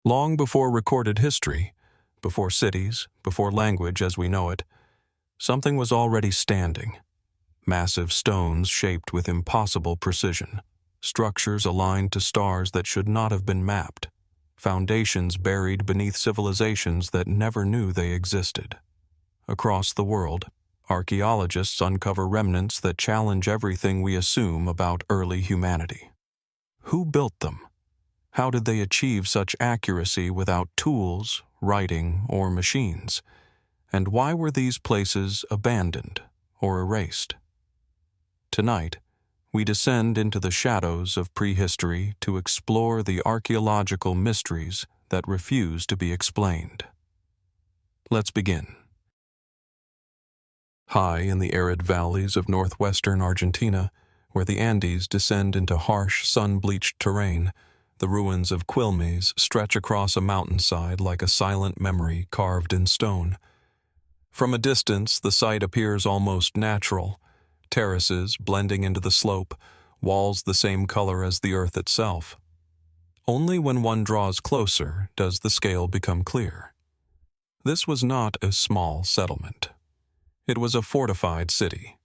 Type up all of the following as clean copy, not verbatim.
Long before recorded history, before cities, before language as we know it, something was already standing. Massive stones shaped with impossible precision, structures aligned to stars that should not have been mapped, foundations buried beneath civilizations that never knew they existed. Across the world, archaeologists uncover remnants that challenge everything we assume about early humanity. Who built them? How did they achieve such accuracy without tools, writing, or machines? And why were these places abandoned or erased? Tonight, we descend into the shadows of prehistory to explore the archaeological mysteries that refuse to be explained. Let's begin. High in the arid valleys of northwestern Argentina, where the Andes descend into harsh, sun-bleached terrain, the ruins of Quilmes stretch across a mountainside like a silent memory carved in stone. From a distance, the site appears almost natural, terraces blending into the slope, walls the same color as the earth itself. Only when one draws closer does the scale become clear. This was not a small settlement. It was a fortified city,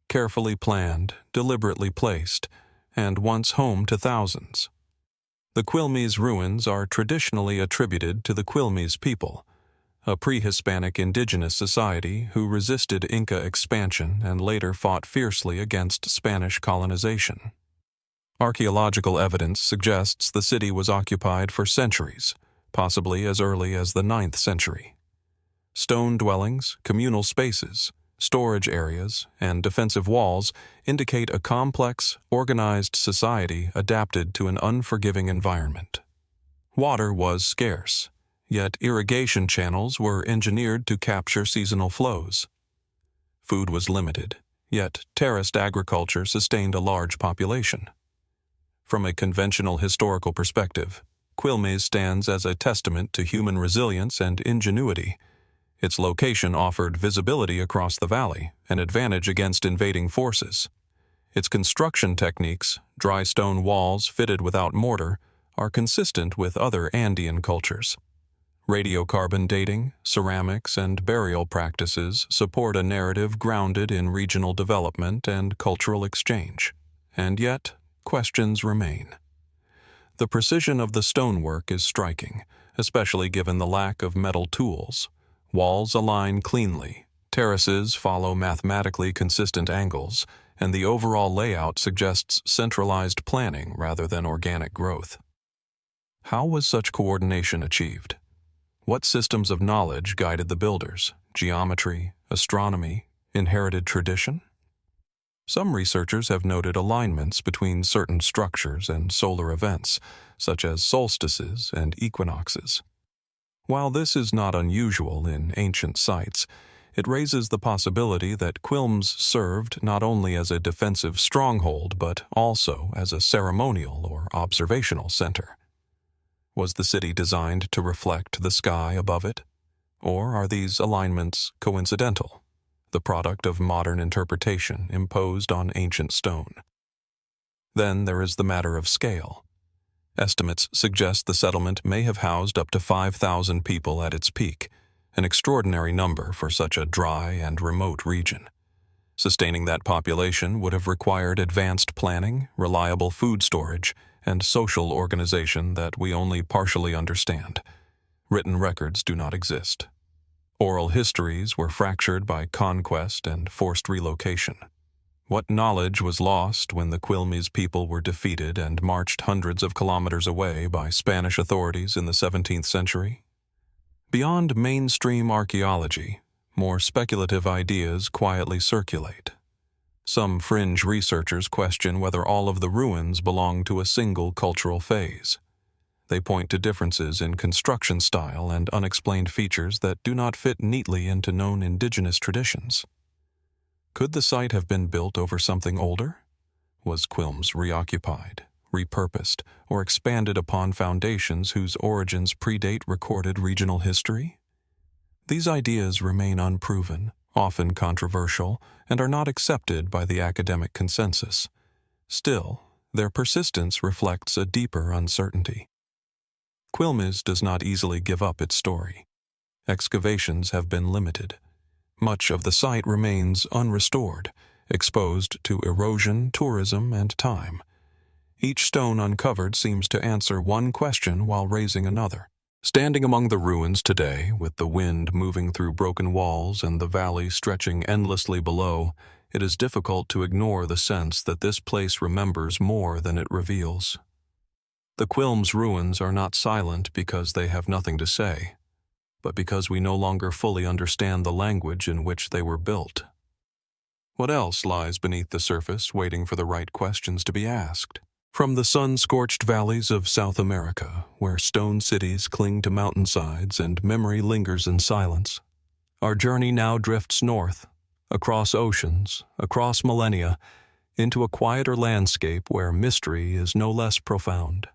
carefully planned, deliberately placed, and once home to thousands. The Quilmes Ruins are traditionally attributed to the Quilmes people, a pre-Hispanic indigenous society who resisted Inca expansion and later fought fiercely against Spanish colonization. Archaeological evidence suggests the city was occupied for centuries, possibly as early as the 9th century. Stone dwellings, communal spaces, storage areas, and defensive walls indicate a complex, organized society adapted to an unforgiving environment. Water was scarce, yet irrigation channels were engineered to capture seasonal flows. Food was limited, yet terraced agriculture sustained a large population. From a conventional historical perspective, Quilmes stands as a testament to human resilience and ingenuity. Its location offered visibility across the valley, an advantage against invading forces. Its construction techniques, dry stone walls fitted without mortar, are consistent with other Andean cultures. Radiocarbon dating, ceramics, and burial practices support a narrative grounded in regional development and cultural exchange. And yet, questions remain. The precision of the stonework is striking, especially given the lack of metal tools. Walls align cleanly, terraces follow mathematically consistent angles, and the overall layout suggests centralized planning rather than organic growth. How was such coordination achieved? What systems of knowledge guided the builders? Geometry, astronomy, inherited tradition? Some researchers have noted alignments between certain structures and solar events, such as solstices and equinoxes. While this is not unusual in ancient sites, it raises the possibility that Quilmes served not only as a defensive stronghold but also as a ceremonial or observational center. Was the city designed to reflect the sky above it? Or are these alignments coincidental, the product of modern interpretation imposed on ancient stone? Then there is the matter of scale. Estimates suggest the settlement may have housed up to 5,000 people at its peak, an extraordinary number for such a dry and remote region. Sustaining that population would have required advanced planning, reliable food storage, and social organization that we only partially understand. Written records do not exist. Oral histories were fractured by conquest and forced relocation. What knowledge was lost when the Quilmes people were defeated and marched hundreds of kilometers away by Spanish authorities in the 17th century? Beyond mainstream archaeology, more speculative ideas quietly circulate. Some fringe researchers question whether all of the ruins belong to a single cultural phase. They point to differences in construction style and unexplained features that do not fit neatly into known indigenous traditions. Could the site have been built over something older? Was Quilmes reoccupied, repurposed, or expanded upon foundations whose origins predate recorded regional history? These ideas remain unproven, often controversial, and are not accepted by the academic consensus. Still, their persistence reflects a deeper uncertainty. Quilmes does not easily give up its story. Excavations have been limited. Much of the site remains unrestored, exposed to erosion, tourism, and time. Each stone uncovered seems to answer one question while raising another. Standing among the ruins today, with the wind moving through broken walls and the valley stretching endlessly below, it is difficult to ignore the sense that this place remembers more than it reveals. The Quilmes Ruins are not silent because they have nothing to say, but because we no longer fully understand the language in which they were built. What else lies beneath the surface waiting for the right questions to be asked? From the sun-scorched valleys of South America, where stone cities cling to mountainsides and memory lingers in silence, our journey now drifts north, across oceans, across millennia, into a quieter landscape where mystery is no less profound.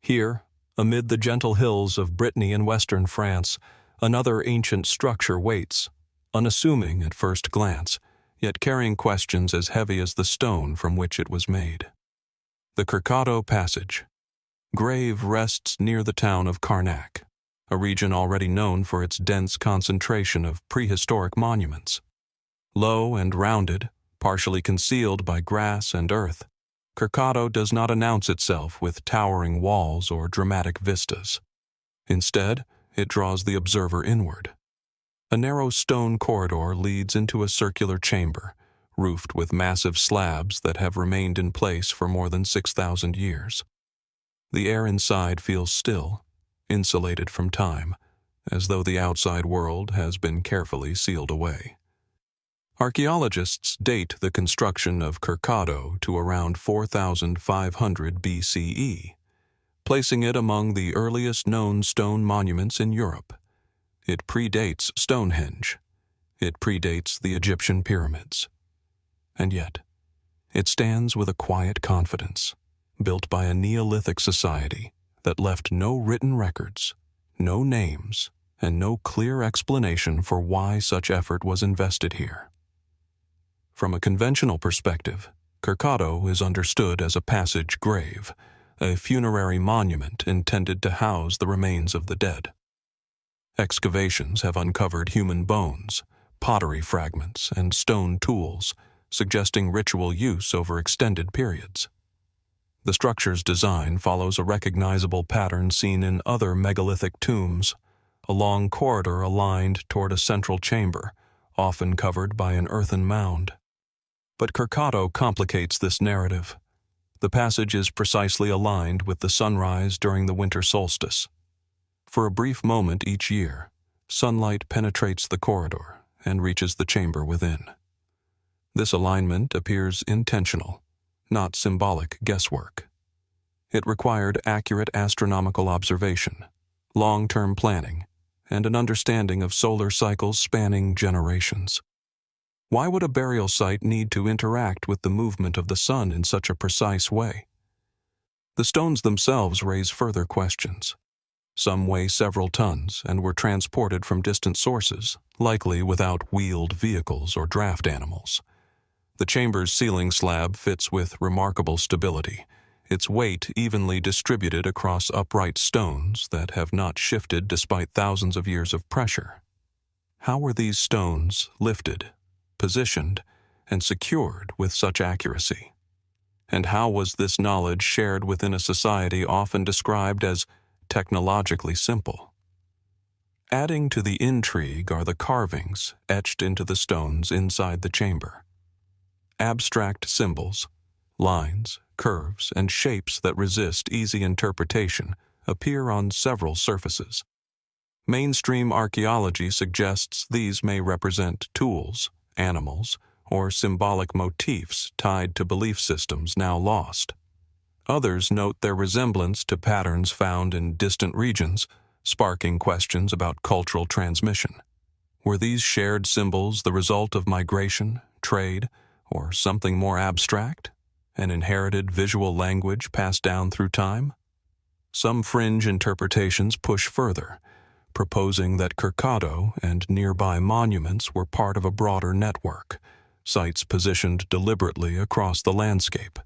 Here, amid the gentle hills of Brittany in western France, another ancient structure waits, unassuming at first glance, yet carrying questions as heavy as the stone from which it was made. The Kercado Passage. Grave rests near the town of Karnak, a region already known for its dense concentration of prehistoric monuments. Low and rounded, partially concealed by grass and earth, Kercado does not announce itself with towering walls or dramatic vistas. Instead, it draws the observer inward. A narrow stone corridor leads into a circular chamber, roofed with massive slabs that have remained in place for more than 6,000 years. The air inside feels still, insulated from time, as though the outside world has been carefully sealed away. Archaeologists date the construction of Kercado to around 4,500 BCE, placing it among the earliest known stone monuments in Europe. It predates Stonehenge. It predates the Egyptian pyramids. And yet, it stands with a quiet confidence, built by a Neolithic society that left no written records, no names, and no clear explanation for why such effort was invested here. From a conventional perspective, Kercado is understood as a passage grave, a funerary monument intended to house the remains of the dead. Excavations have uncovered human bones, pottery fragments, and stone tools, suggesting ritual use over extended periods. The structure's design follows a recognizable pattern seen in other megalithic tombs, a long corridor aligned toward a central chamber, often covered by an earthen mound. But Kercado complicates this narrative. The passage is precisely aligned with the sunrise during the winter solstice. For a brief moment each year, sunlight penetrates the corridor and reaches the chamber within. This alignment appears intentional, not symbolic guesswork. It required accurate astronomical observation, long-term planning, and an understanding of solar cycles spanning generations. Why would a burial site need to interact with the movement of the sun in such a precise way? The stones themselves raise further questions. Some weigh several tons and were transported from distant sources, likely without wheeled vehicles or draft animals. The chamber's ceiling slab fits with remarkable stability, its weight evenly distributed across upright stones that have not shifted despite thousands of years of pressure. How were these stones lifted, positioned, and secured with such accuracy? And how was this knowledge shared within a society often described as technologically simple? Adding to the intrigue are the carvings etched into the stones inside the chamber. Abstract symbols, lines, curves, and shapes that resist easy interpretation appear on several surfaces. Mainstream archaeology suggests these may represent tools, animals, or symbolic motifs tied to belief systems now lost. Others note their resemblance to patterns found in distant regions, sparking questions about cultural transmission. Were these shared symbols the result of migration, trade, or something more abstract, an inherited visual language passed down through time? Some fringe interpretations push further, proposing that Kercado and nearby monuments were part of a broader network, sites positioned deliberately across the landscape,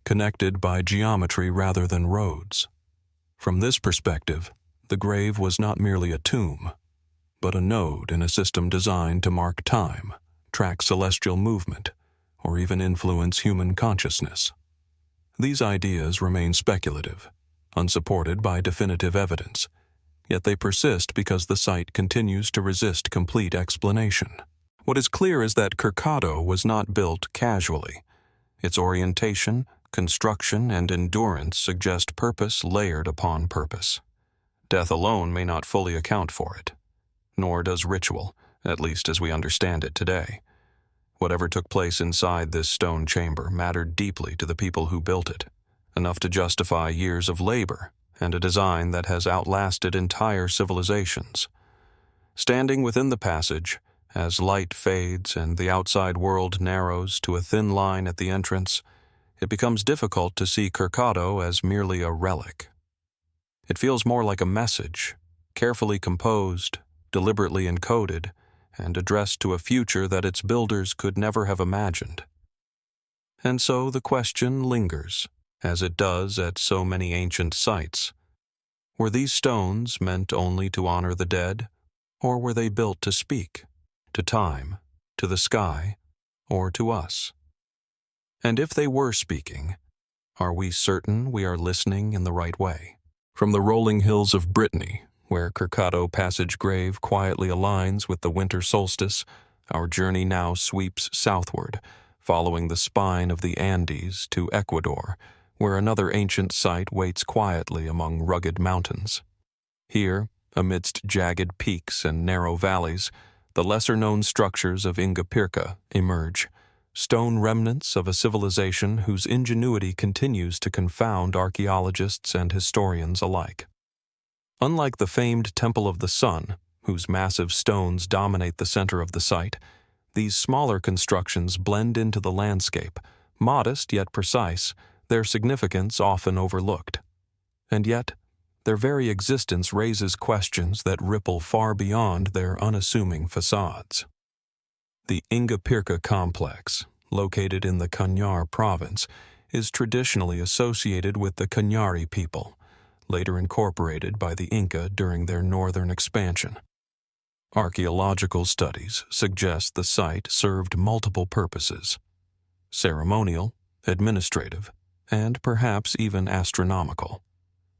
connected by geometry rather than roads. From this perspective, the grave was not merely a tomb, but a node in a system designed to mark time, track celestial movement, or even influence human consciousness. These ideas remain speculative, unsupported by definitive evidence, yet they persist because the site continues to resist complete explanation. What is clear is that Kercado was not built casually. Its orientation, construction, and endurance suggest purpose layered upon purpose. Death alone may not fully account for it, nor does ritual, at least as we understand it today. Whatever took place inside this stone chamber mattered deeply to the people who built it, enough to justify years of labor and a design that has outlasted entire civilizations. Standing within the passage, as light fades and the outside world narrows to a thin line at the entrance, it becomes difficult to see Kercado as merely a relic. It feels more like a message, carefully composed, deliberately encoded, and addressed to a future that its builders could never have imagined. And so the question lingers, as it does at so many ancient sites. Were these stones meant only to honor the dead, or were they built to speak, to time, to the sky, or to us? And if they were speaking, are we certain we are listening in the right way? From the rolling hills of Brittany, where Kercado Passage Grave quietly aligns with the winter solstice, our journey now sweeps southward, following the spine of the Andes to Ecuador, where another ancient site waits quietly among rugged mountains. Here, amidst jagged peaks and narrow valleys, the lesser-known structures of Ingapirca emerge, stone remnants of a civilization whose ingenuity continues to confound archaeologists and historians alike. Unlike the famed Temple of the Sun, whose massive stones dominate the center of the site, these smaller constructions blend into the landscape, modest yet precise, their significance often overlooked. And yet, their very existence raises questions that ripple far beyond their unassuming facades. The Ingapirca complex, located in the Cañar province, is traditionally associated with the Cañari people, later incorporated by the Inca during their northern expansion. Archaeological studies suggest the site served multiple purposes: ceremonial, administrative, and perhaps even astronomical.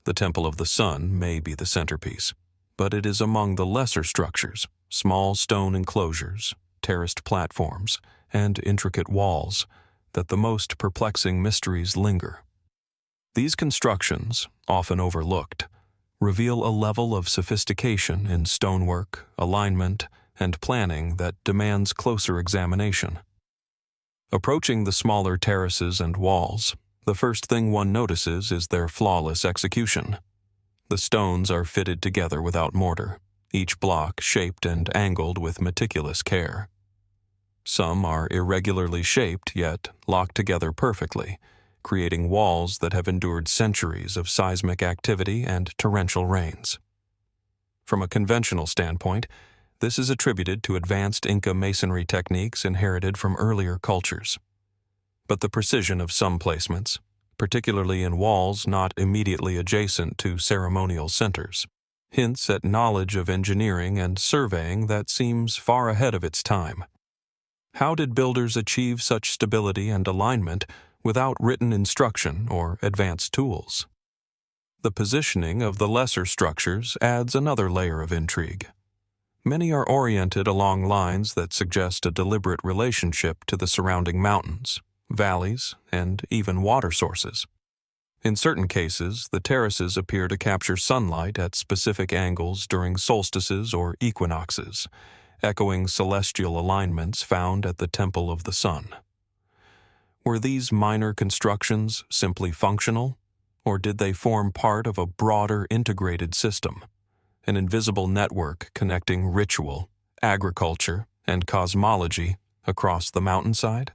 The Temple of the Sun may be the centerpiece, but it is among the lesser structures, small stone enclosures, terraced platforms, and intricate walls, that the most perplexing mysteries linger. These constructions, often overlooked, reveal a level of sophistication in stonework, alignment, and planning that demands closer examination. Approaching the smaller terraces and walls, the first thing one notices is their flawless execution. The stones are fitted together without mortar, each block shaped and angled with meticulous care. Some are irregularly shaped yet locked together perfectly, creating walls that have endured centuries of seismic activity and torrential rains. From a conventional standpoint, this is attributed to advanced Inca masonry techniques inherited from earlier cultures. But the precision of some placements, particularly in walls not immediately adjacent to ceremonial centers, hints at knowledge of engineering and surveying that seems far ahead of its time. How did builders achieve such stability and alignment without written instruction or advanced tools? The positioning of the lesser structures adds another layer of intrigue. Many are oriented along lines that suggest a deliberate relationship to the surrounding mountains, valleys, and even water sources. In certain cases, the terraces appear to capture sunlight at specific angles during solstices or equinoxes, echoing celestial alignments found at the Temple of the Sun. Were these minor constructions simply functional, or did they form part of a broader integrated system, an invisible network connecting ritual, agriculture, and cosmology across the mountainside?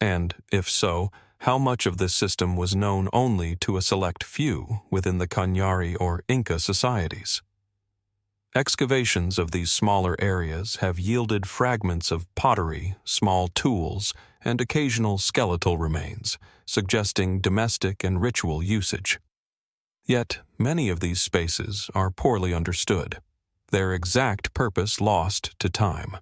And, if so, how much of this system was known only to a select few within the Cañari or Inca societies? Excavations of these smaller areas have yielded fragments of pottery, small tools, and occasional skeletal remains, suggesting domestic and ritual usage. Yet, many of these spaces are poorly understood, their exact purpose lost to time.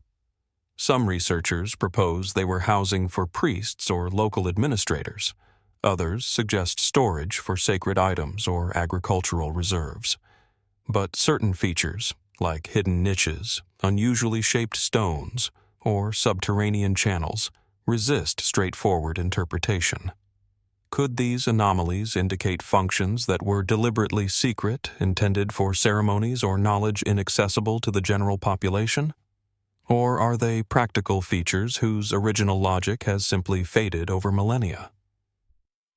Some researchers propose they were housing for priests or local administrators. Others suggest storage for sacred items or agricultural reserves. But certain features, like hidden niches, unusually shaped stones, or subterranean channels, resist straightforward interpretation. Could these anomalies indicate functions that were deliberately secret, intended for ceremonies or knowledge inaccessible to the general population? Or are they practical features whose original logic has simply faded over millennia?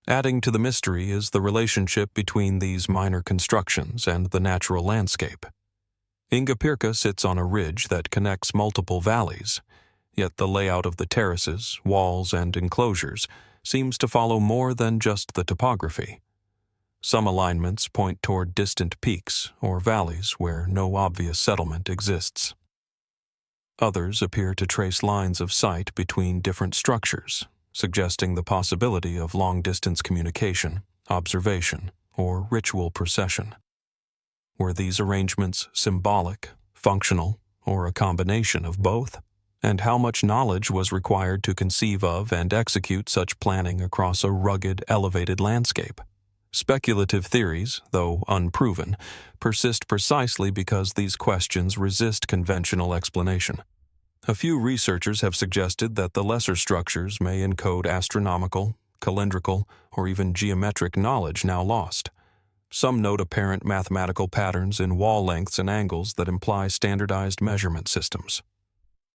Adding to the mystery is the relationship between these minor constructions and the natural landscape. Ingapirca sits on a ridge that connects multiple valleys, yet the layout of the terraces, walls, and enclosures seems to follow more than just the topography. Some alignments point toward distant peaks or valleys where no obvious settlement exists. Others appear to trace lines of sight between different structures, suggesting the possibility of long-distance communication, observation, or ritual procession. Were these arrangements symbolic, functional, or a combination of both? And how much knowledge was required to conceive of and execute such planning across a rugged, elevated landscape? Speculative theories, though unproven, persist precisely because these questions resist conventional explanation. A few researchers have suggested that the lesser structures may encode astronomical, calendrical, or even geometric knowledge now lost. Some note apparent mathematical patterns in wall lengths and angles that imply standardized measurement systems.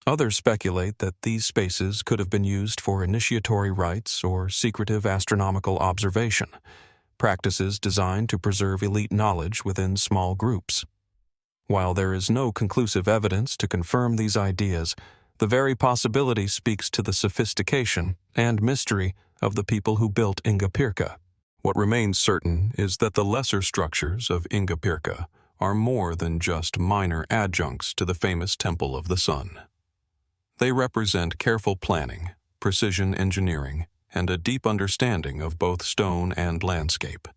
Others speculate that these spaces could have been used for initiatory rites or secretive astronomical observation, practices designed to preserve elite knowledge within small groups. While there is no conclusive evidence to confirm these ideas, the very possibility speaks to the sophistication and mystery of the people who built Ingapirca. What remains certain is that the lesser structures of Ingapirca are more than just minor adjuncts to the famous Temple of the Sun. They represent careful planning, precision engineering, and a deep understanding of both stone and landscape.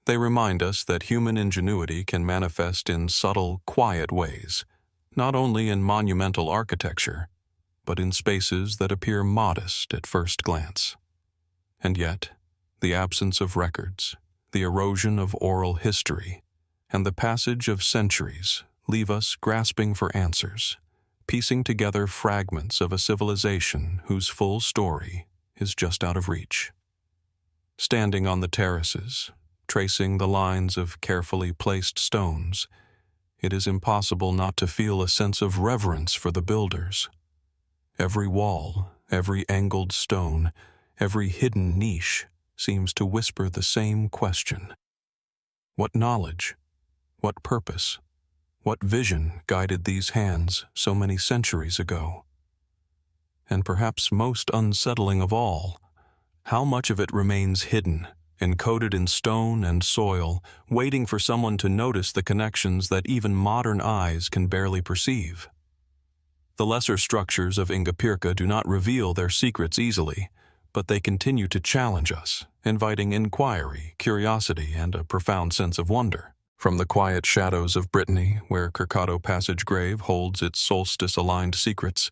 They remind us that human ingenuity can manifest in subtle, quiet ways, not only in monumental architecture, but in spaces that appear modest at first glance. And yet, the absence of records, the erosion of oral history, and the passage of centuries leave us grasping for answers, piecing together fragments of a civilization whose full story is just out of reach. Standing on the terraces, tracing the lines of carefully placed stones, it is impossible not to feel a sense of reverence for the builders. Every wall, every angled stone, every hidden niche seems to whisper the same question. What knowledge, what purpose, what vision guided these hands so many centuries ago? And perhaps most unsettling of all, how much of it remains hidden, encoded in stone and soil, waiting for someone to notice the connections that even modern eyes can barely perceive? The lesser structures of Ingapirca do not reveal their secrets easily, but they continue to challenge us, inviting inquiry, curiosity, and a profound sense of wonder. From the quiet shadows of Brittany, where Kercado Passage Grave holds its solstice-aligned secrets,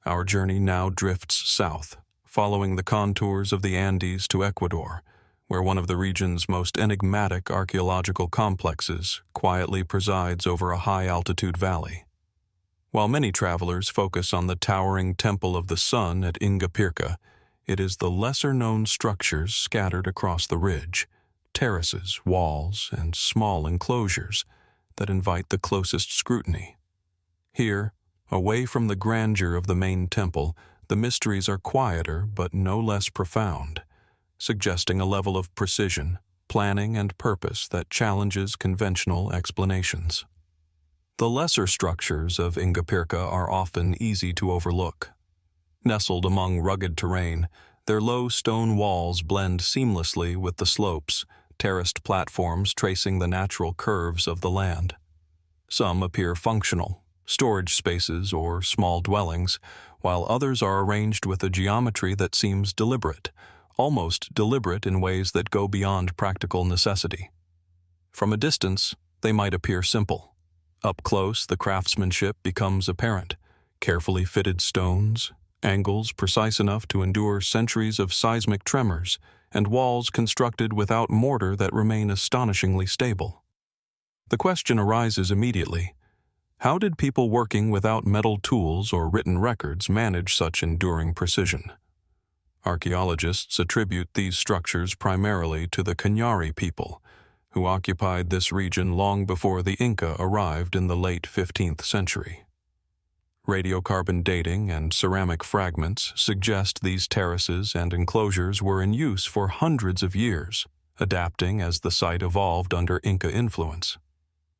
our journey now drifts south, following the contours of the Andes to Ecuador, where one of the region's most enigmatic archaeological complexes quietly presides over a high-altitude valley. While many travelers focus on the towering Temple of the Sun at Ingapirca, it is the lesser-known structures scattered across the ridge, terraces, walls, and small enclosures that invite the closest scrutiny. Here, away from the grandeur of the main temple, the mysteries are quieter but no less profound, suggesting a level of precision, planning, and purpose that challenges conventional explanations. The lesser structures of Ingapirca are often easy to overlook. Nestled among rugged terrain, their low stone walls blend seamlessly with the slopes, terraced platforms tracing the natural curves of the land. Some appear functional, storage spaces or small dwellings, while others are arranged with a geometry that seems deliberate, almost deliberate in ways that go beyond practical necessity. From a distance, they might appear simple. Up close, the craftsmanship becomes apparent. Carefully fitted stones, angles precise enough to endure centuries of seismic tremors, and walls constructed without mortar that remain astonishingly stable. The question arises immediately: how did people working without metal tools or written records manage such enduring precision? Archaeologists attribute these structures primarily to the Cañari people, who occupied this region long before the Inca arrived in the late 15th century. Radiocarbon dating and ceramic fragments suggest these terraces and enclosures were in use for hundreds of years, adapting as the site evolved under Inca influence.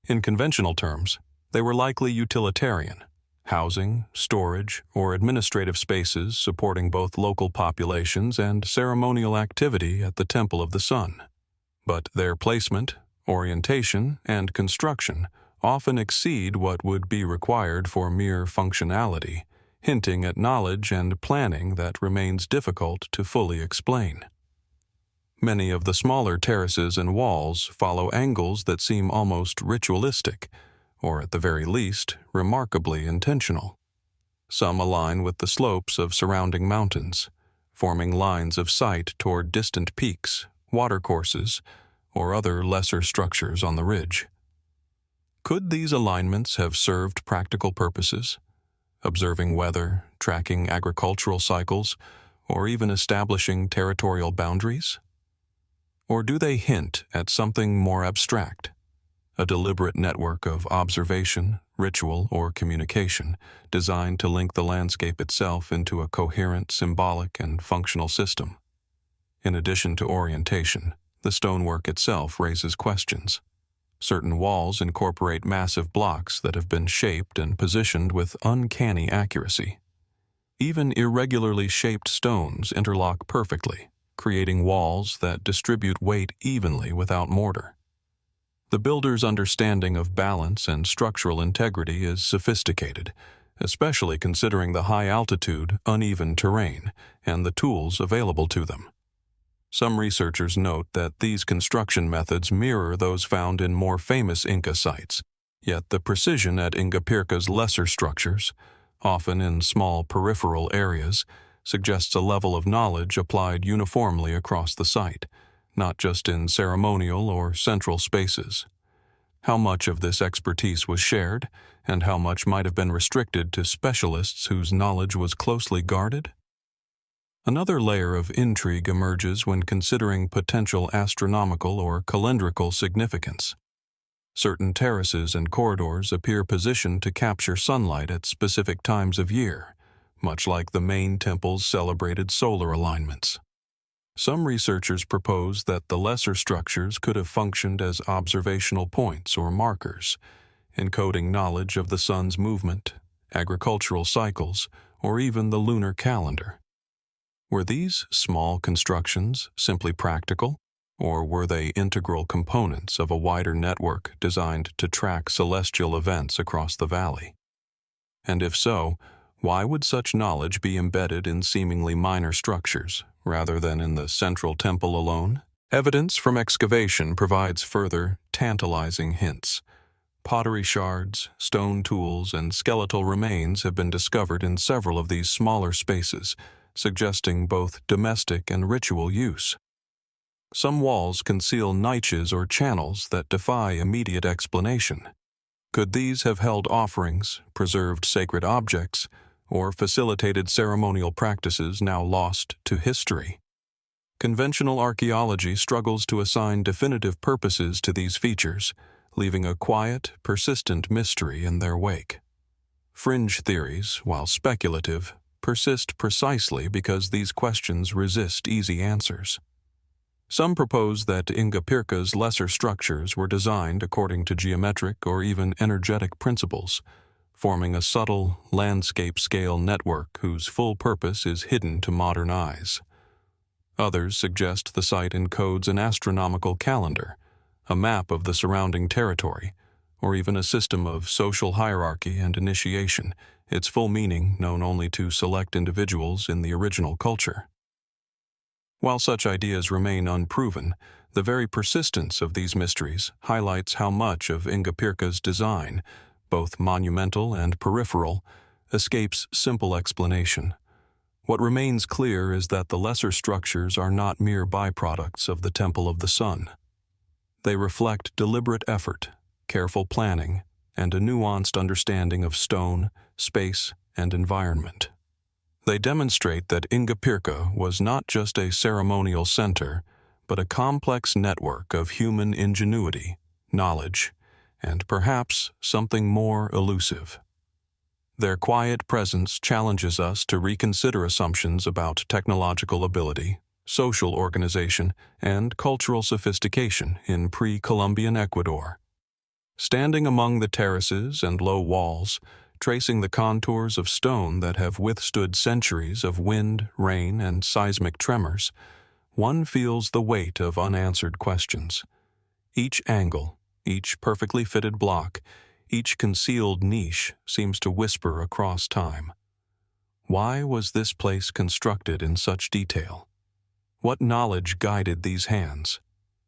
In conventional terms, they were likely utilitarian, housing, storage, or administrative spaces supporting both local populations and ceremonial activity at the Temple of the Sun. But their placement, orientation, and construction often exceed what would be required for mere functionality, hinting at knowledge and planning that remains difficult to fully explain. Many of the smaller terraces and walls follow angles that seem almost ritualistic, or at the very least, remarkably intentional. Some align with the slopes of surrounding mountains, forming lines of sight toward distant peaks, watercourses, or other lesser structures on the ridge. Could these alignments have served practical purposes, observing weather, tracking agricultural cycles, or even establishing territorial boundaries? Or do they hint at something more abstract, a deliberate network of observation, ritual, or communication designed to link the landscape itself into a coherent, symbolic, and functional system? In addition to orientation, the stonework itself raises questions. Certain walls incorporate massive blocks that have been shaped and positioned with uncanny accuracy. Even irregularly shaped stones interlock perfectly, creating walls that distribute weight evenly without mortar. The builder's understanding of balance and structural integrity is sophisticated, especially considering the high-altitude, uneven terrain and the tools available to them. Some researchers note that these construction methods mirror those found in more famous Inca sites, yet the precision at Ingapirca's lesser structures, often in small peripheral areas, suggests a level of knowledge applied uniformly across the site, not just in ceremonial or central spaces. How much of this expertise was shared, and how much might have been restricted to specialists whose knowledge was closely guarded? Another layer of intrigue emerges when considering potential astronomical or calendrical significance. Certain terraces and corridors appear positioned to capture sunlight at specific times of year, much like the main temple's celebrated solar alignments. Some researchers propose that the lesser structures could have functioned as observational points or markers, encoding knowledge of the sun's movement, agricultural cycles, or even the lunar calendar. Were these small constructions simply practical, or were they integral components of a wider network designed to track celestial events across the valley? And if so, why would such knowledge be embedded in seemingly minor structures, rather than in the central temple alone? Evidence from excavation provides further, tantalizing hints. Pottery shards, stone tools, and skeletal remains have been discovered in several of these smaller spaces, suggesting both domestic and ritual use. Some walls conceal niches or channels that defy immediate explanation. Could these have held offerings, preserved sacred objects, or facilitated ceremonial practices now lost to history? Conventional archaeology struggles to assign definitive purposes to these features, leaving a quiet, persistent mystery in their wake. Fringe theories, while speculative, persist precisely because these questions resist easy answers. Some propose that Ingapirca's lesser structures were designed according to geometric or even energetic principles, forming a subtle, landscape-scale network whose full purpose is hidden to modern eyes. Others suggest the site encodes an astronomical calendar, a map of the surrounding territory, or even a system of social hierarchy and initiation, its full meaning known only to select individuals in the original culture. While such ideas remain unproven, the very persistence of these mysteries highlights how much of Ingapirca's design, both monumental and peripheral, escapes simple explanation. What remains clear is that the lesser structures are not mere byproducts of the Temple of the Sun. They reflect deliberate effort, careful planning, and a nuanced understanding of stone, space, and environment. They demonstrate that Ingapirca was not just a ceremonial center, but a complex network of human ingenuity, knowledge, and perhaps something more elusive. Their quiet presence challenges us to reconsider assumptions about technological ability, social organization, and cultural sophistication in pre-Columbian Ecuador. Standing among the terraces and low walls, tracing the contours of stone that have withstood centuries of wind, rain, and seismic tremors, one feels the weight of unanswered questions. Each angle, each perfectly fitted block, each concealed niche seems to whisper across time. Why was this place constructed in such detail? What knowledge guided these hands?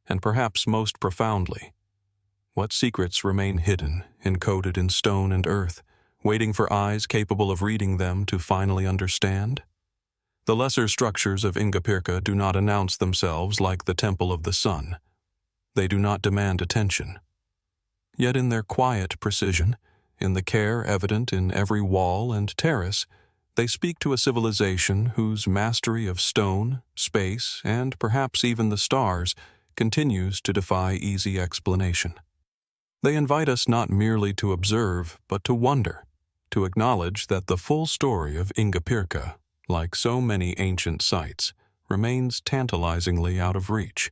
And perhaps most profoundly, what secrets remain hidden, encoded in stone and earth, waiting for eyes capable of reading them to finally understand? The lesser structures of Ingapirca do not announce themselves like the Temple of the Sun. They do not demand attention. Yet in their quiet precision, in the care evident in every wall and terrace, they speak to a civilization whose mastery of stone, space, and perhaps even the stars continues to defy easy explanation. They invite us not merely to observe, but to wonder, to acknowledge that the full story of Ingapirca, like so many ancient sites, remains tantalizingly out of reach,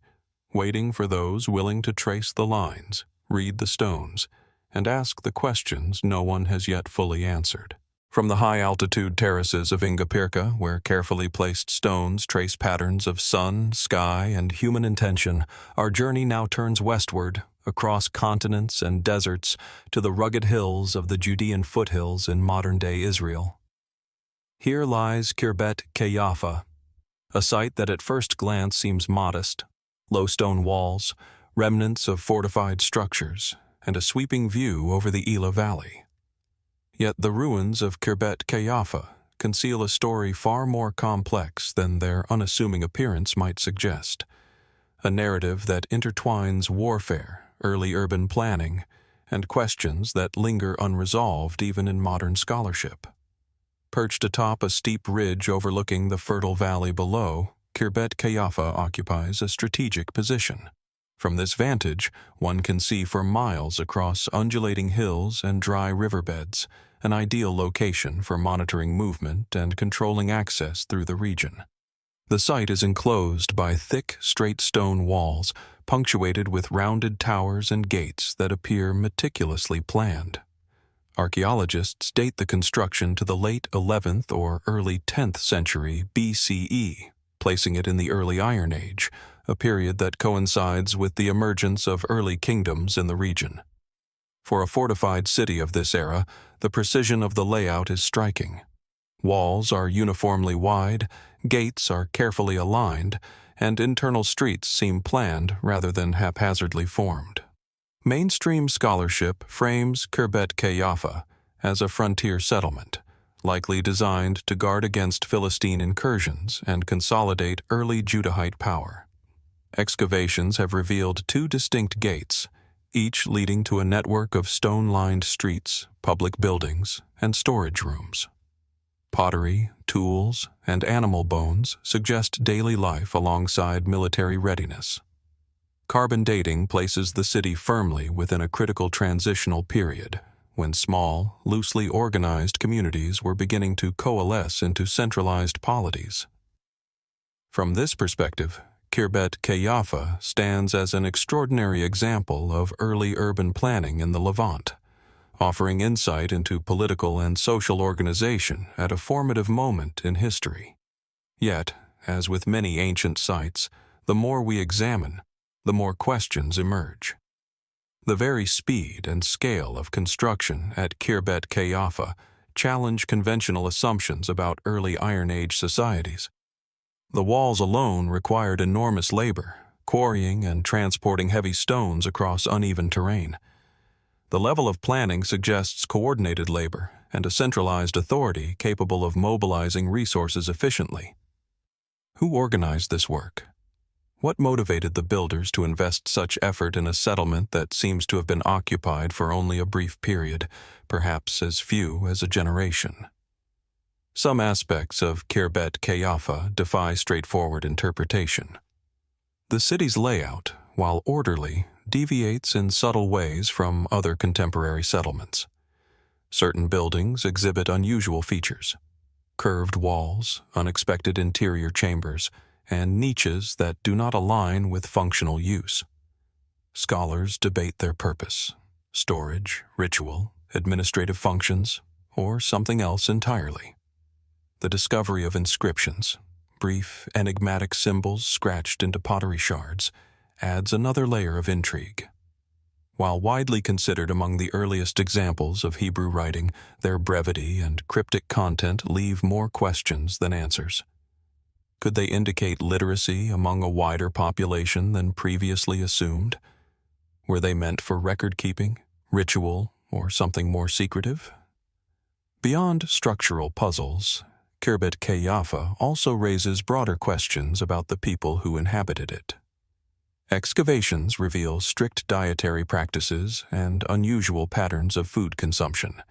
waiting for those willing to trace the lines, read the stones, and ask the questions no one has yet fully answered. From the high-altitude terraces of Ingapirca, where carefully placed stones trace patterns of sun, sky, and human intention, our journey now turns westward, across continents and deserts, to the rugged hills of the Judean foothills in modern-day Israel. Here lies Khirbet Qeiyafa, a site that at first glance seems modest: low stone walls, remnants of fortified structures, and a sweeping view over the Ila Valley. Yet the ruins of Khirbet Qeiyafa conceal a story far more complex than their unassuming appearance might suggest, a narrative that intertwines warfare, early urban planning, and questions that linger unresolved even in modern scholarship. Perched atop a steep ridge overlooking the fertile valley below, Khirbet Qeiyafa occupies a strategic position. From this vantage, one can see for miles across undulating hills and dry riverbeds, an ideal location for monitoring movement and controlling access through the region. The site is enclosed by thick, straight stone walls, punctuated with rounded towers and gates that appear meticulously planned. Archaeologists date the construction to the late 11th or early 10th century BCE, placing it in the Early Iron Age, a period that coincides with the emergence of early kingdoms in the region. For a fortified city of this era, the precision of the layout is striking. Walls are uniformly wide, gates are carefully aligned, and internal streets seem planned rather than haphazardly formed. Mainstream scholarship frames Khirbet Qeiyafa as a frontier settlement, likely designed to guard against Philistine incursions and consolidate early Judahite power. Excavations have revealed two distinct gates, each leading to a network of stone-lined streets, public buildings, and storage rooms. Pottery, tools, and animal bones suggest daily life alongside military readiness. Carbon dating places the city firmly within a critical transitional period, when small, loosely organized communities were beginning to coalesce into centralized polities. From this perspective, Khirbet Qeiyafa stands as an extraordinary example of early urban planning in the Levant, offering insight into political and social organization at a formative moment in history. Yet, as with many ancient sites, the more we examine, the more questions emerge. The very speed and scale of construction at Khirbet Qeiyafa challenge conventional assumptions about early Iron Age societies. The walls alone required enormous labor, quarrying and transporting heavy stones across uneven terrain. The level of planning suggests coordinated labor and a centralized authority capable of mobilizing resources efficiently. Who organized this work? What motivated the builders to invest such effort in a settlement that seems to have been occupied for only a brief period, perhaps as few as a generation? Some aspects of Khirbet Qeiyafa defy straightforward interpretation. The city's layout, while orderly, deviates in subtle ways from other contemporary settlements. Certain buildings exhibit unusual features: curved walls, unexpected interior chambers, and niches that do not align with functional use. Scholars debate their purpose: storage, ritual, administrative functions, or something else entirely. The discovery of inscriptions, brief, enigmatic symbols scratched into pottery shards, adds another layer of intrigue. While widely considered among the earliest examples of Hebrew writing, their brevity and cryptic content leave more questions than answers. Could they indicate literacy among a wider population than previously assumed? Were they meant for record-keeping, ritual, or something more secretive? Beyond structural puzzles, Khirbet Qeiyafa also raises broader questions about the people who inhabited it. Excavations reveal strict dietary practices and unusual patterns of food consumption,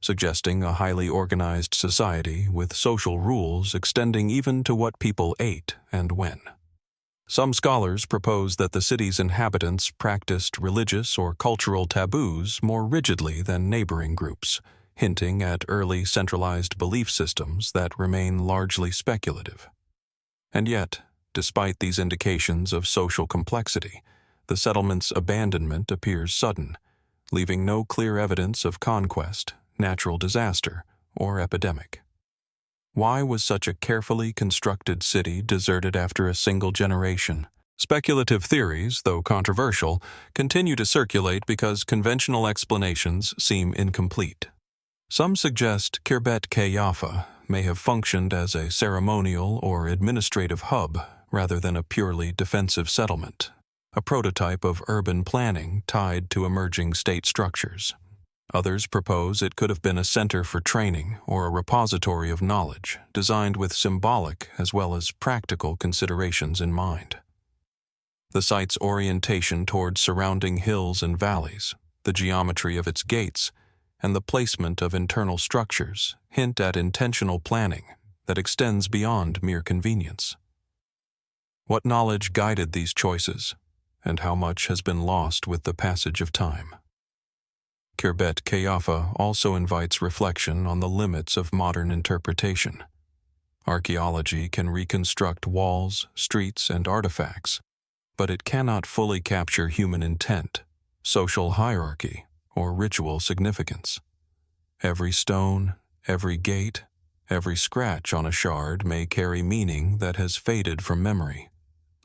suggesting a highly organized society with social rules extending even to what people ate and when. Some scholars propose that the city's inhabitants practiced religious or cultural taboos more rigidly than neighboring groups, hinting at early centralized belief systems that remain largely speculative. And yet, despite these indications of social complexity, the settlement's abandonment appears sudden, leaving no clear evidence of conquest, natural disaster, or epidemic. Why was such a carefully constructed city deserted after a single generation? Speculative theories, though controversial, continue to circulate because conventional explanations seem incomplete. Some suggest Khirbet Qeiyafa may have functioned as a ceremonial or administrative hub rather than a purely defensive settlement, a prototype of urban planning tied to emerging state structures. Others propose it could have been a center for training or a repository of knowledge, designed with symbolic as well as practical considerations in mind. The site's orientation towards surrounding hills and valleys, the geometry of its gates, and the placement of internal structures hint at intentional planning that extends beyond mere convenience. What knowledge guided these choices, and how much has been lost with the passage of time? Khirbet Qeiyafa also invites reflection on the limits of modern interpretation. Archaeology can reconstruct walls, streets, and artifacts, but it cannot fully capture human intent, social hierarchy, or ritual significance. Every stone, every gate, every scratch on a shard may carry meaning that has faded from memory,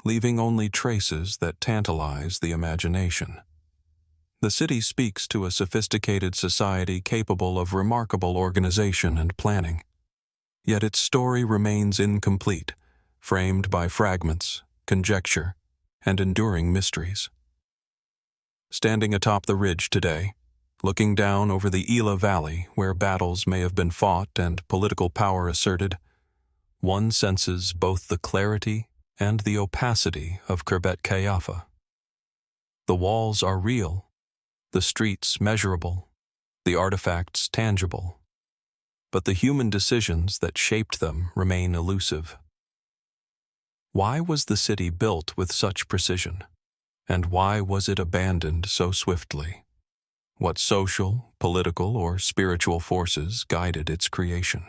leaving only traces that tantalize the imagination. The city speaks to a sophisticated society capable of remarkable organization and planning. Yet its story remains incomplete, framed by fragments, conjecture, and enduring mysteries. Standing atop the ridge today, looking down over the Ila Valley where battles may have been fought and political power asserted, one senses both the clarity and the opacity of Khirbet Qeiyafa. The walls are real, the streets measurable, the artifacts tangible, but the human decisions that shaped them remain elusive. Why was the city built with such precision? And why was it abandoned so swiftly? What social, political, or spiritual forces guided its creation?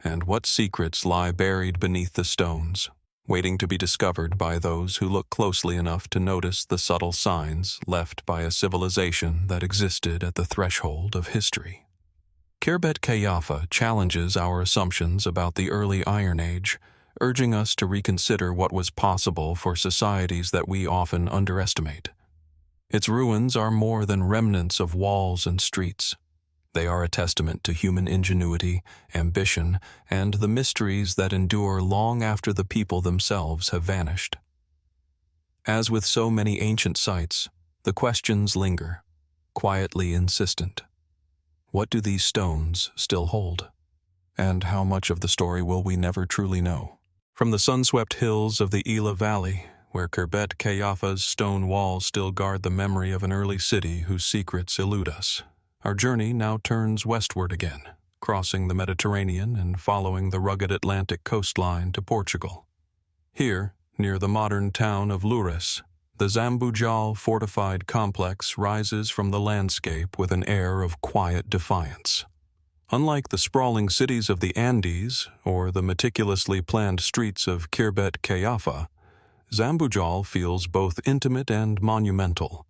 And what secrets lie buried beneath the stones, waiting to be discovered by those who look closely enough to notice the subtle signs left by a civilization that existed at the threshold of history? Khirbet Qeiyafa challenges our assumptions about the early Iron Age, urging us to reconsider what was possible for societies that we often underestimate. Its ruins are more than remnants of walls and streets. They are a testament to human ingenuity, ambition, and the mysteries that endure long after the people themselves have vanished. As with so many ancient sites, the questions linger, quietly insistent. What do these stones still hold? And how much of the story will we never truly know? From the sun-swept hills of the Ila Valley, where Khirbet Qeiyafa's stone walls still guard the memory of an early city whose secrets elude us, our journey now turns westward again, crossing the Mediterranean and following the rugged Atlantic coastline to Portugal. Here, near the modern town of Loures, the Zambujal fortified complex rises from the landscape with an air of quiet defiance. Unlike the sprawling cities of the Andes or the meticulously planned streets of Khirbet Qeiyafa, Zambujal feels both intimate and monumental,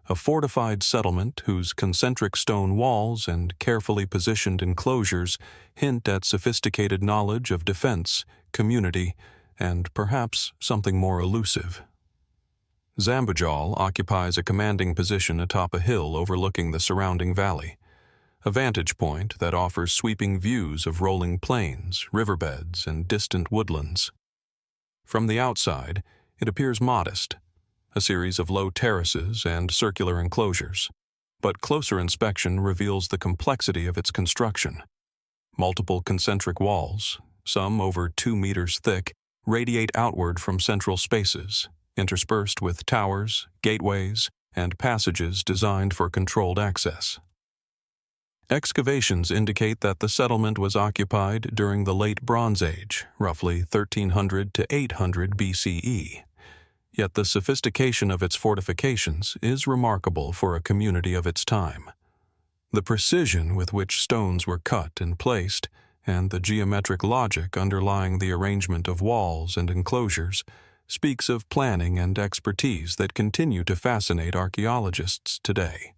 a fortified settlement whose concentric stone walls and carefully positioned enclosures hint at sophisticated knowledge of defense, community, and perhaps something more elusive. Zambujal occupies a commanding position atop a hill overlooking the surrounding valley, a vantage point that offers sweeping views of rolling plains, riverbeds, and distant woodlands. From the outside, it appears modest, a series of low terraces and circular enclosures, but closer inspection reveals the complexity of its construction. Multiple concentric walls, some over 2 meters thick, radiate outward from central spaces, interspersed with towers, gateways, and passages designed for controlled access. Excavations indicate that the settlement was occupied during the Late Bronze Age, roughly 1300 to 800 BCE. Yet the sophistication of its fortifications is remarkable for a community of its time. The precision with which stones were cut and placed, and the geometric logic underlying the arrangement of walls and enclosures, speaks of planning and expertise that continue to fascinate archaeologists today.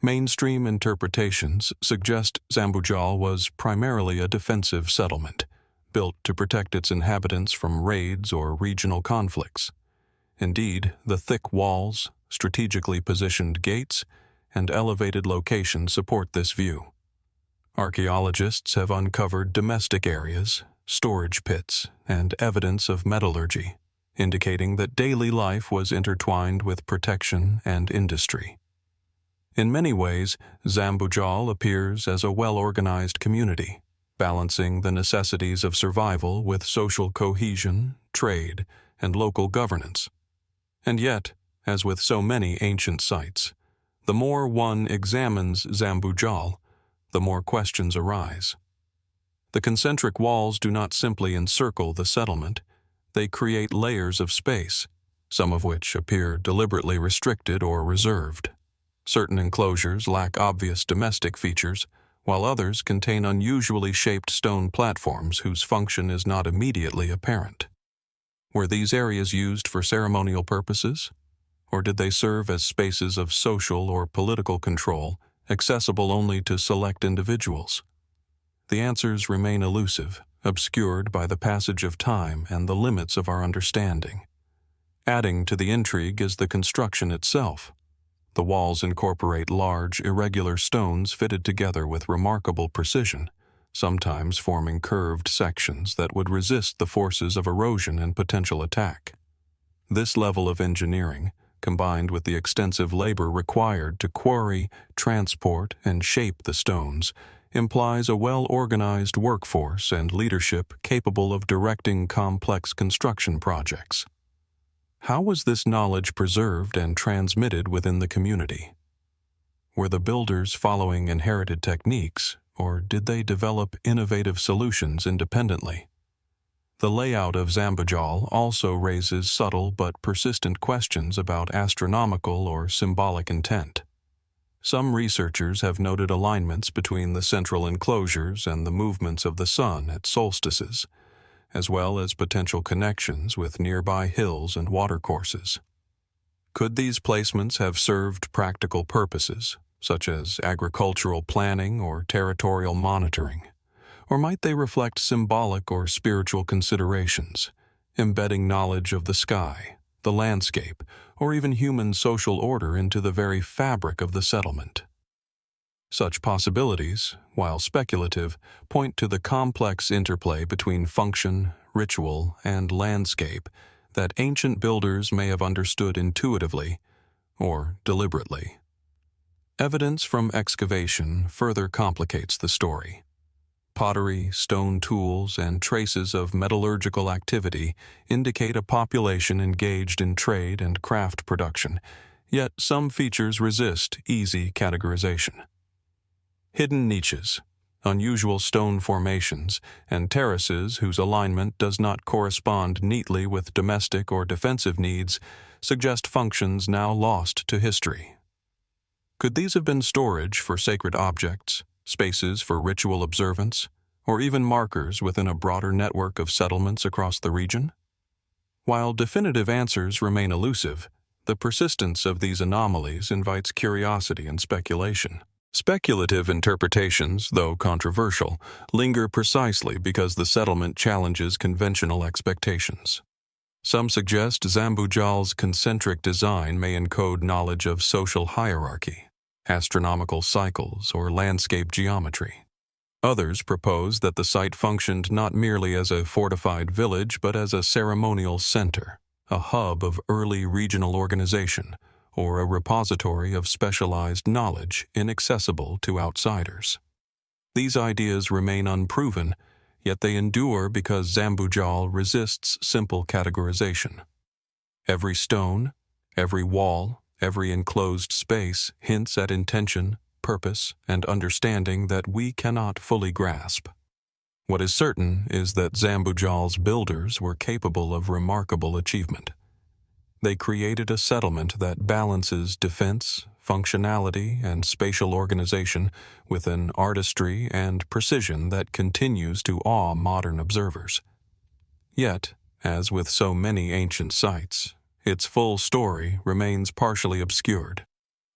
Mainstream interpretations suggest Zambujal was primarily a defensive settlement, built to protect its inhabitants from raids or regional conflicts. Indeed, the thick walls, strategically positioned gates, and elevated locations support this view. Archaeologists have uncovered domestic areas, storage pits, and evidence of metallurgy, indicating that daily life was intertwined with protection and industry. In many ways, Zambujal appears as a well-organized community, balancing the necessities of survival with social cohesion, trade, and local governance. And yet, as with so many ancient sites, the more one examines Zambujal, the more questions arise. The concentric walls do not simply encircle the settlement, they create layers of space, some of which appear deliberately restricted or reserved. Certain enclosures lack obvious domestic features, while others contain unusually shaped stone platforms whose function is not immediately apparent. Were these areas used for ceremonial purposes, or did they serve as spaces of social or political control, accessible only to select individuals? The answers remain elusive, obscured by the passage of time and the limits of our understanding. Adding to the intrigue is the construction itself. The walls incorporate large, irregular stones fitted together with remarkable precision, sometimes forming curved sections that would resist the forces of erosion and potential attack. This level of engineering, combined with the extensive labor required to quarry, transport, and shape the stones, implies a well-organized workforce and leadership capable of directing complex construction projects. How was this knowledge preserved and transmitted within the community? Were the builders following inherited techniques, or did they develop innovative solutions independently? The layout of Zambujal also raises subtle but persistent questions about astronomical or symbolic intent. Some researchers have noted alignments between the central enclosures and the movements of the sun at solstices, as well as potential connections with nearby hills and watercourses. Could these placements have served practical purposes, such as agricultural planning or territorial monitoring? Or might they reflect symbolic or spiritual considerations, embedding knowledge of the sky, the landscape, or even human social order into the very fabric of the settlement? Such possibilities, while speculative, point to the complex interplay between function, ritual, and landscape that ancient builders may have understood intuitively or deliberately. Evidence from excavation further complicates the story. Pottery, stone tools, and traces of metallurgical activity indicate a population engaged in trade and craft production, yet some features resist easy categorization. Hidden niches, unusual stone formations, and terraces whose alignment does not correspond neatly with domestic or defensive needs suggest functions now lost to history. Could these have been storage for sacred objects, spaces for ritual observance, or even markers within a broader network of settlements across the region? While definitive answers remain elusive, the persistence of these anomalies invites curiosity and speculation. Speculative interpretations, though controversial, linger precisely because the settlement challenges conventional expectations. Some suggest Zambujal's concentric design may encode knowledge of social hierarchy, astronomical cycles, or landscape geometry. Others propose that the site functioned not merely as a fortified village but as a ceremonial center, a hub of early regional organization, or a repository of specialized knowledge inaccessible to outsiders. These ideas remain unproven, yet they endure because Zambujal resists simple categorization. Every stone, every wall, every enclosed space hints at intention, purpose, and understanding that we cannot fully grasp. What is certain is that Zambujal's builders were capable of remarkable achievement. They created a settlement that balances defense, functionality, and spatial organization with an artistry and precision that continues to awe modern observers. Yet, as with so many ancient sites, its full story remains partially obscured.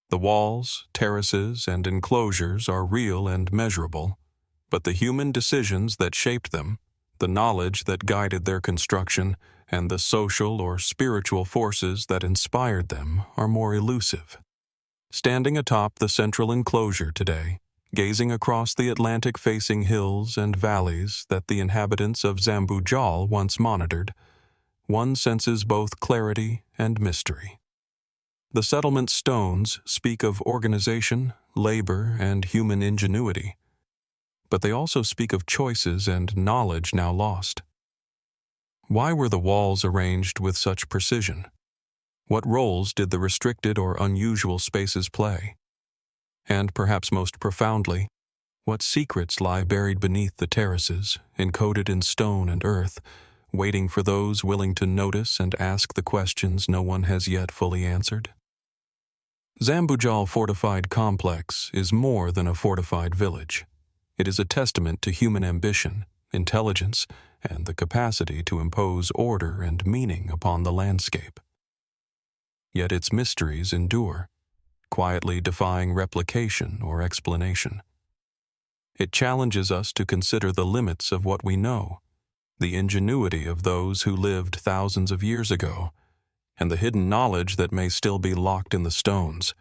The walls, terraces, and enclosures are real and measurable, but the human decisions that shaped them, the knowledge that guided their construction, and the social or spiritual forces that inspired them are more elusive. Standing atop the central enclosure today, gazing across the Atlantic-facing hills and valleys that the inhabitants of Zambujal once monitored, one senses both clarity and mystery. The settlement stones speak of organization, labor, and human ingenuity, but they also speak of choices and knowledge now lost. Why were the walls arranged with such precision? What roles did the restricted or unusual spaces play? And perhaps most profoundly, what secrets lie buried beneath the terraces, encoded in stone and earth, waiting for those willing to notice and ask the questions no one has yet fully answered? Zambujal Fortified Complex is more than a fortified village. It is a testament to human ambition, intelligence, and the capacity to impose order and meaning upon the landscape. Yet its mysteries endure, quietly defying replication or explanation. It challenges us to consider the limits of what we know, the ingenuity of those who lived thousands of years ago, and the hidden knowledge that may still be locked in the stones,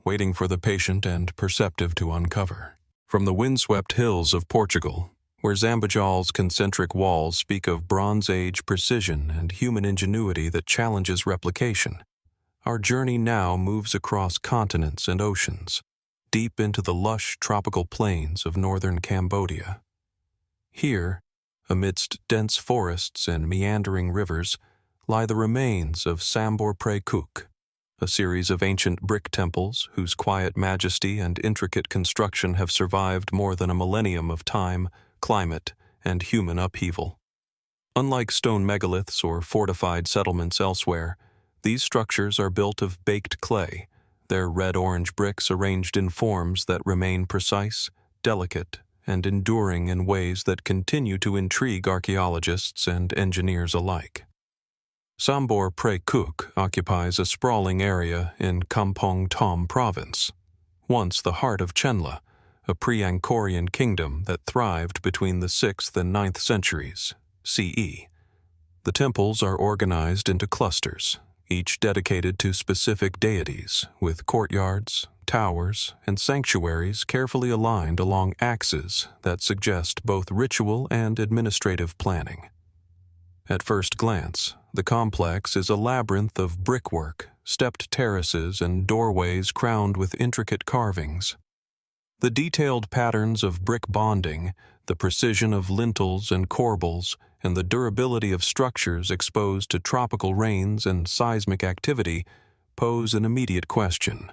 waiting for the patient and perceptive to uncover. From the windswept hills of Portugal, where Zambujal's concentric walls speak of Bronze Age precision and human ingenuity that challenges replication, our journey now moves across continents and oceans, deep into the lush tropical plains of northern Cambodia. Here, amidst dense forests and meandering rivers, lie the remains of Sambor Prei, a series of ancient brick temples whose quiet majesty and intricate construction have survived more than a millennium of time, climate, and human upheaval. Unlike stone megaliths or fortified settlements elsewhere, these structures are built of baked clay, their red-orange bricks arranged in forms that remain precise, delicate, and enduring in ways that continue to intrigue archaeologists and engineers alike. Sambor Prei occupies a sprawling area in Kampong Tom province, once the heart of Chenla, a pre-Angkorian kingdom that thrived between the 6th and 9th centuries, CE. The temples are organized into clusters, each dedicated to specific deities, with courtyards, towers, and sanctuaries carefully aligned along axes that suggest both ritual and administrative planning. At first glance, the complex is a labyrinth of brickwork, stepped terraces, and doorways crowned with intricate carvings. The detailed patterns of brick bonding, the precision of lintels and corbels, and the durability of structures exposed to tropical rains and seismic activity pose an immediate question.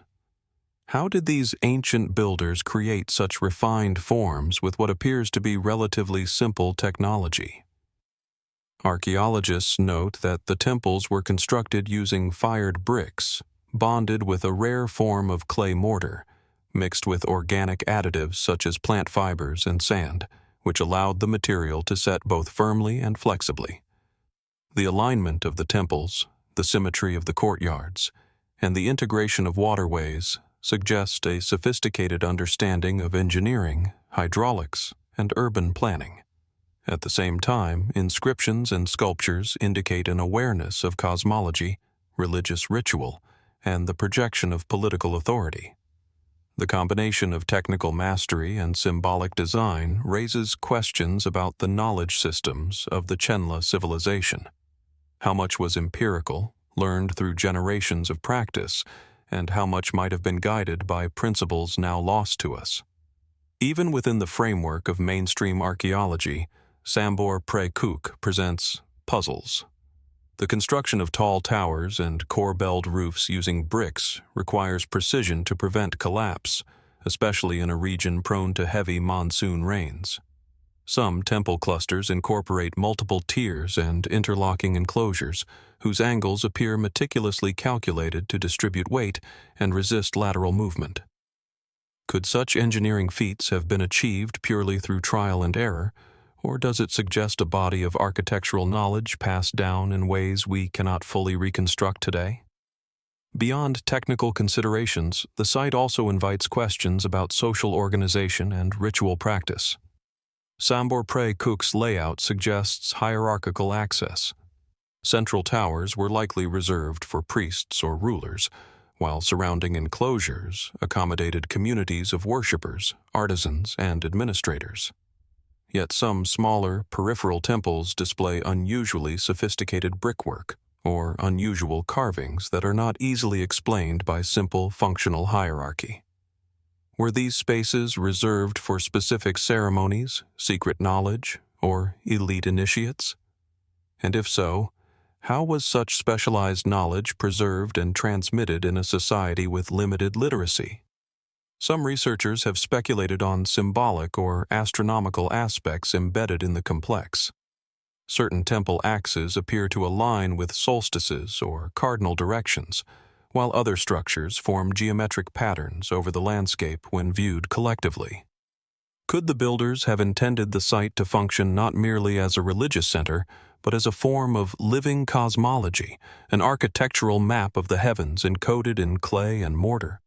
How did these ancient builders create such refined forms with what appears to be relatively simple technology? Archaeologists note that the temples were constructed using fired bricks, bonded with a rare form of clay mortar, mixed with organic additives such as plant fibers and sand, which allowed the material to set both firmly and flexibly. The alignment of the temples, the symmetry of the courtyards, and the integration of waterways suggest a sophisticated understanding of engineering, hydraulics, and urban planning. At the same time, inscriptions and sculptures indicate an awareness of cosmology, religious ritual, and the projection of political authority. The combination of technical mastery and symbolic design raises questions about the knowledge systems of the Chenla civilization. How much was empirical, learned through generations of practice, and how much might have been guided by principles now lost to us? Even within the framework of mainstream archaeology, Sambor Prei presents puzzles. The construction of tall towers and corbelled roofs using bricks requires precision to prevent collapse, especially in a region prone to heavy monsoon rains. Some temple clusters incorporate multiple tiers and interlocking enclosures, whose angles appear meticulously calculated to distribute weight and resist lateral movement. Could such engineering feats have been achieved purely through trial and error, or does it suggest a body of architectural knowledge passed down in ways we cannot fully reconstruct today? Beyond technical considerations, the site also invites questions about social organization and ritual practice. Sambor Prei layout suggests hierarchical access. Central towers were likely reserved for priests or rulers, while surrounding enclosures accommodated communities of worshippers, artisans, and administrators. Yet some smaller, peripheral temples display unusually sophisticated brickwork or unusual carvings that are not easily explained by simple functional hierarchy. Were these spaces reserved for specific ceremonies, secret knowledge, or elite initiates? And if so, how was such specialized knowledge preserved and transmitted in a society with limited literacy? Some researchers have speculated on symbolic or astronomical aspects embedded in the complex. Certain temple axes appear to align with solstices or cardinal directions, while other structures form geometric patterns over the landscape when viewed collectively. Could the builders have intended the site to function not merely as a religious center, but as a form of living cosmology, an architectural map of the heavens encoded in clay and mortar?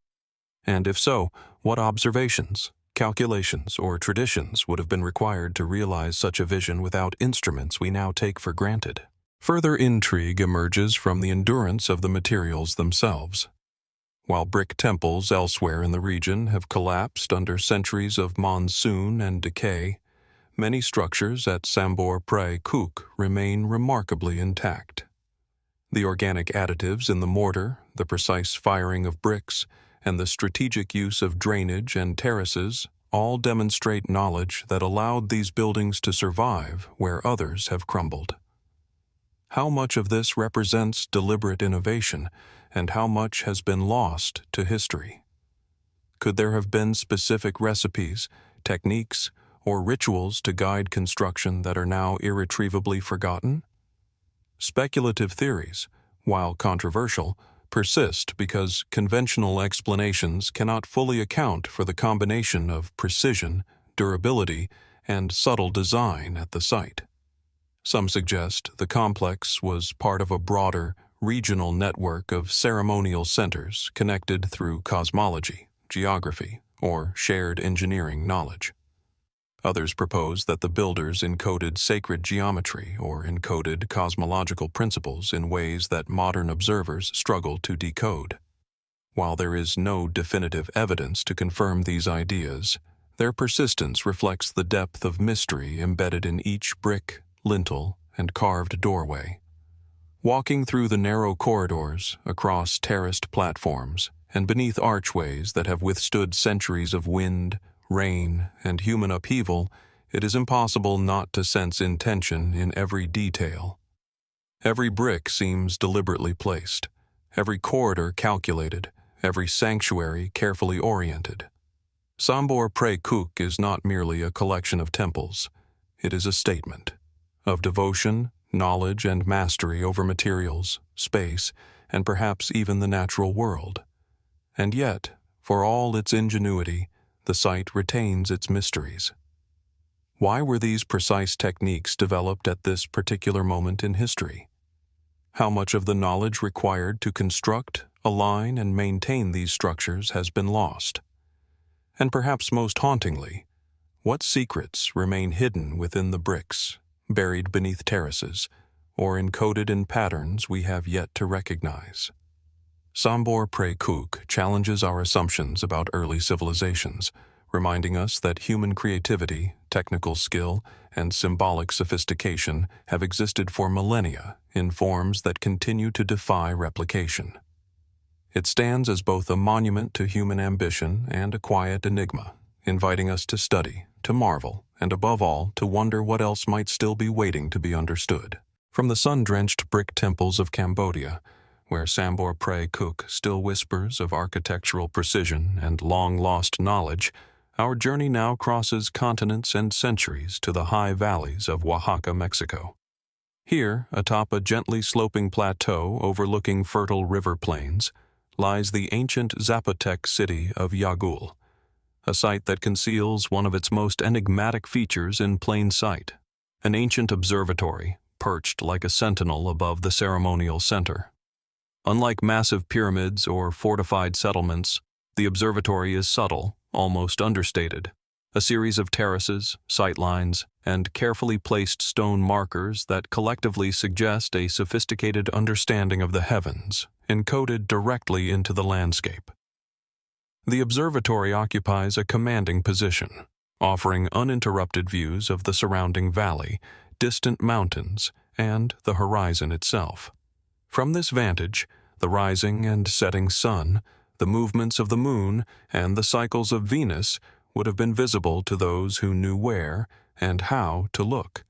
And if so, what observations, calculations, or traditions would have been required to realize such a vision without instruments we now take for granted? Further intrigue emerges from the endurance of the materials themselves. While brick temples elsewhere in the region have collapsed under centuries of monsoon and decay, many structures at Sambor Prei remain remarkably intact. The organic additives in the mortar, the precise firing of bricks, and the strategic use of drainage and terraces all demonstrate knowledge that allowed these buildings to survive where others have crumbled. How much of this represents deliberate innovation, and how much has been lost to history? Could there have been specific recipes, techniques, or rituals to guide construction that are now irretrievably forgotten? Speculative theories, while controversial, persist because conventional explanations cannot fully account for the combination of precision, durability, and subtle design at the site. Some suggest the complex was part of a broader, regional network of ceremonial centers connected through cosmology, geography, or shared engineering knowledge. Others propose that the builders encoded sacred geometry or encoded cosmological principles in ways that modern observers struggle to decode. While there is no definitive evidence to confirm these ideas, their persistence reflects the depth of mystery embedded in each brick, lintel, and carved doorway. Walking through the narrow corridors, across terraced platforms, and beneath archways that have withstood centuries of wind, rain, and human upheaval, it is impossible not to sense intention in every detail. Every brick seems deliberately placed, every corridor calculated, every sanctuary carefully oriented. Sambor Prei is not merely a collection of temples. It is a statement of devotion, knowledge, and mastery over materials, space, and perhaps even the natural world. And yet, for all its ingenuity, the site retains its mysteries. Why were these precise techniques developed at this particular moment in history? How much of the knowledge required to construct, align, and maintain these structures has been lost? And perhaps most hauntingly, what secrets remain hidden within the bricks, buried beneath terraces, or encoded in patterns we have yet to recognize? Sambor Prei challenges our assumptions about early civilizations, reminding us that human creativity, technical skill, and symbolic sophistication have existed for millennia in forms that continue to defy replication. It stands as both a monument to human ambition and a quiet enigma, inviting us to study, to marvel, and above all, to wonder what else might still be waiting to be understood. From the sun-drenched brick temples of Cambodia, where Sambor Prei still whispers of architectural precision and long-lost knowledge, our journey now crosses continents and centuries to the high valleys of Oaxaca, Mexico. Here, atop a gently sloping plateau overlooking fertile river plains, lies the ancient Zapotec city of Yagul, a site that conceals one of its most enigmatic features in plain sight, an ancient observatory perched like a sentinel above the ceremonial center. Unlike massive pyramids or fortified settlements, the observatory is subtle, almost understated, a series of terraces, sightlines, and carefully placed stone markers that collectively suggest a sophisticated understanding of the heavens, encoded directly into the landscape. The observatory occupies a commanding position, offering uninterrupted views of the surrounding valley, distant mountains, and the horizon itself. From this vantage, the rising and setting sun, the movements of the moon, and the cycles of Venus would have been visible to those who knew where and how to look.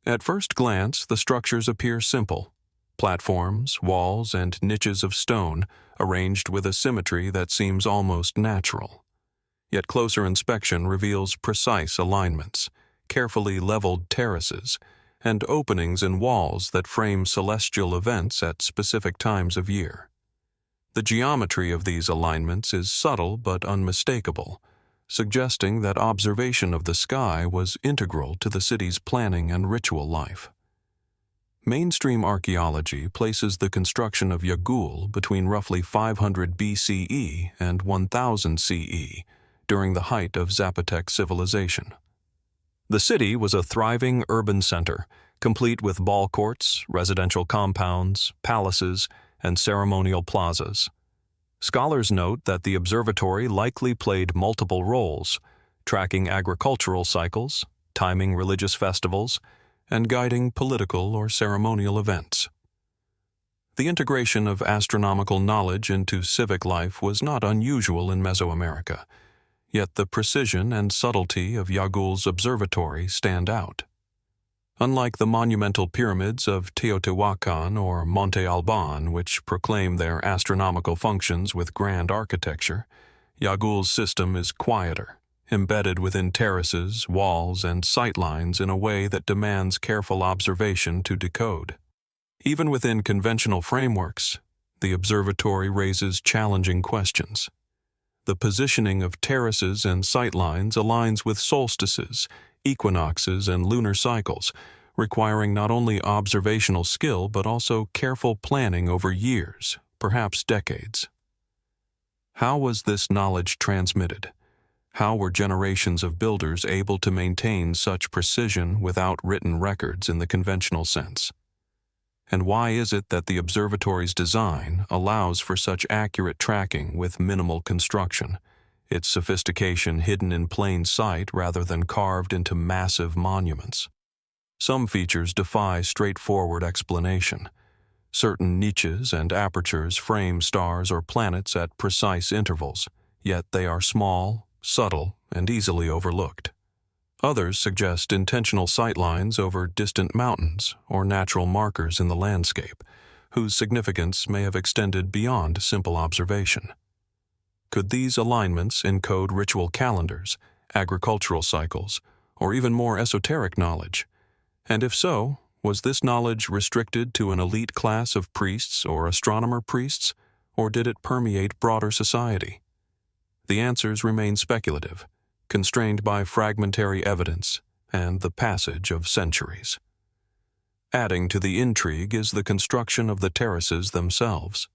At first glance, the structures appear simple: platforms, walls, and niches of stone arranged with a symmetry that seems almost natural. Yet closer inspection reveals precise alignments, carefully leveled terraces, and openings in walls that frame celestial events at specific times of year. The geometry of these alignments is subtle but unmistakable, suggesting that observation of the sky was integral to the city's planning and ritual life. Mainstream archaeology places the construction of Yagul between roughly 500 BCE and 1000 CE, during the height of Zapotec civilization. The city was a thriving urban center, complete with ball courts, residential compounds, palaces, and ceremonial plazas. Scholars note that the observatory likely played multiple roles, tracking agricultural cycles, timing religious festivals, and guiding political or ceremonial events. The integration of astronomical knowledge into civic life was not unusual in Mesoamerica, yet the precision and subtlety of Yagul's observatory stand out. Unlike the monumental pyramids of Teotihuacan or Monte Alban, which proclaim their astronomical functions with grand architecture, Yagul's system is quieter, embedded within terraces, walls, and sightlines in a way that demands careful observation to decode. Even within conventional frameworks, the observatory raises challenging questions. The positioning of terraces and sightlines aligns with solstices, equinoxes, and lunar cycles, requiring not only observational skill but also careful planning over years, perhaps decades. How was this knowledge transmitted? How were generations of builders able to maintain such precision without written records in the conventional sense? And why is it that the observatory's design allows for such accurate tracking with minimal construction, its sophistication hidden in plain sight rather than carved into massive monuments? Some features defy straightforward explanation. Certain niches and apertures frame stars or planets at precise intervals, yet they are small, subtle, and easily overlooked. Others suggest intentional sightlines over distant mountains or natural markers in the landscape, whose significance may have extended beyond simple observation. Could these alignments encode ritual calendars, agricultural cycles, or even more esoteric knowledge? And if so, was this knowledge restricted to an elite class of priests or astronomer priests, or did it permeate broader society? The answers remain speculative, constrained by fragmentary evidence and the passage of centuries. Adding to the intrigue is the construction of the terraces themselves.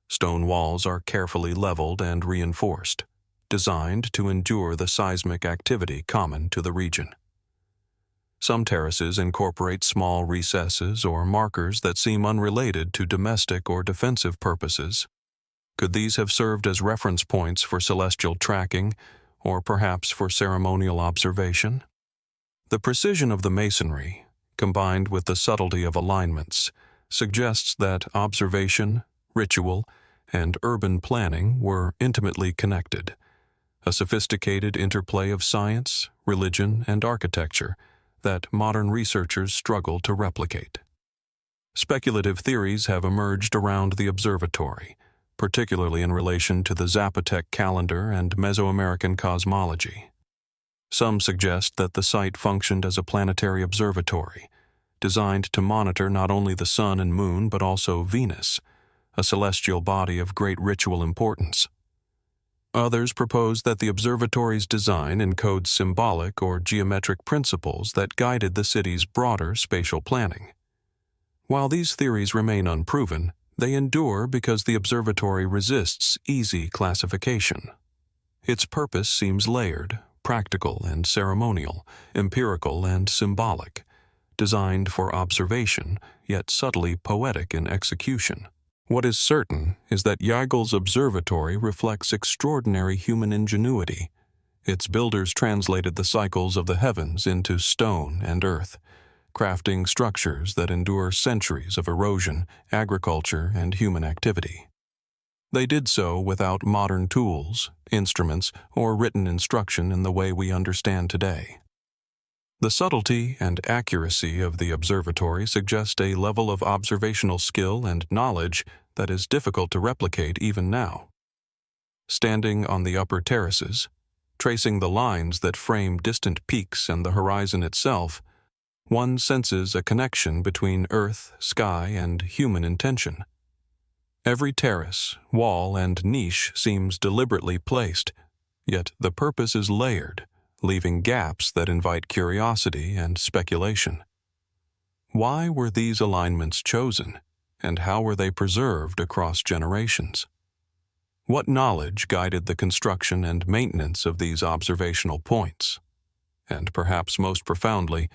Stone walls are carefully leveled and reinforced, designed to endure the seismic activity common to the region. Some terraces incorporate small recesses or markers that seem unrelated to domestic or defensive purposes. Could these have served as reference points for celestial tracking, or perhaps for ceremonial observation? The precision of the masonry, combined with the subtlety of alignments, suggests that observation, ritual, and urban planning were intimately connected, a sophisticated interplay of science, religion, and architecture that modern researchers struggle to replicate. Speculative theories have emerged around the observatory, particularly in relation to the Zapotec calendar and Mesoamerican cosmology. Some suggest that the site functioned as a planetary observatory, designed to monitor not only the sun and moon but also Venus, a celestial body of great ritual importance. Others propose that the observatory's design encodes symbolic or geometric principles that guided the city's broader spatial planning. While these theories remain unproven, they endure because the observatory resists easy classification. Its purpose seems layered, practical and ceremonial, empirical and symbolic, designed for observation, yet subtly poetic in execution. What is certain is that Yagul's observatory reflects extraordinary human ingenuity. Its builders translated the cycles of the heavens into stone and earth, crafting structures that endure centuries of erosion, agriculture, and human activity. They did so without modern tools, instruments, or written instruction in the way we understand today. The subtlety and accuracy of the observatory suggest a level of observational skill and knowledge that is difficult to replicate even now. Standing on the upper terraces, tracing the lines that frame distant peaks and the horizon itself, one senses a connection between earth, sky, and human intention. Every terrace, wall, and niche seems deliberately placed, yet the purpose is layered, leaving gaps that invite curiosity and speculation. Why were these alignments chosen, and how were they preserved across generations? What knowledge guided the construction and maintenance of these observational points? And perhaps most profoundly,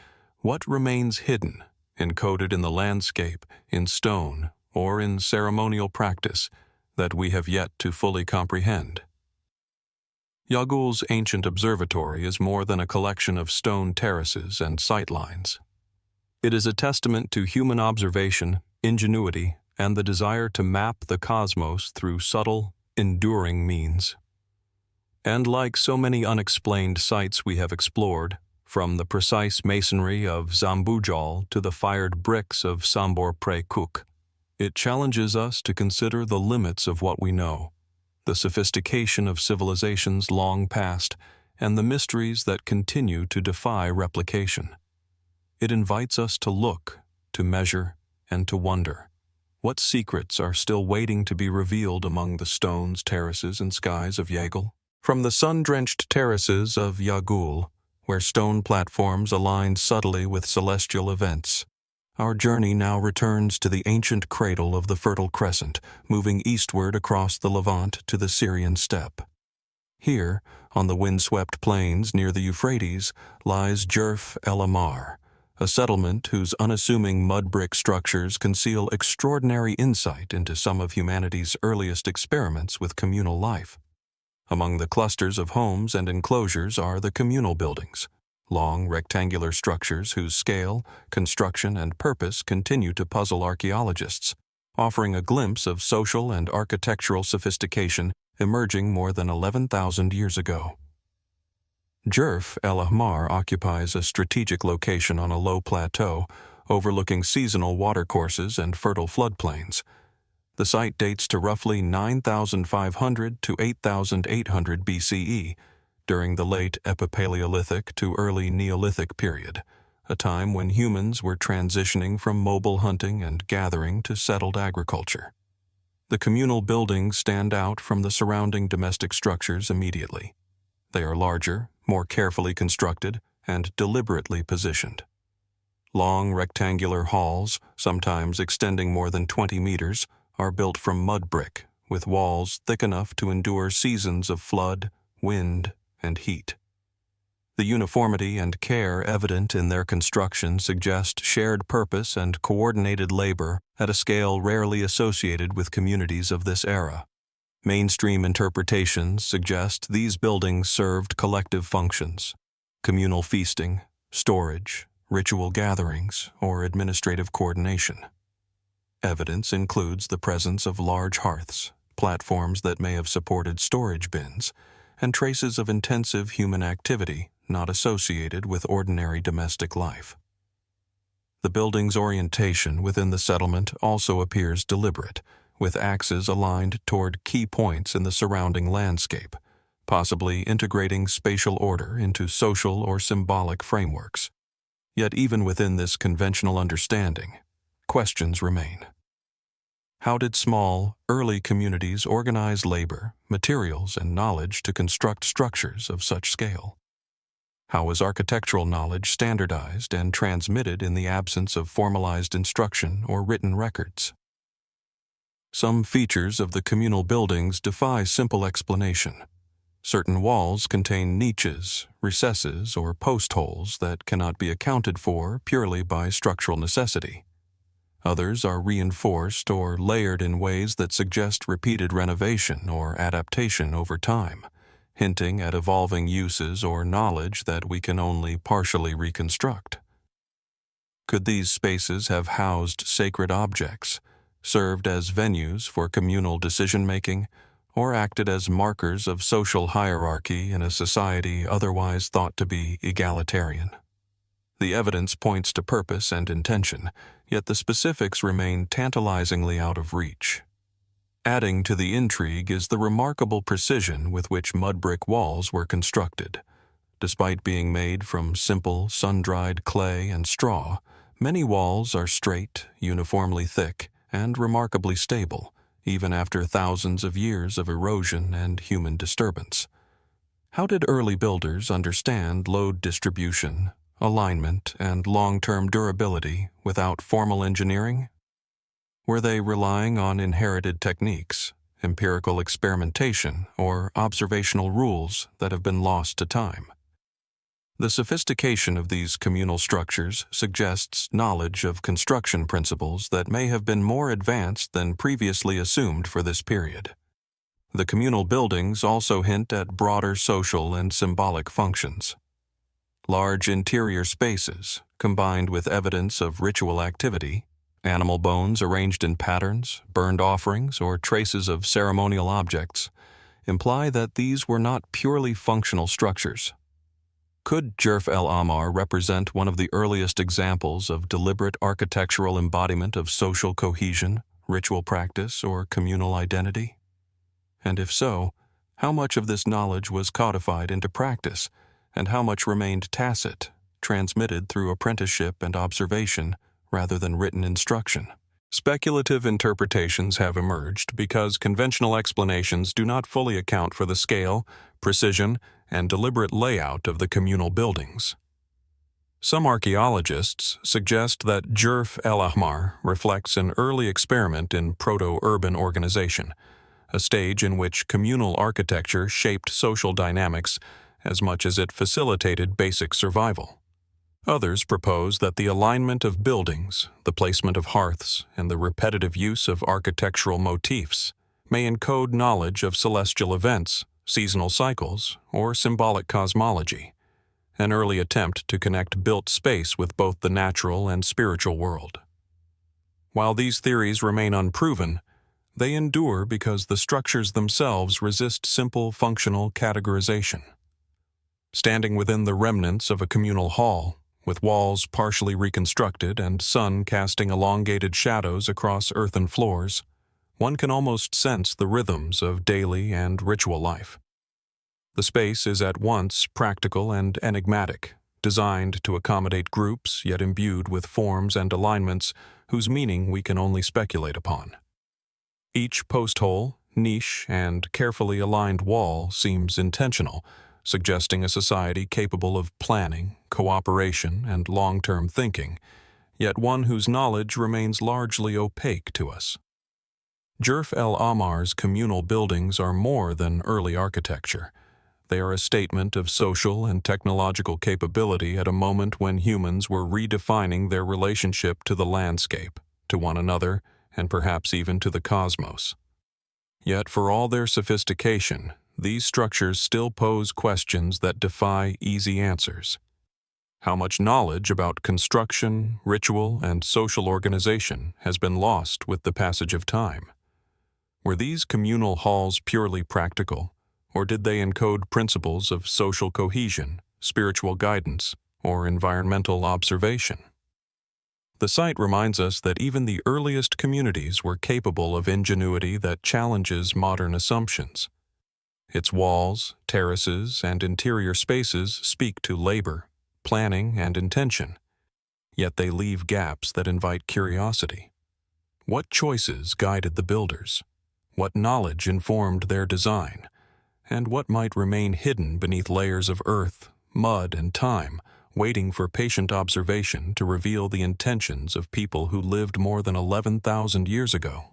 what remains hidden, encoded in the landscape, in stone, or in ceremonial practice that we have yet to fully comprehend? Yagul's ancient observatory is more than a collection of stone terraces and sightlines. It is a testament to human observation, ingenuity, and the desire to map the cosmos through subtle, enduring means. And like so many unexplained sites we have explored, from the precise masonry of Zambujal to the fired bricks of Sambor Prei, it challenges us to consider the limits of what we know, the sophistication of civilizations long past, and the mysteries that continue to defy replication. It invites us to look, to measure, and to wonder. What secrets are still waiting to be revealed among the stones, terraces, and skies of Yagul? From the sun-drenched terraces of Yagul, where stone platforms align subtly with celestial events, our journey now returns to the ancient cradle of the Fertile Crescent, moving eastward across the Levant to the Syrian steppe. Here, on the windswept plains near the Euphrates, lies Jerf el Ahmar, a settlement whose unassuming mud brick structures conceal extraordinary insight into some of humanity's earliest experiments with communal life. Among the clusters of homes and enclosures are the communal buildings, long rectangular structures whose scale, construction, and purpose continue to puzzle archaeologists, offering a glimpse of social and architectural sophistication emerging more than 11,000 years ago. Jerf el Ahmar occupies a strategic location on a low plateau overlooking seasonal watercourses and fertile floodplains. The site dates to roughly 9,500 to 8,800 BCE, during the late Epipaleolithic to early Neolithic period, a time when humans were transitioning from mobile hunting and gathering to settled agriculture. The communal buildings stand out from the surrounding domestic structures immediately. They are larger, more carefully constructed, and deliberately positioned. Long rectangular halls, sometimes extending more than 20 meters, are built from mud brick, with walls thick enough to endure seasons of flood, wind, and heat. The uniformity and care evident in their construction suggest shared purpose and coordinated labor at a scale rarely associated with communities of this era. Mainstream interpretations suggest these buildings served collective functions: communal feasting, storage, ritual gatherings, or administrative coordination. Evidence includes the presence of large hearths, platforms that may have supported storage bins, and traces of intensive human activity not associated with ordinary domestic life. The building's orientation within the settlement also appears deliberate, with axes aligned toward key points in the surrounding landscape, possibly integrating spatial order into social or symbolic frameworks. Yet even within this conventional understanding, questions remain. How did small, early communities organize labor, materials, and knowledge to construct structures of such scale? How was architectural knowledge standardized and transmitted in the absence of formalized instruction or written records? Some features of the communal buildings defy simple explanation. Certain walls contain niches, recesses, or post holes that cannot be accounted for purely by structural necessity. Others are reinforced or layered in ways that suggest repeated renovation or adaptation over time, hinting at evolving uses or knowledge that we can only partially reconstruct. Could these spaces have housed sacred objects, served as venues for communal decision-making, or acted as markers of social hierarchy in a society otherwise thought to be egalitarian? The evidence points to purpose and intention, yet the specifics remain tantalizingly out of reach. Adding to the intrigue is the remarkable precision with which mud brick walls were constructed. Despite being made from simple, sun-dried clay and straw, many walls are straight, uniformly thick, and remarkably stable, even after thousands of years of erosion and human disturbance. How did early builders understand load distribution, alignment, and long-term durability without formal engineering? Were they relying on inherited techniques, empirical experimentation, or observational rules that have been lost to time? The sophistication of these communal structures suggests knowledge of construction principles that may have been more advanced than previously assumed for this period. The communal buildings also hint at broader social and symbolic functions. Large interior spaces, combined with evidence of ritual activity, animal bones arranged in patterns, burned offerings, or traces of ceremonial objects, imply that these were not purely functional structures. Could Jerf el Ahmar represent one of the earliest examples of deliberate architectural embodiment of social cohesion, ritual practice, or communal identity? And if so, how much of this knowledge was codified into practice, and how much remained tacit, transmitted through apprenticeship and observation rather than written instruction? Speculative interpretations have emerged because conventional explanations do not fully account for the scale, precision, and deliberate layout of the communal buildings. Some archaeologists suggest that Jerf el Ahmar reflects an early experiment in proto-urban organization, a stage in which communal architecture shaped social dynamics as much as it facilitated basic survival. Others propose that the alignment of buildings, the placement of hearths, and the repetitive use of architectural motifs may encode knowledge of celestial events, seasonal cycles, or symbolic cosmology, an early attempt to connect built space with both the natural and spiritual world. While these theories remain unproven, they endure because the structures themselves resist simple functional categorization. Standing within the remnants of a communal hall, with walls partially reconstructed and sun casting elongated shadows across earthen floors, one can almost sense the rhythms of daily and ritual life. The space is at once practical and enigmatic, designed to accommodate groups yet imbued with forms and alignments whose meaning we can only speculate upon. Each post hole, niche, and carefully aligned wall seems intentional, suggesting a society capable of planning, cooperation, and long-term thinking, yet one whose knowledge remains largely opaque to us. Jerf el Ahmar's communal buildings are more than early architecture. They are a statement of social and technological capability at a moment when humans were redefining their relationship to the landscape, to one another, and perhaps even to the cosmos. Yet for all their sophistication, these structures still pose questions that defy easy answers. How much knowledge about construction, ritual, and social organization has been lost with the passage of time? Were these communal halls purely practical, or did they encode principles of social cohesion, spiritual guidance, or environmental observation? The site reminds us that even the earliest communities were capable of ingenuity that challenges modern assumptions. Its walls, terraces, and interior spaces speak to labor, planning, and intention, yet they leave gaps that invite curiosity. What choices guided the builders? What knowledge informed their design? And what might remain hidden beneath layers of earth, mud, and time, waiting for patient observation to reveal the intentions of people who lived more than 11,000 years ago?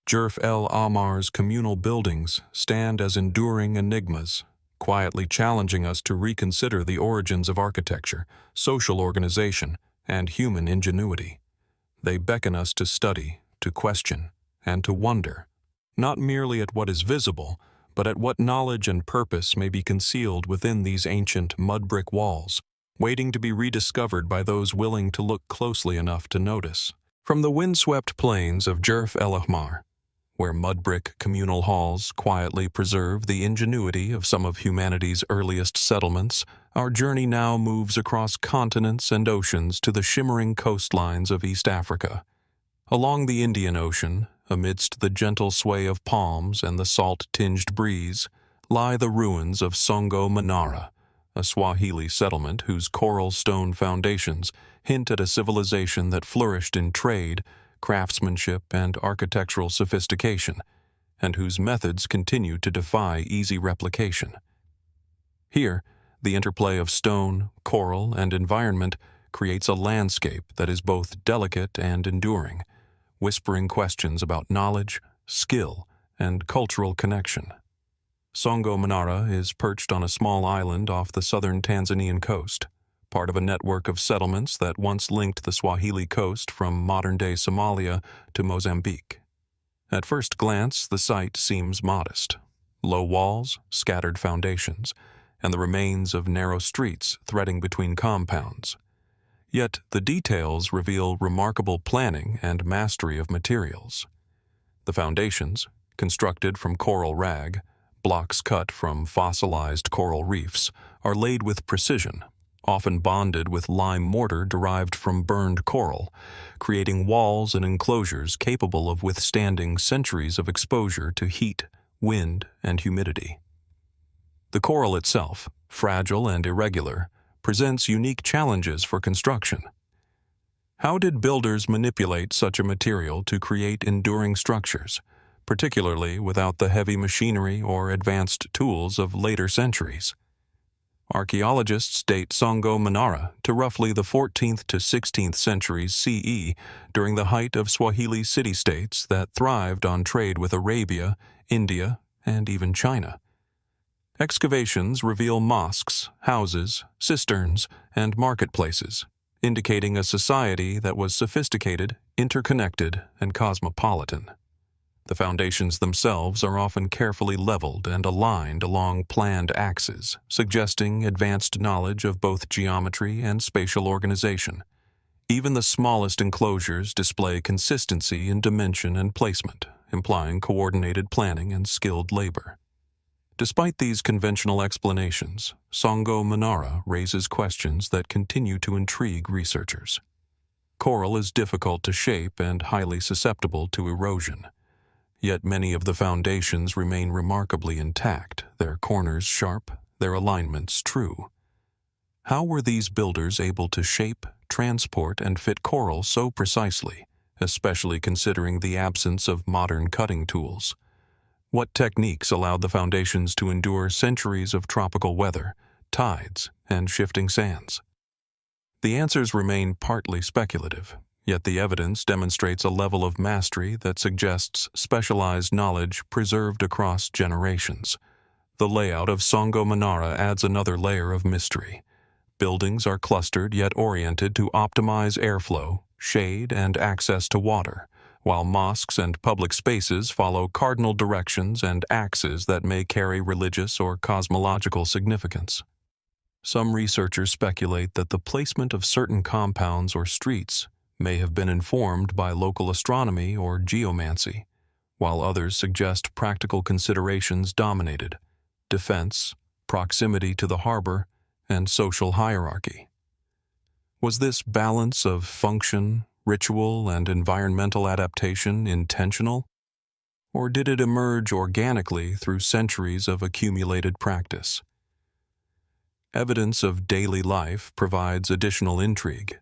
Jerf el Ahmar's communal buildings stand as enduring enigmas, quietly challenging us to reconsider the origins of architecture, social organization, and human ingenuity. They beckon us to study, to question, and to wonder, not merely at what is visible, but at what knowledge and purpose may be concealed within these ancient mud-brick walls, waiting to be rediscovered by those willing to look closely enough to notice. From the windswept plains of Jerf el Ahmar, where mud-brick communal halls quietly preserve the ingenuity of some of humanity's earliest settlements, our journey now moves across continents and oceans to the shimmering coastlines of East Africa. Along the Indian Ocean, amidst the gentle sway of palms and the salt-tinged breeze, lie the ruins of Songo Mnara, a Swahili settlement whose coral stone foundations hint at a civilization that flourished in trade, craftsmanship, and architectural sophistication, and whose methods continue to defy easy replication. Here, the interplay of stone, coral, and environment creates a landscape that is both delicate and enduring, whispering questions about knowledge, skill, and cultural connection. Songo Mnara is perched on a small island off the southern Tanzanian coast, part of a network of settlements that once linked the Swahili coast from modern-day Somalia to Mozambique. At first glance, the site seems modest. Low walls, scattered foundations, and the remains of narrow streets threading between compounds. Yet the details reveal remarkable planning and mastery of materials. The foundations, constructed from coral rag, blocks cut from fossilized coral reefs, are laid with precision, often bonded with lime mortar derived from burned coral, creating walls and enclosures capable of withstanding centuries of exposure to heat, wind, and humidity. The coral itself, fragile and irregular, presents unique challenges for construction. How did builders manipulate such a material to create enduring structures, particularly without the heavy machinery or advanced tools of later centuries? Archaeologists date Songo Mnara to roughly the 14th to 16th centuries CE, during the height of Swahili city-states that thrived on trade with Arabia, India, and even China. Excavations reveal mosques, houses, cisterns, and marketplaces, indicating a society that was sophisticated, interconnected, and cosmopolitan. The foundations themselves are often carefully leveled and aligned along planned axes, suggesting advanced knowledge of both geometry and spatial organization. Even the smallest enclosures display consistency in dimension and placement, implying coordinated planning and skilled labor. Despite these conventional explanations, Songo Mnara raises questions that continue to intrigue researchers. Coral is difficult to shape and highly susceptible to erosion. Yet many of the foundations remain remarkably intact, their corners sharp, their alignments true. How were these builders able to shape, transport, and fit coral so precisely, especially considering the absence of modern cutting tools? What techniques allowed the foundations to endure centuries of tropical weather, tides, and shifting sands? The answers remain partly speculative, yet the evidence demonstrates a level of mastery that suggests specialized knowledge preserved across generations. The layout of Songo Mnara adds another layer of mystery. Buildings are clustered yet oriented to optimize airflow, shade, and access to water, while mosques and public spaces follow cardinal directions and axes that may carry religious or cosmological significance. Some researchers speculate that the placement of certain compounds or streets may have been informed by local astronomy or geomancy, while others suggest practical considerations dominated: defense, proximity to the harbor, and social hierarchy. Was this balance of function, ritual, and environmental adaptation intentional? Or did it emerge organically through centuries of accumulated practice? Evidence of daily life provides additional intrigue.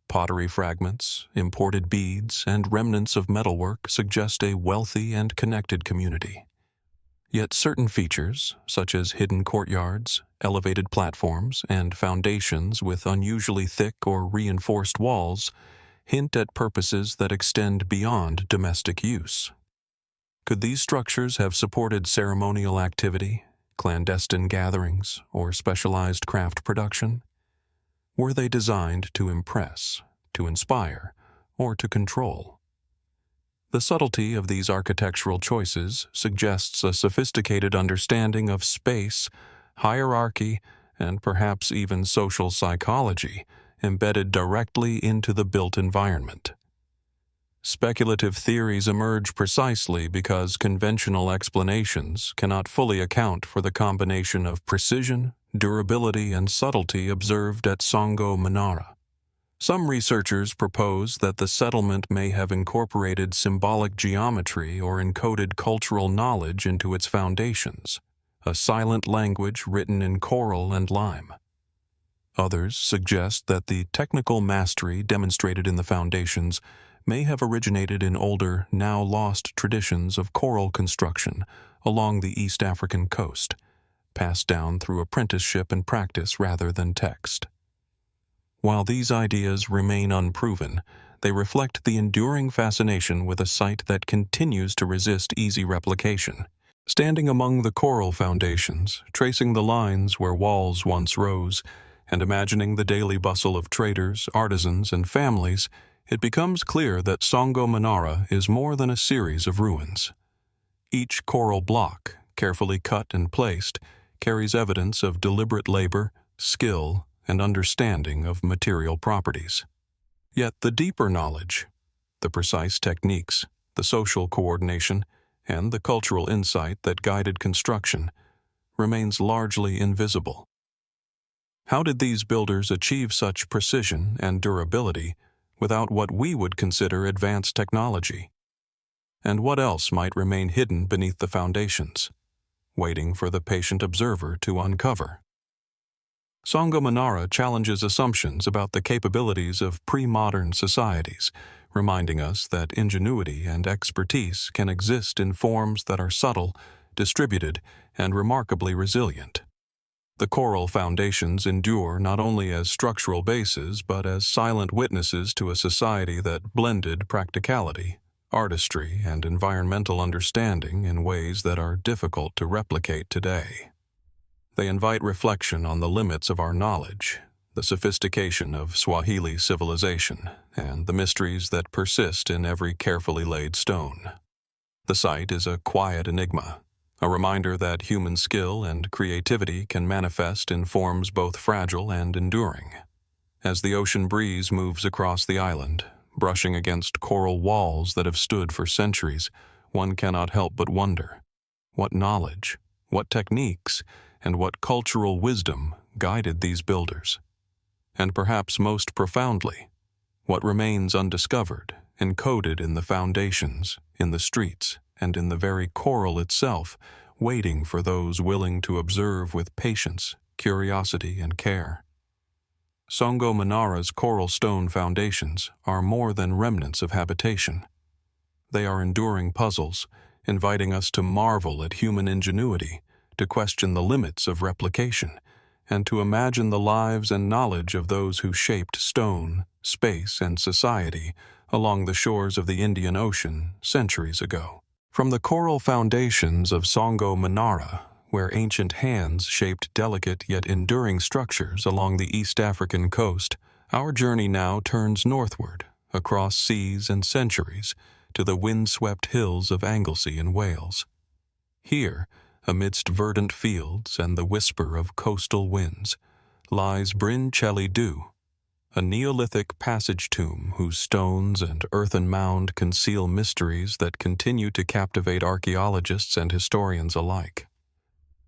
Pottery fragments, imported beads, and remnants of metalwork suggest a wealthy and connected community. Yet certain features, such as hidden courtyards, elevated platforms, and foundations with unusually thick or reinforced walls, hint at purposes that extend beyond domestic use. Could these structures have supported ceremonial activity, clandestine gatherings, or specialized craft production? Were they designed to impress, to inspire, or to control? The subtlety of these architectural choices suggests a sophisticated understanding of space, hierarchy, and perhaps even social psychology embedded directly into the built environment. Speculative theories emerge precisely because conventional explanations cannot fully account for the combination of precision, durability, and subtlety observed at Songo Mnara. Some researchers propose that the settlement may have incorporated symbolic geometry or encoded cultural knowledge into its foundations, a silent language written in coral and lime. Others suggest that the technical mastery demonstrated in the foundations may have originated in older, now lost traditions of coral construction along the East African coast, passed down through apprenticeship and practice rather than text. While these ideas remain unproven, they reflect the enduring fascination with a site that continues to resist easy replication. Standing among the coral foundations, tracing the lines where walls once rose, and imagining the daily bustle of traders, artisans, and families, it becomes clear that Songo Mnara is more than a series of ruins. Each coral block, carefully cut and placed, carries evidence of deliberate labor, skill, and understanding of material properties. Yet the deeper knowledge, the precise techniques, the social coordination, and the cultural insight that guided construction, remains largely invisible. How did these builders achieve such precision and durability without what we would consider advanced technology? And what else might remain hidden beneath the foundations, waiting for the patient observer to uncover? Songo Mnara challenges assumptions about the capabilities of pre-modern societies, reminding us that ingenuity and expertise can exist in forms that are subtle, distributed, and remarkably resilient. The coral foundations endure not only as structural bases but as silent witnesses to a society that blended practicality, artistry, and environmental understanding in ways that are difficult to replicate today. They invite reflection on the limits of our knowledge, the sophistication of Swahili civilization, and the mysteries that persist in every carefully laid stone. The site is a quiet enigma, a reminder that human skill and creativity can manifest in forms both fragile and enduring. As the ocean breeze moves across the island, brushing against coral walls that have stood for centuries, one cannot help but wonder, what knowledge, what techniques, and what cultural wisdom guided these builders? And perhaps most profoundly, what remains undiscovered, encoded in the foundations, in the streets, and in the very coral itself, waiting for those willing to observe with patience, curiosity, and care. Songo Mnara's coral stone foundations are more than remnants of habitation. They are enduring puzzles, inviting us to marvel at human ingenuity, to question the limits of replication, and to imagine the lives and knowledge of those who shaped stone, space, and society along the shores of the Indian Ocean centuries ago. From the coral foundations of Songo Mnara, where ancient hands shaped delicate yet enduring structures along the East African coast, our journey now turns northward, across seas and centuries, to the wind-swept hills of Anglesey in Wales. Here, amidst verdant fields and the whisper of coastal winds, lies Bryn Celli, a Neolithic passage tomb whose stones and earthen mound conceal mysteries that continue to captivate archaeologists and historians alike.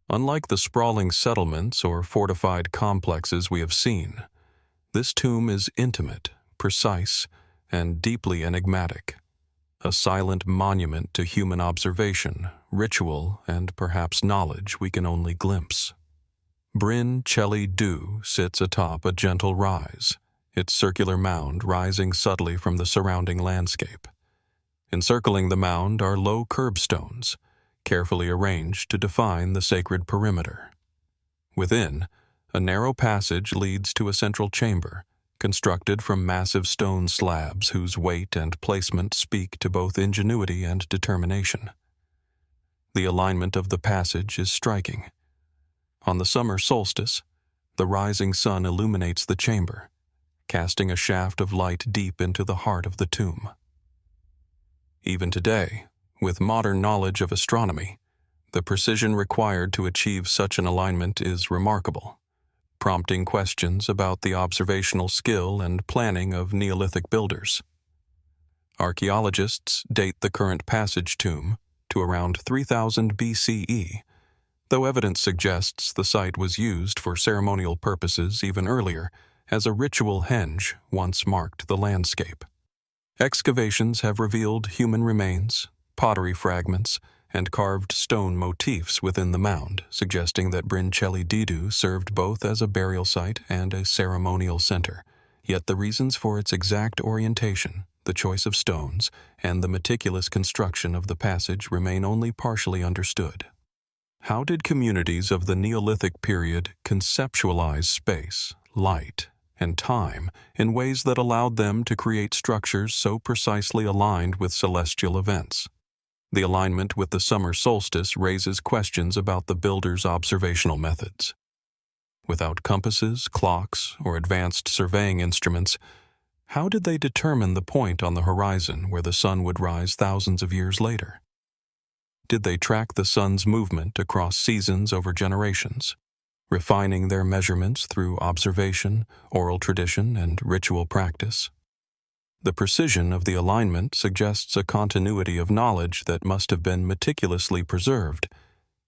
Unlike the sprawling settlements or fortified complexes we have seen, this tomb is intimate, precise, and deeply enigmatic, a silent monument to human observation, ritual, and perhaps knowledge we can only glimpse. Bryn Celli sits atop a gentle rise, its circular mound rising subtly from the surrounding landscape. Encircling the mound are low curbstones, carefully arranged to define the sacred perimeter. Within, a narrow passage leads to a central chamber, constructed from massive stone slabs whose weight and placement speak to both ingenuity and determination. The alignment of the passage is striking. On the summer solstice, the rising sun illuminates the chamber, casting a shaft of light deep into the heart of the tomb. Even today, with modern knowledge of astronomy, the precision required to achieve such an alignment is remarkable, prompting questions about the observational skill and planning of Neolithic builders. Archaeologists date the current passage tomb to around 3000 BCE, though evidence suggests the site was used for ceremonial purposes even earlier, as a ritual henge once marked the landscape. Excavations have revealed human remains, pottery fragments, and carved stone motifs within the mound, suggesting that Bryn Celli served both as a burial site and a ceremonial center. Yet the reasons for its exact orientation, the choice of stones, and the meticulous construction of the passage remain only partially understood. How did communities of the Neolithic period conceptualize space, light, and time in ways that allowed them to create structures so precisely aligned with celestial events? The alignment with the summer solstice raises questions about the builders' observational methods. Without compasses, clocks, or advanced surveying instruments, how did they determine the point on the horizon where the sun would rise thousands of years later? Did they track the sun's movement across seasons over generations, refining their measurements through observation, oral tradition, and ritual practice? The precision of the alignment suggests a continuity of knowledge that must have been meticulously preserved,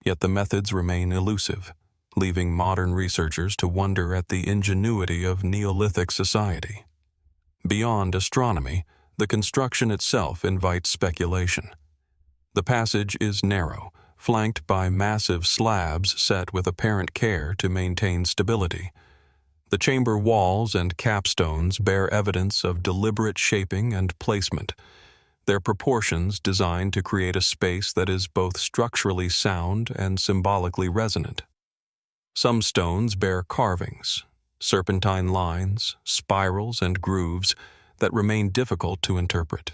yet the methods remain elusive, leaving modern researchers to wonder at the ingenuity of Neolithic society. Beyond astronomy, the construction itself invites speculation. The passage is narrow, flanked by massive slabs set with apparent care to maintain stability. The chamber walls and capstones bear evidence of deliberate shaping and placement, their proportions designed to create a space that is both structurally sound and symbolically resonant. Some stones bear carvings, serpentine lines, spirals, and grooves that remain difficult to interpret.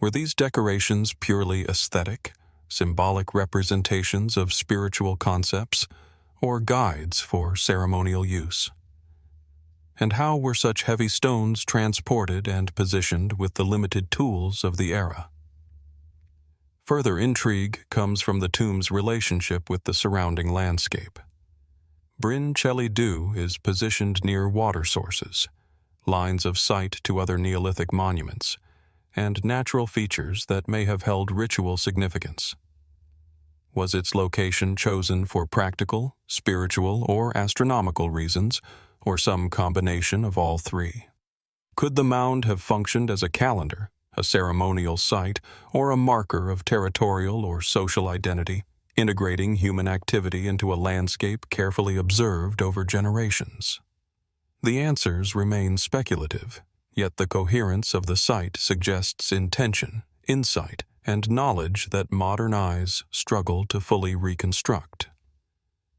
Were these decorations purely aesthetic, symbolic representations of spiritual concepts, or guides for ceremonial use? And how were such heavy stones transported and positioned with the limited tools of the era? Further intrigue comes from the tomb's relationship with the surrounding landscape. Bryn Celli is positioned near water sources, lines of sight to other Neolithic monuments, and natural features that may have held ritual significance. Was its location chosen for practical, spiritual, or astronomical reasons, or some combination of all three? Could the mound have functioned as a calendar, a ceremonial site, or a marker of territorial or social identity, integrating human activity into a landscape carefully observed over generations? The answers remain speculative, yet the coherence of the site suggests intention, insight, and knowledge that modern eyes struggle to fully reconstruct.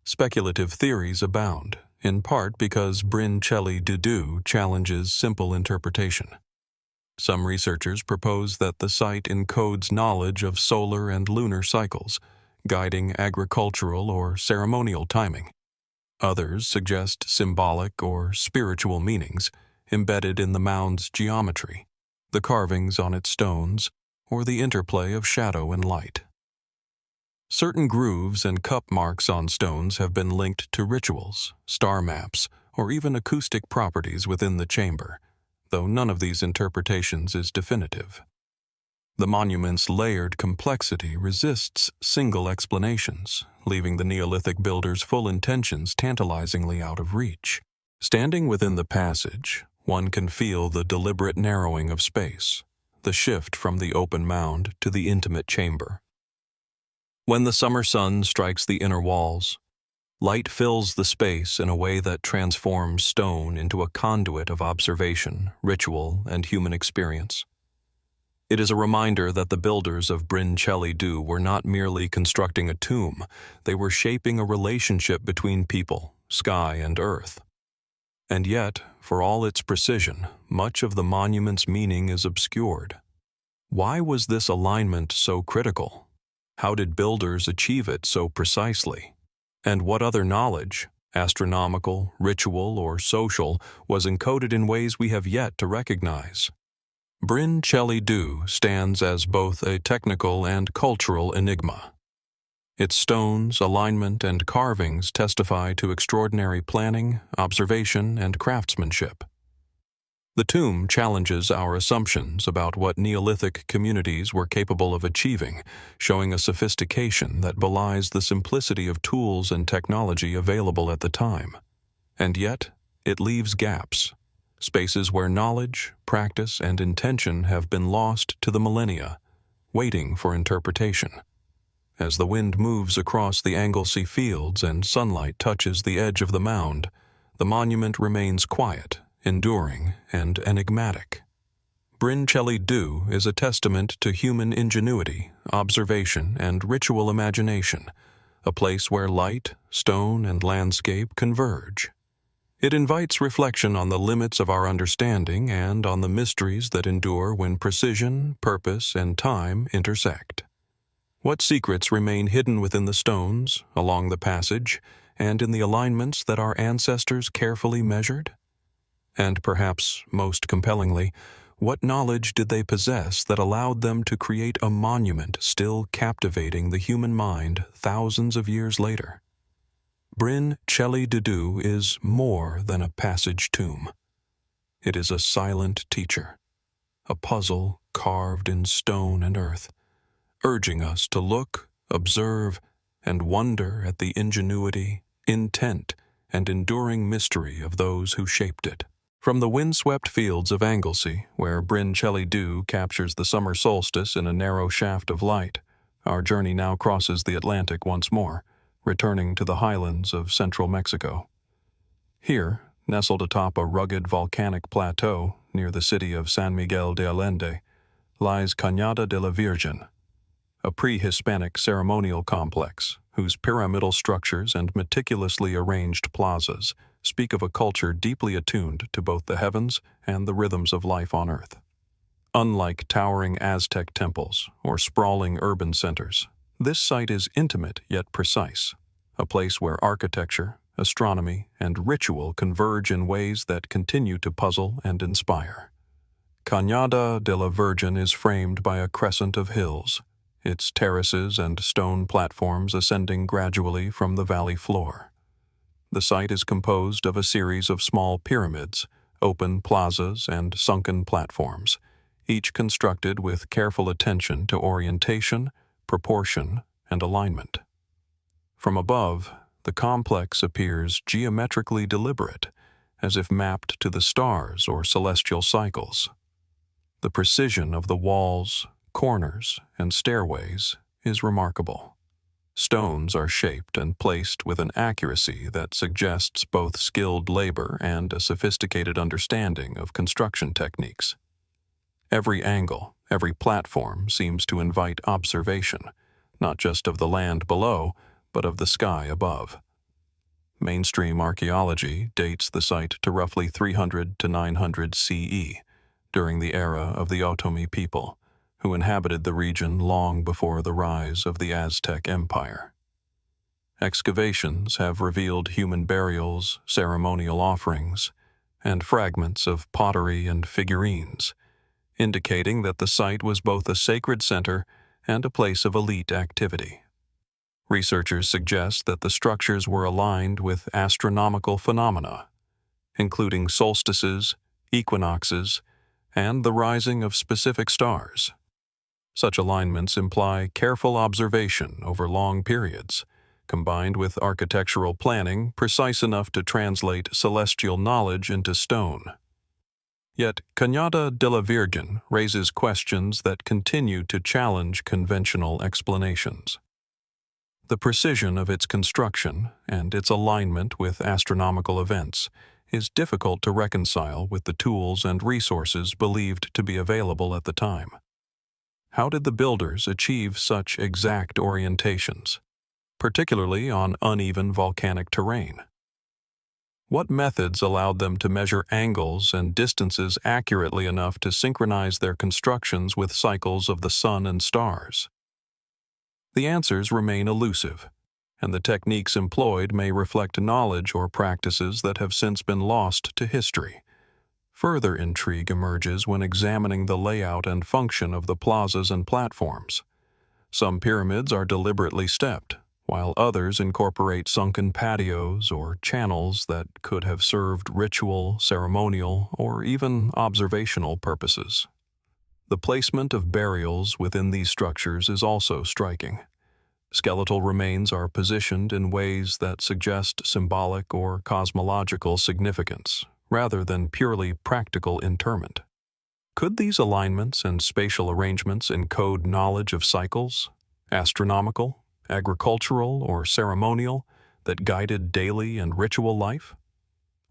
Speculative theories abound, in part because Bryn Celli challenges simple interpretation. Some researchers propose that the site encodes knowledge of solar and lunar cycles, guiding agricultural or ceremonial timing. Others suggest symbolic or spiritual meanings embedded in the mound's geometry, the carvings on its stones, or the interplay of shadow and light. Certain grooves and cup marks on stones have been linked to rituals, star maps, or even acoustic properties within the chamber, though none of these interpretations is definitive. The monument's layered complexity resists single explanations, leaving the Neolithic builder's full intentions tantalizingly out of reach. Standing within the passage, one can feel the deliberate narrowing of space, the shift from the open mound to the intimate chamber. When the summer sun strikes the inner walls, light fills the space in a way that transforms stone into a conduit of observation, ritual, and human experience. It is a reminder that the builders of Bryn Celli were not merely constructing a tomb, they were shaping a relationship between people, sky, and earth. And yet, for all its precision, much of the monument's meaning is obscured. Why was this alignment so critical? How did builders achieve it so precisely? And what other knowledge, astronomical, ritual, or social, was encoded in ways we have yet to recognize? Bryn Celli stands as both a technical and cultural enigma. Its stones, alignment, and carvings testify to extraordinary planning, observation, and craftsmanship. The tomb challenges our assumptions about what Neolithic communities were capable of achieving, showing a sophistication that belies the simplicity of tools and technology available at the time. And yet, it leaves gaps, spaces where knowledge, practice, and intention have been lost to the millennia, waiting for interpretation. As the wind moves across the Anglesey fields and sunlight touches the edge of the mound, the monument remains quiet, enduring, and enigmatic. Bryn Celli is a testament to human ingenuity, observation, and ritual imagination, a place where light, stone, and landscape converge. It invites reflection on the limits of our understanding and on the mysteries that endure when precision, purpose, and time intersect. What secrets remain hidden within the stones, along the passage, and in the alignments that our ancestors carefully measured? And perhaps most compellingly, what knowledge did they possess that allowed them to create a monument still captivating the human mind thousands of years later? Bryn Celli is more than a passage tomb. It is a silent teacher, a puzzle carved in stone and earth, urging us to look, observe, and wonder at the ingenuity, intent, and enduring mystery of those who shaped it. From the windswept fields of Anglesey, where Bryn Celli captures the summer solstice in a narrow shaft of light, our journey now crosses the Atlantic once more, returning to the highlands of central Mexico. Here, nestled atop a rugged volcanic plateau near the city of San Miguel de Allende, lies Cañada de la Virgen, a pre-Hispanic ceremonial complex whose pyramidal structures and meticulously arranged plazas speak of a culture deeply attuned to both the heavens and the rhythms of life on Earth. Unlike towering Aztec temples or sprawling urban centers, this site is intimate yet precise, a place where architecture, astronomy, and ritual converge in ways that continue to puzzle and inspire. Cañada de la Virgen is framed by a crescent of hills, its terraces and stone platforms ascending gradually from the valley floor. The site is composed of a series of small pyramids, open plazas, and sunken platforms, each constructed with careful attention to orientation, proportion, and alignment. From above, the complex appears geometrically deliberate, as if mapped to the stars or celestial cycles. The precision of the walls, corners, and stairways is remarkable. Stones are shaped and placed with an accuracy that suggests both skilled labor and a sophisticated understanding of construction techniques. Every angle, every platform seems to invite observation, not just of the land below, but of the sky above. Mainstream archaeology dates the site to roughly 300 to 900 CE, during the era of the Otomi people, who inhabited the region long before the rise of the Aztec Empire. Excavations have revealed human burials, ceremonial offerings, and fragments of pottery and figurines, indicating that the site was both a sacred center and a place of elite activity. Researchers suggest that the structures were aligned with astronomical phenomena, including solstices, equinoxes, and the rising of specific stars. Such alignments imply careful observation over long periods, combined with architectural planning precise enough to translate celestial knowledge into stone. Yet Cañada de la Virgen raises questions that continue to challenge conventional explanations. The precision of its construction and its alignment with astronomical events is difficult to reconcile with the tools and resources believed to be available at the time. How did the builders achieve such exact orientations, particularly on uneven volcanic terrain? What methods allowed them to measure angles and distances accurately enough to synchronize their constructions with cycles of the sun and stars? The answers remain elusive, and the techniques employed may reflect knowledge or practices that have since been lost to history. Further intrigue emerges when examining the layout and function of the plazas and platforms. Some pyramids are deliberately stepped, while others incorporate sunken patios or channels that could have served ritual, ceremonial, or even observational purposes. The placement of burials within these structures is also striking. Skeletal remains are positioned in ways that suggest symbolic or cosmological significance, rather than purely practical interment. Could these alignments and spatial arrangements encode knowledge of cycles, astronomical, agricultural, or ceremonial, that guided daily and ritual life?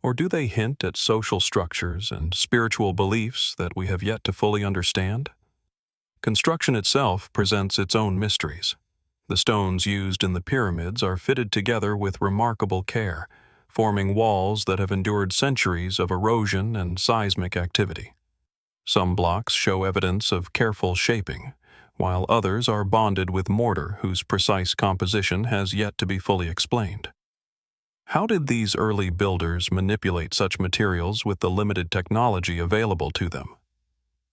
Or do they hint at social structures and spiritual beliefs that we have yet to fully understand? Construction itself presents its own mysteries. The stones used in the pyramids are fitted together with remarkable care, forming walls that have endured centuries of erosion and seismic activity. Some blocks show evidence of careful shaping, while others are bonded with mortar whose precise composition has yet to be fully explained. How did these early builders manipulate such materials with the limited technology available to them?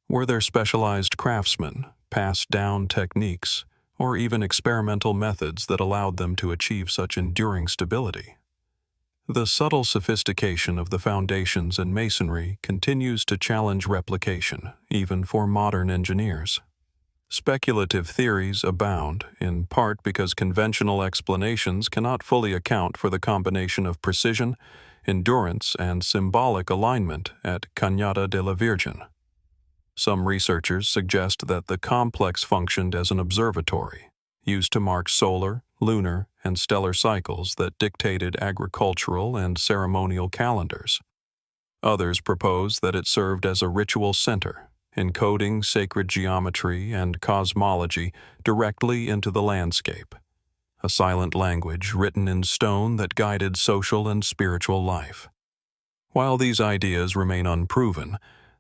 Were there specialized craftsmen, passed-down techniques, or even experimental methods that allowed them to achieve such enduring stability? The subtle sophistication of the foundations and masonry continues to challenge replication, even for modern engineers. Speculative theories abound, in part because conventional explanations cannot fully account for the combination of precision, endurance, and symbolic alignment at Cañada de la Virgen. Some researchers suggest that the complex functioned as an observatory, used to mark solar, lunar, and stellar cycles that dictated agricultural and ceremonial calendars. Others propose that it served as a ritual center, encoding sacred geometry and cosmology directly into the landscape, a silent language written in stone that guided social and spiritual life. While these ideas remain unproven,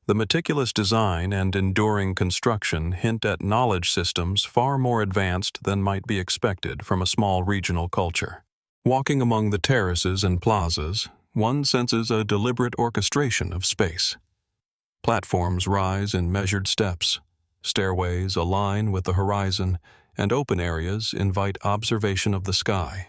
The meticulous design and enduring construction hint at knowledge systems far more advanced than might be expected from a small regional culture. Walking among the terraces and plazas, one senses a deliberate orchestration of space. Platforms rise in measured steps, stairways align with the horizon, and open areas invite observation of the sky.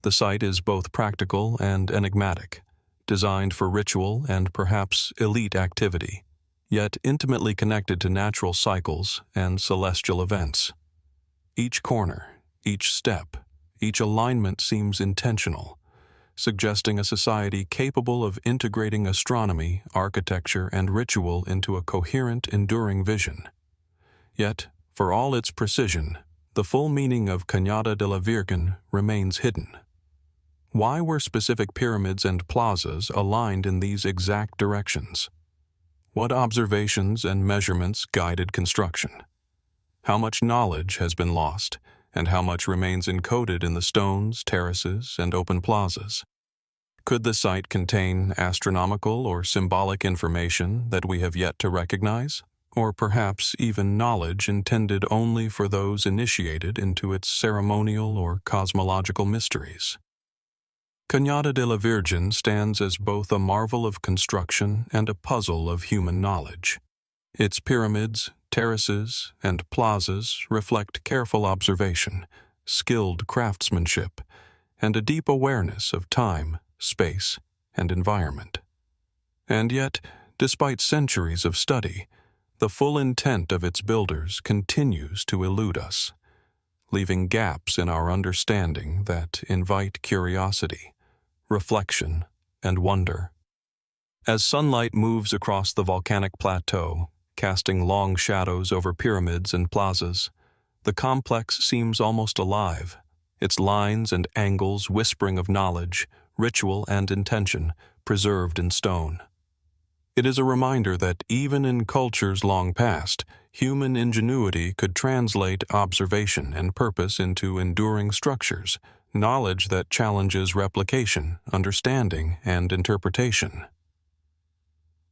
The site is both practical and enigmatic, designed for ritual and perhaps elite activity, yet intimately connected to natural cycles and celestial events. Each corner, each step, each alignment seems intentional, suggesting a society capable of integrating astronomy, architecture, and ritual into a coherent, enduring vision. Yet, for all its precision, the full meaning of Cañada de la Virgen remains hidden. Why were specific pyramids and plazas aligned in these exact directions? What observations and measurements guided construction? How much knowledge has been lost, and how much remains encoded in the stones, terraces, and open plazas? Could the site contain astronomical or symbolic information that we have yet to recognize? Or perhaps even knowledge intended only for those initiated into its ceremonial or cosmological mysteries? Cañada de la Virgen stands as both a marvel of construction and a puzzle of human knowledge. Its pyramids, terraces, and plazas reflect careful observation, skilled craftsmanship, and a deep awareness of time, space, and environment. And yet, despite centuries of study, the full intent of its builders continues to elude us, leaving gaps in our understanding that invite curiosity, reflection, and wonder. As sunlight moves across the volcanic plateau, casting long shadows over pyramids and plazas, the complex seems almost alive, its lines and angles whispering of knowledge, ritual, and intention preserved in stone. It is a reminder that even in cultures long past, human ingenuity could translate observation and purpose into enduring structures, knowledge that challenges replication, understanding, and interpretation.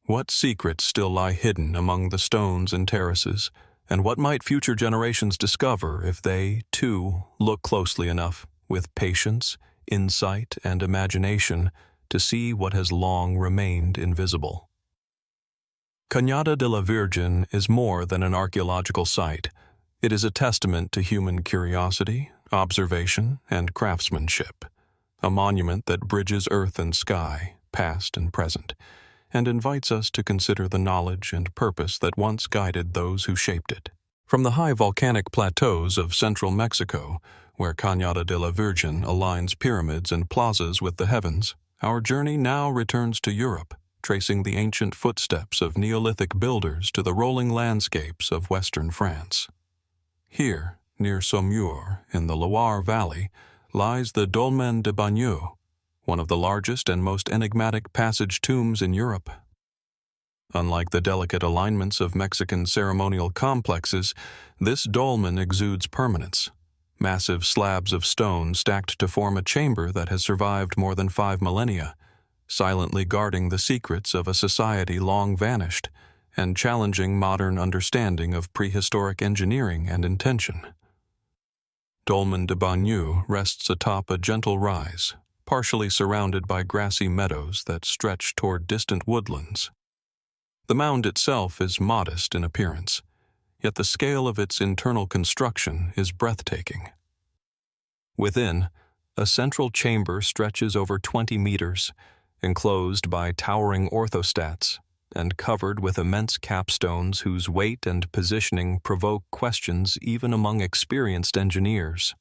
What secrets still lie hidden among the stones and terraces, and what might future generations discover if they, too, look closely enough, with patience, insight, and imagination, to see what has long remained invisible? Cañada de la Virgen is more than an archaeological site. It is a testament to human curiosity, observation, and craftsmanship, a monument that bridges earth and sky, past and present, and invites us to consider the knowledge and purpose that once guided those who shaped it. From the high volcanic plateaus of central Mexico, where Cañada de la Virgen aligns pyramids and plazas with the heavens, our journey now returns to Europe, tracing the ancient footsteps of Neolithic builders to the rolling landscapes of western France. Here, near Saumur, in the Loire Valley, lies the Dolmen de Bagneux, one of the largest and most enigmatic passage tombs in Europe. Unlike the delicate alignments of Mexican ceremonial complexes, this dolmen exudes permanence. Massive slabs of stone stacked to form a chamber that has survived more than 5 millennia, silently guarding the secrets of a society long vanished and challenging modern understanding of prehistoric engineering and intention. Dolmen de Bagneux rests atop a gentle rise, partially surrounded by grassy meadows that stretch toward distant woodlands. The mound itself is modest in appearance, yet the scale of its internal construction is breathtaking. Within, a central chamber stretches over 20 meters, enclosed by towering orthostats and covered with immense capstones whose weight and positioning provoke questions even among experienced engineers.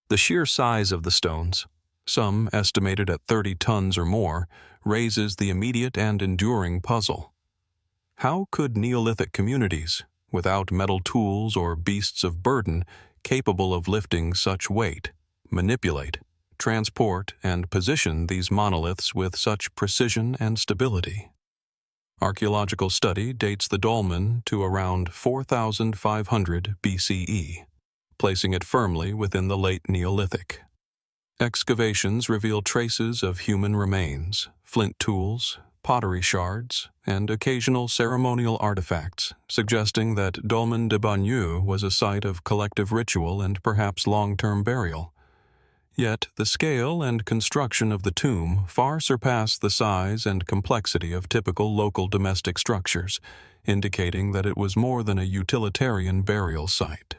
The sheer size of the stones, some estimated at 30 tons or more, raises the immediate and enduring puzzle. How could Neolithic communities, without metal tools or beasts of burden, capable of lifting such weight, manipulate, transport, and position these monoliths with such precision and stability? Archaeological study dates the dolmen to around 4,500 BCE, placing it firmly within the late Neolithic. Excavations reveal traces of human remains, flint tools, pottery shards, and occasional ceremonial artifacts, suggesting that Dolmen de Bagneux was a site of collective ritual and perhaps long-term burial. Yet the scale and construction of the tomb far surpass the size and complexity of typical local domestic structures, indicating that it was more than a utilitarian burial site.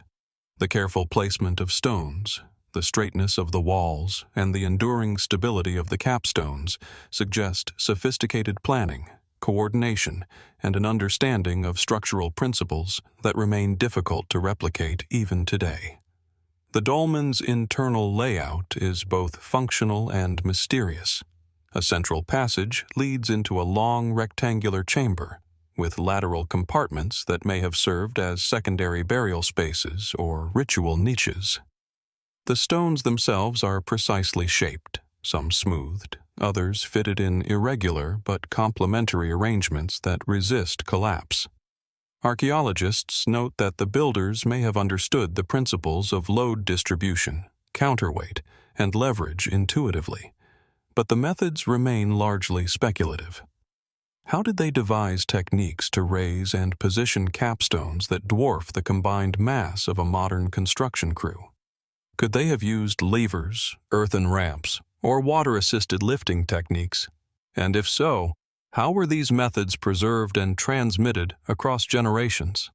The careful placement of stones, the straightness of the walls, and the enduring stability of the capstones suggest sophisticated planning, coordination, and an understanding of structural principles that remain difficult to replicate even today. The dolmen's internal layout is both functional and mysterious. A central passage leads into a long rectangular chamber, with lateral compartments that may have served as secondary burial spaces or ritual niches. The stones themselves are precisely shaped, some smoothed, others fitted in irregular but complementary arrangements that resist collapse. Archaeologists note that the builders may have understood the principles of load distribution, counterweight, and leverage intuitively, but the methods remain largely speculative. How did they devise techniques to raise and position capstones that dwarf the combined mass of a modern construction crew? Could they have used levers, earthen ramps, or water-assisted lifting techniques? And if so, how were these methods preserved and transmitted across generations?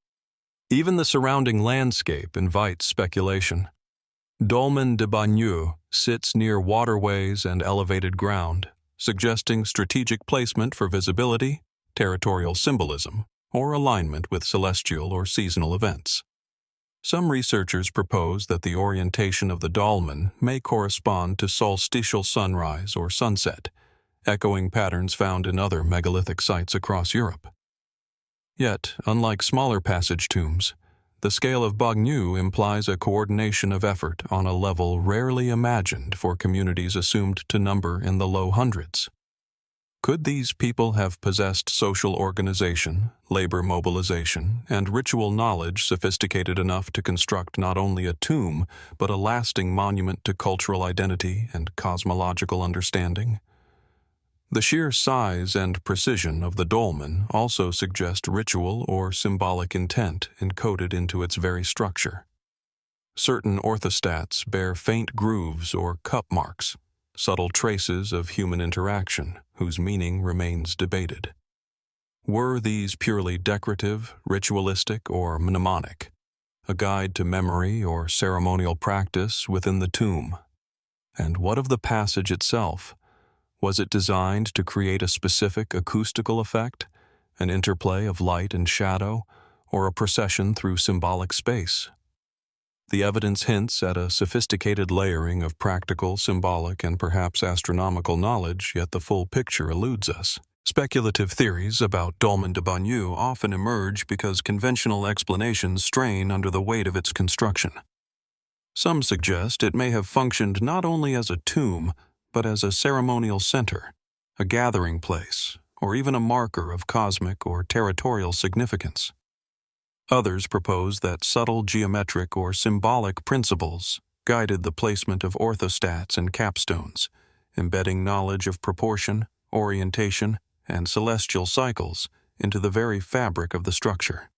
Even the surrounding landscape invites speculation. Dolmen de Bagneux sits near waterways and elevated ground, suggesting strategic placement for visibility, territorial symbolism, or alignment with celestial or seasonal events. Some researchers propose that the orientation of the dolmen may correspond to solstitial sunrise or sunset, echoing patterns found in other megalithic sites across Europe. Yet, unlike smaller passage tombs, the scale of Bagneux implies a coordination of effort on a level rarely imagined for communities assumed to number in the low hundreds. Could these people have possessed social organization, labor mobilization, and ritual knowledge sophisticated enough to construct not only a tomb, but a lasting monument to cultural identity and cosmological understanding? The sheer size and precision of the dolmen also suggest ritual or symbolic intent encoded into its very structure. Certain orthostats bear faint grooves or cup marks, subtle traces of human interaction whose meaning remains debated. Were these purely decorative, ritualistic, or mnemonic, a guide to memory or ceremonial practice within the tomb? And what of the passage itself? Was it designed to create a specific acoustical effect, an interplay of light and shadow, or a procession through symbolic space? The evidence hints at a sophisticated layering of practical, symbolic, and perhaps astronomical knowledge, yet the full picture eludes us. Speculative theories about Dolmen de Bagneux often emerge because conventional explanations strain under the weight of its construction. Some suggest it may have functioned not only as a tomb, but as a ceremonial center, a gathering place, or even a marker of cosmic or territorial significance. Others propose that subtle geometric or symbolic principles guided the placement of orthostats and capstones, embedding knowledge of proportion, orientation, and celestial cycles into the very fabric of the structure.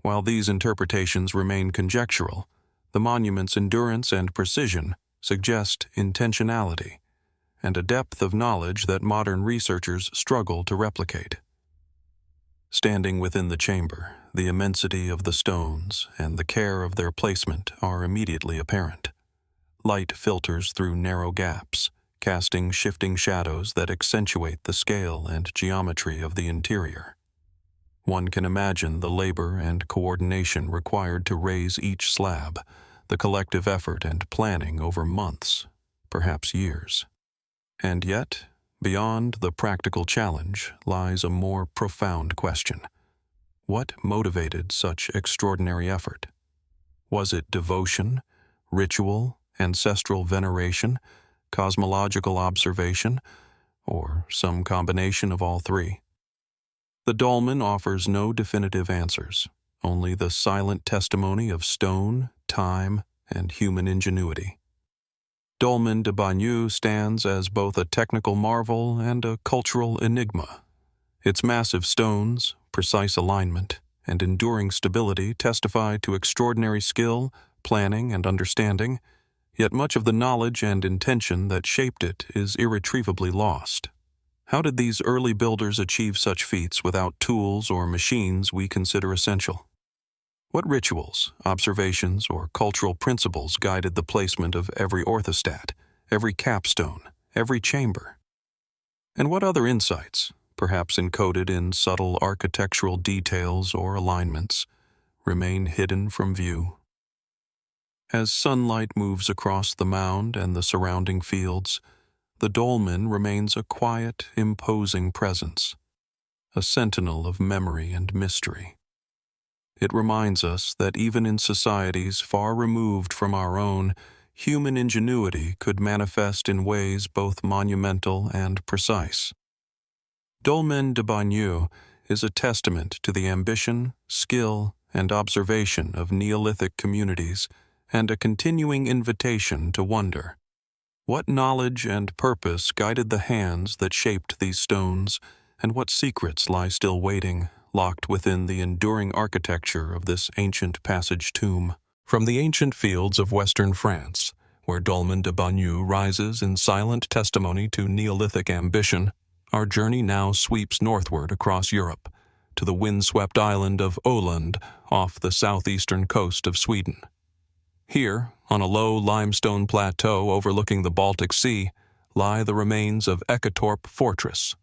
While these interpretations remain conjectural, the monument's endurance and precision suggest intentionality and a depth of knowledge that modern researchers struggle to replicate. Standing within the chamber, the immensity of the stones and the care of their placement are immediately apparent. Light filters through narrow gaps, casting shifting shadows that accentuate the scale and geometry of the interior. One can imagine the labor and coordination required to raise each slab, the collective effort and planning over months, perhaps years. And yet, beyond the practical challenge lies a more profound question. What motivated such extraordinary effort? Was it devotion, ritual, ancestral veneration, cosmological observation, or some combination of all three? The dolmen offers no definitive answers, only the silent testimony of stone, time, and human ingenuity. Dolmen de Bagneux stands as both a technical marvel and a cultural enigma, Its massive stones, precise alignment, and enduring stability testify to extraordinary skill, planning, and understanding, yet much of the knowledge and intention that shaped it is irretrievably lost. How did these early builders achieve such feats without tools or machines we consider essential? What rituals, observations, or cultural principles guided the placement of every orthostat, every capstone, every chamber? And what other insights, perhaps encoded in subtle architectural details or alignments, remain hidden from view? As sunlight moves across the mound and the surrounding fields, the dolmen remains a quiet, imposing presence, a sentinel of memory and mystery. It reminds us that even in societies far removed from our own, human ingenuity could manifest in ways both monumental and precise. Dolmen de Bagneux is a testament to the ambition, skill, and observation of Neolithic communities, and a continuing invitation to wonder. What knowledge and purpose guided the hands that shaped these stones, and what secrets lie still waiting, locked within the enduring architecture of this ancient passage tomb? From the ancient fields of western France, where Dolmen de Bagneux rises in silent testimony to Neolithic ambition, our journey now sweeps northward across Europe, to the windswept island of Öland off the southeastern coast of Sweden. Here, on a low limestone plateau overlooking the Baltic Sea, lie the remains of Eketorp Fortress,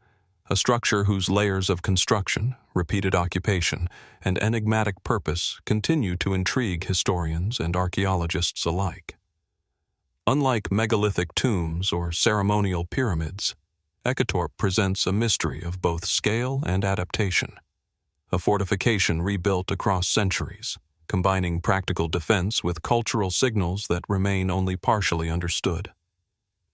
a structure whose layers of construction, repeated occupation, and enigmatic purpose continue to intrigue historians and archaeologists alike. Unlike megalithic tombs or ceremonial pyramids, Eketorp presents a mystery of both scale and adaptation, a fortification rebuilt across centuries, combining practical defense with cultural signals that remain only partially understood.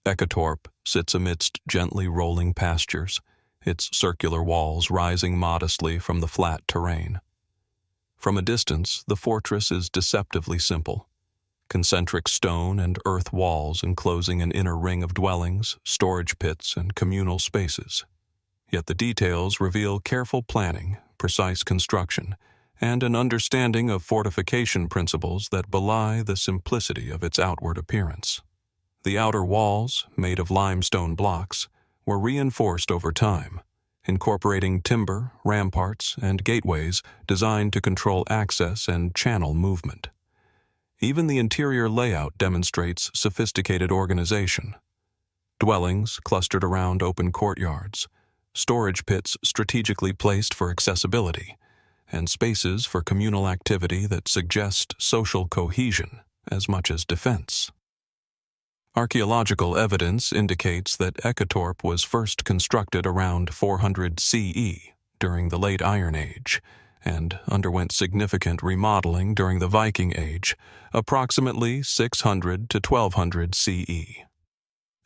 Eketorp sits amidst gently rolling pastures, its circular walls rising modestly from the flat terrain. From a distance, the fortress is deceptively simple: concentric stone and earth walls enclosing an inner ring of dwellings, storage pits, and communal spaces. Yet the details reveal careful planning, precise construction, and an understanding of fortification principles that belie the simplicity of its outward appearance. The outer walls, made of limestone blocks, were reinforced over time, incorporating timber, ramparts, and gateways designed to control access and channel movement. Even the interior layout demonstrates sophisticated organization. Dwellings clustered around open courtyards, storage pits strategically placed for accessibility, and spaces for communal activity that suggest social cohesion as much as defense. Archaeological evidence indicates that Eketorp was first constructed around 400 CE during the Late Iron Age and underwent significant remodeling during the Viking Age, approximately 600 to 1200 CE.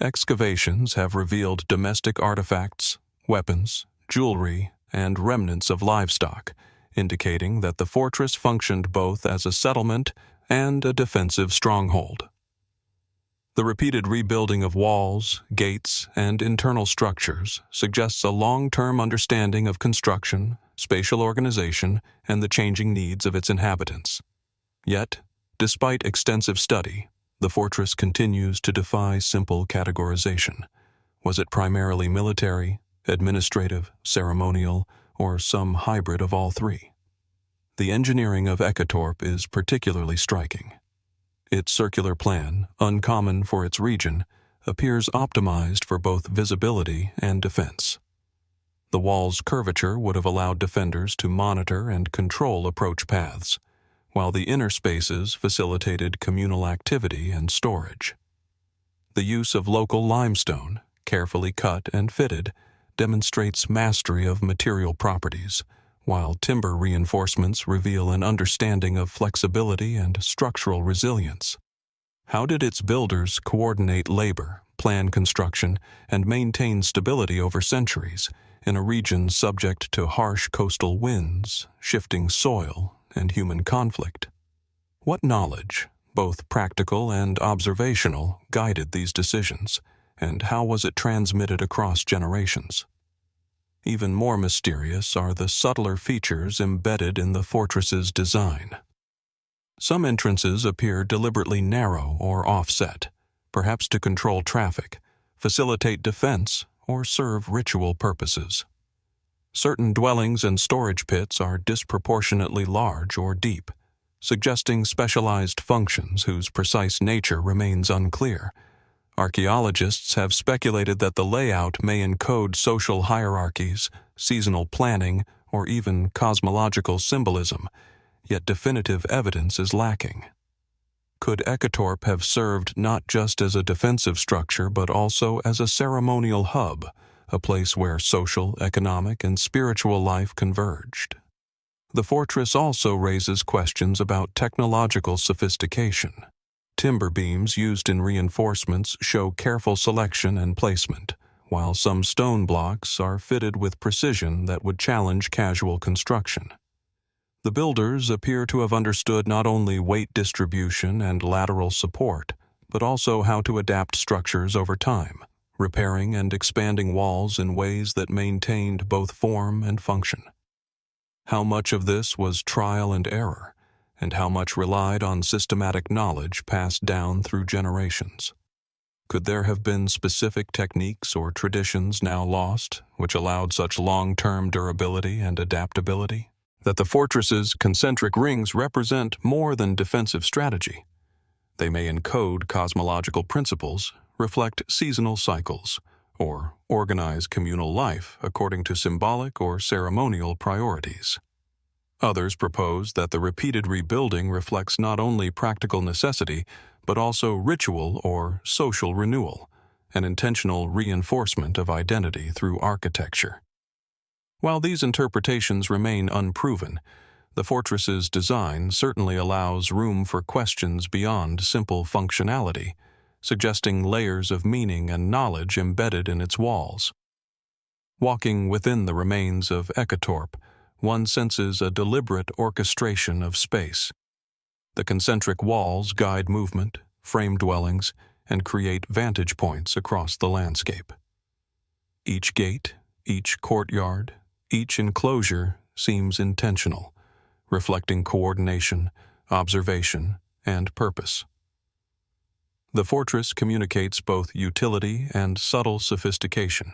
Excavations have revealed domestic artifacts, weapons, jewelry, and remnants of livestock, indicating that the fortress functioned both as a settlement and a defensive stronghold. The repeated rebuilding of walls, gates, and internal structures suggests a long-term understanding of construction, spatial organization, and the changing needs of its inhabitants. Yet, despite extensive study, the fortress continues to defy simple categorization. Was it primarily military, administrative, ceremonial, or some hybrid of all three? The engineering of Eketorp is particularly striking. Its circular plan, uncommon for its region, appears optimized for both visibility and defense. The wall's curvature would have allowed defenders to monitor and control approach paths, while the inner spaces facilitated communal activity and storage. The use of local limestone, carefully cut and fitted, demonstrates mastery of material properties, while timber reinforcements reveal an understanding of flexibility and structural resilience. How did its builders coordinate labor, plan construction, and maintain stability over centuries in a region subject to harsh coastal winds, shifting soil, and human conflict? What knowledge, both practical and observational, guided these decisions, and how was it transmitted across generations? Even more mysterious are the subtler features embedded in the fortress's design. Some entrances appear deliberately narrow or offset, perhaps to control traffic, facilitate defense, or serve ritual purposes. Certain dwellings and storage pits are disproportionately large or deep, suggesting specialized functions whose precise nature remains unclear. Archaeologists have speculated that the layout may encode social hierarchies, seasonal planning, or even cosmological symbolism, yet definitive evidence is lacking. Could Eketorp have served not just as a defensive structure but also as a ceremonial hub, a place where social, economic, and spiritual life converged? The fortress also raises questions about technological sophistication. Timber beams used in reinforcements show careful selection and placement, while some stone blocks are fitted with precision that would challenge casual construction. The builders appear to have understood not only weight distribution and lateral support, but also how to adapt structures over time, repairing and expanding walls in ways that maintained both form and function. How much of this was trial and error, and how much relied on systematic knowledge passed down through generations? Could there have been specific techniques or traditions now lost, which allowed such long-term durability and adaptability? That the fortress's concentric rings represent more than defensive strategy. They may encode cosmological principles, reflect seasonal cycles, or organize communal life according to symbolic or ceremonial priorities. Others propose that the repeated rebuilding reflects not only practical necessity, but also ritual or social renewal, an intentional reinforcement of identity through architecture. While these interpretations remain unproven, the fortress's design certainly allows room for questions beyond simple functionality, suggesting layers of meaning and knowledge embedded in its walls. Walking within the remains of Eketorp, one senses a deliberate orchestration of space. The concentric walls guide movement, frame dwellings, and create vantage points across the landscape. Each gate, each courtyard, each enclosure seems intentional, reflecting coordination, observation, and purpose. The fortress communicates both utility and subtle sophistication,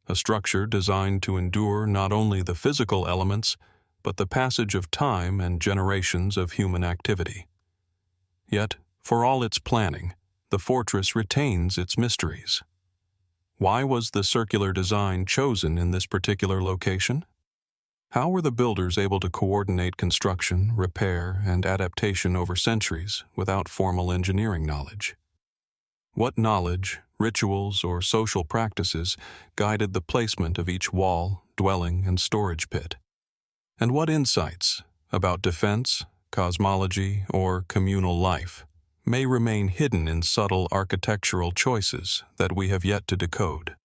a structure designed to endure not only the physical elements, but the passage of time and generations of human activity. Yet, for all its planning, the fortress retains its mysteries. Why was the circular design chosen in this particular location? How were the builders able to coordinate construction, repair, and adaptation over centuries without formal engineering knowledge? What knowledge, rituals, or social practices guided the placement of each wall, dwelling, and storage pit? And what insights about defense, cosmology, or communal life may remain hidden in subtle architectural choices that we have yet to decode?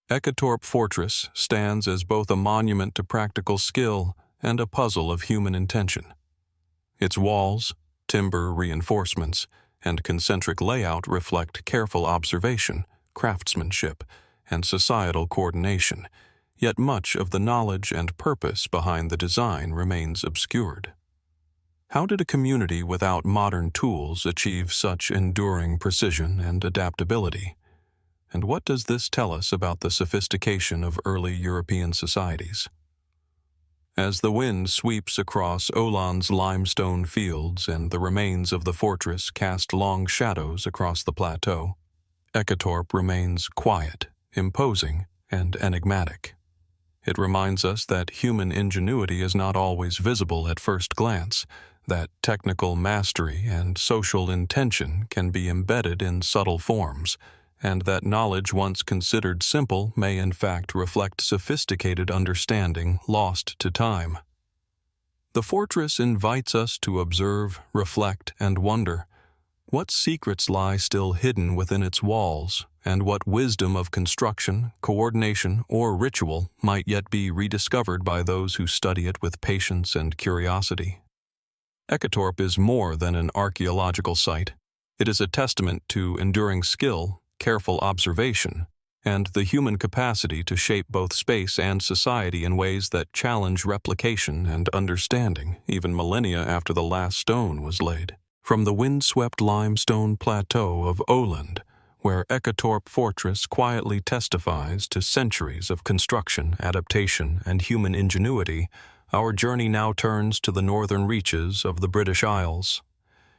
Eketorp Fortress stands as both a monument to practical skill and a puzzle of human intention. Its walls, timber reinforcements, and concentric layout reflect careful observation, craftsmanship, and societal coordination, yet much of the knowledge and purpose behind the design remains obscured. How did a community without modern tools achieve such enduring precision and adaptability? And what does this tell us about the sophistication of early European societies? As the wind sweeps across Olan's limestone fields and the remains of the fortress cast long shadows across the plateau, Eketorp remains quiet, imposing, and enigmatic. It reminds us that human ingenuity is not always visible at first glance, that technical mastery and social intention can be embedded in subtle forms, and that knowledge once considered simple may in fact reflect sophisticated understanding lost to time. The fortress invites us to observe, reflect, and wonder. What secrets lie still hidden within its walls, and what wisdom of construction, coordination, or ritual might yet be rediscovered by those who study it with patience and curiosity? Eketorp is more than an archaeological site. It is a testament to enduring skill, careful observation, and the human capacity to shape both space and society in ways that challenge replication and understanding even millennia after the last stone was laid. From the windswept limestone plateau of Oland, where Eketorp Fortress quietly testifies to centuries of construction, adaptation, and human ingenuity, our journey now turns to the northern reaches of the British Isles.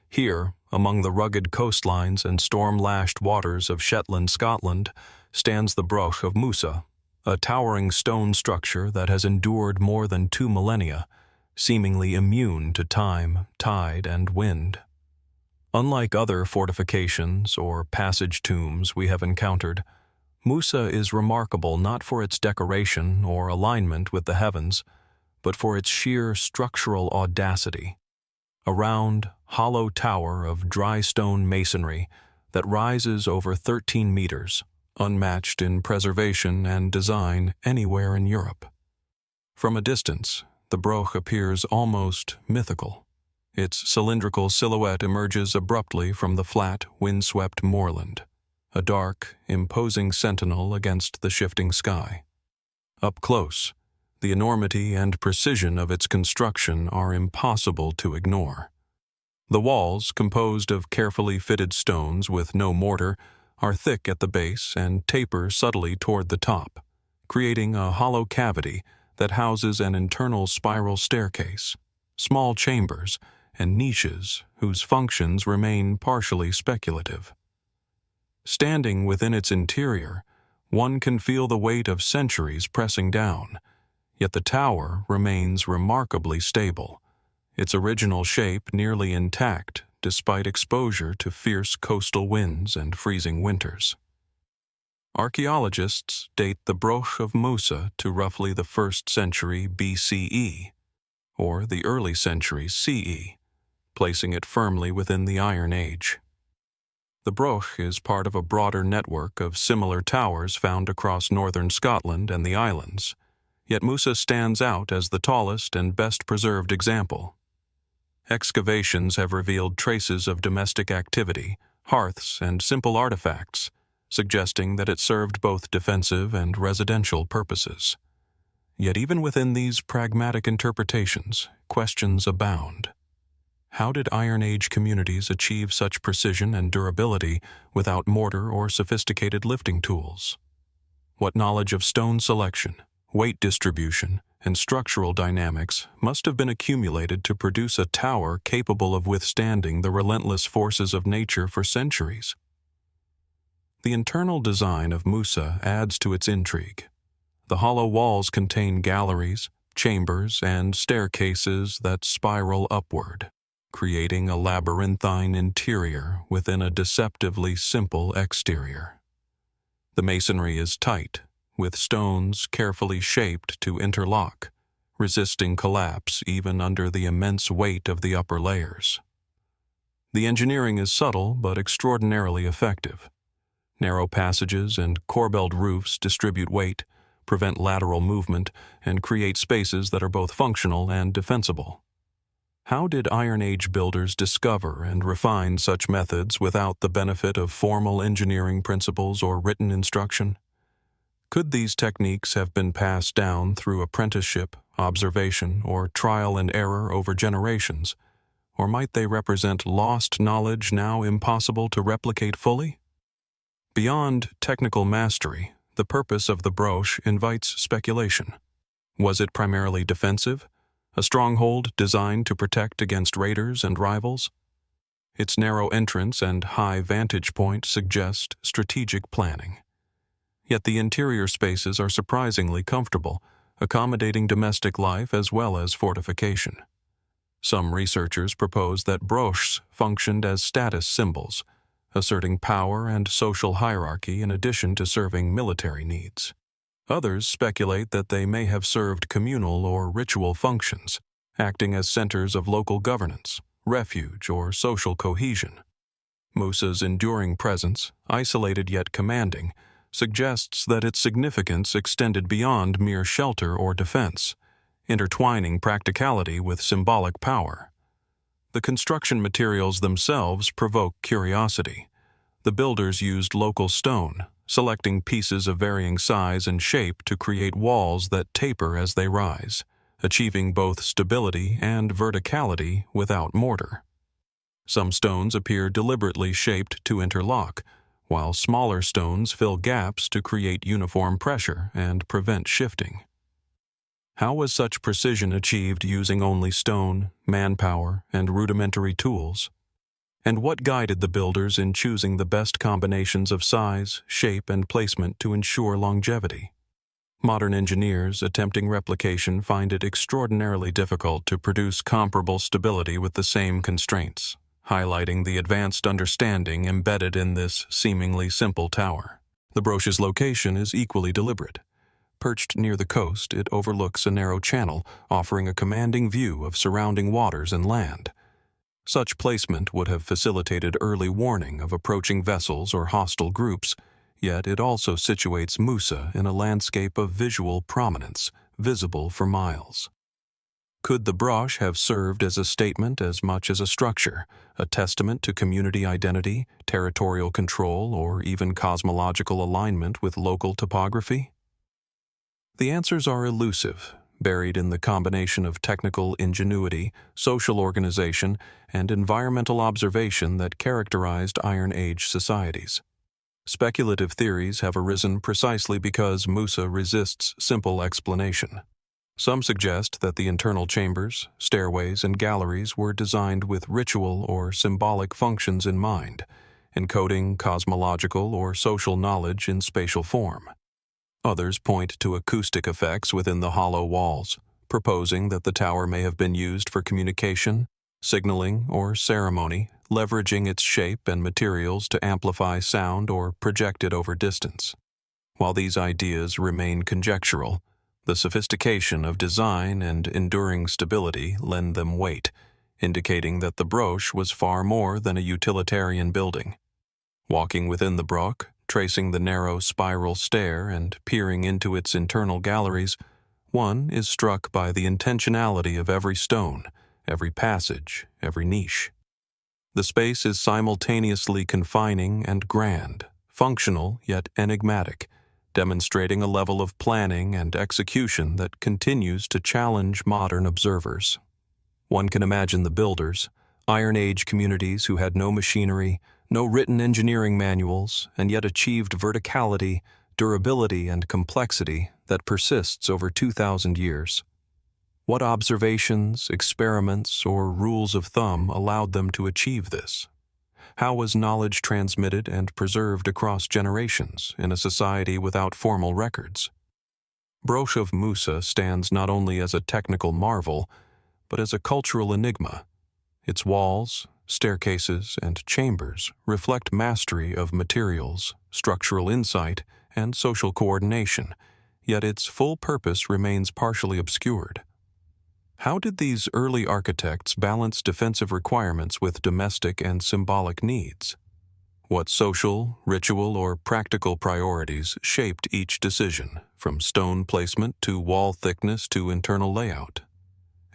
Here, among the rugged coastlines and storm-lashed waters of Shetland, Scotland, stands the Broch of Mousa, a towering stone structure that has endured more than 2 millennia, seemingly immune to time, tide, and wind. Unlike other fortifications or passage tombs we have encountered, Mousa is remarkable not for its decoration or alignment with the heavens, but for its sheer structural audacity. A round, hollow tower of dry stone masonry that rises over 13 meters, unmatched in preservation and design anywhere in Europe. From a distance, the Broch appears almost mythical. Its cylindrical silhouette emerges abruptly from the flat, windswept moorland, a dark, imposing sentinel against the shifting sky. Up close, the enormity and precision of its construction are impossible to ignore. The walls, composed of carefully fitted stones with no mortar, are thick at the base and taper subtly toward the top, creating a hollow cavity that houses an internal spiral staircase, small chambers, and niches whose functions remain partially speculative. Standing within its interior, one can feel the weight of centuries pressing down, yet the tower remains remarkably stable, its original shape nearly intact despite exposure to fierce coastal winds and freezing winters. Archaeologists date the Broch of Mousa to roughly the 1st century BCE, or the early centuries CE, placing it firmly within the Iron Age. The Broch is part of a broader network of similar towers found across northern Scotland and the islands, yet Mousa stands out as the tallest and best preserved example. Excavations have revealed traces of domestic activity, hearths, and simple artifacts, suggesting that it served both defensive and residential purposes. Yet even within these pragmatic interpretations, questions abound. How did Iron Age communities achieve such precision and durability without mortar or sophisticated lifting tools? What knowledge of stone selection, weight distribution, and structural dynamics must have been accumulated to produce a tower capable of withstanding the relentless forces of nature for centuries? The internal design of Mousa adds to its intrigue. The hollow walls contain galleries, chambers, and staircases that spiral upward, creating a labyrinthine interior within a deceptively simple exterior. The masonry is tight, with stones carefully shaped to interlock, resisting collapse even under the immense weight of the upper layers. The engineering is subtle but extraordinarily effective. Narrow passages and corbelled roofs distribute weight, prevent lateral movement, and create spaces that are both functional and defensible. How did Iron Age builders discover and refine such methods without the benefit of formal engineering principles or written instruction? Could these techniques have been passed down through apprenticeship, observation, or trial and error over generations, or might they represent lost knowledge now impossible to replicate fully? Beyond technical mastery, the purpose of the Broch invites speculation. Was it primarily defensive? A stronghold designed to protect against raiders and rivals? Its narrow entrance and high vantage point suggest strategic planning. Yet the interior spaces are surprisingly comfortable, accommodating domestic life as well as fortification. Some researchers propose that brochs functioned as status symbols, asserting power and social hierarchy in addition to serving military needs. Others speculate that they may have served communal or ritual functions, acting as centers of local governance, refuge, or social cohesion. Mousa's enduring presence, isolated yet commanding, suggests that its significance extended beyond mere shelter or defense, intertwining practicality with symbolic power. The construction materials themselves provoke curiosity. The builders used local stone, selecting pieces of varying size and shape to create walls that taper as they rise, achieving both stability and verticality without mortar. Some stones appear deliberately shaped to interlock, while smaller stones fill gaps to create uniform pressure and prevent shifting. How was such precision achieved using only stone, manpower, and rudimentary tools? And what guided the builders in choosing the best combinations of size, shape, and placement to ensure longevity? Modern engineers attempting replication find it extraordinarily difficult to produce comparable stability with the same constraints, highlighting the advanced understanding embedded in this seemingly simple tower. The broch's location is equally deliberate. Perched near the coast, it overlooks a narrow channel, offering a commanding view of surrounding waters and land. Such placement would have facilitated early warning of approaching vessels or hostile groups, yet it also situates Mousa in a landscape of visual prominence, visible for miles. Could the broch have served as a statement as much as a structure, a testament to community identity, territorial control, or even cosmological alignment with local topography? The answers are elusive, buried in the combination of technical ingenuity, social organization, and environmental observation that characterized Iron Age societies. Speculative theories have arisen precisely because Mousa resists simple explanation. Some suggest that the internal chambers, stairways, and galleries were designed with ritual or symbolic functions in mind, encoding cosmological or social knowledge in spatial form. Others point to acoustic effects within the hollow walls, proposing that the tower may have been used for communication, signaling, or ceremony, leveraging its shape and materials to amplify sound or project it over distance. While these ideas remain conjectural, the sophistication of design and enduring stability lend them weight, indicating that the broch was far more than a utilitarian building. Walking within the broch, tracing the narrow spiral stair and peering into its internal galleries, one is struck by the intentionality of every stone, every passage, every niche. The space is simultaneously confining and grand, functional yet enigmatic, demonstrating a level of planning and execution that continues to challenge modern observers. One can imagine the builders, Iron Age communities who had no machinery, no written engineering manuals, and yet achieved verticality, durability, and complexity that persists over 2,000 years. What observations, experiments, or rules of thumb allowed them to achieve this? How was knowledge transmitted and preserved across generations in a society without formal records? Broch of Mousa stands not only as a technical marvel, but as a cultural enigma. Its walls, staircases, and chambers reflect mastery of materials, structural insight, and social coordination, yet its full purpose remains partially obscured. How did these early architects balance defensive requirements with domestic and symbolic needs? What social, ritual, or practical priorities shaped each decision, from stone placement to wall thickness to internal layout?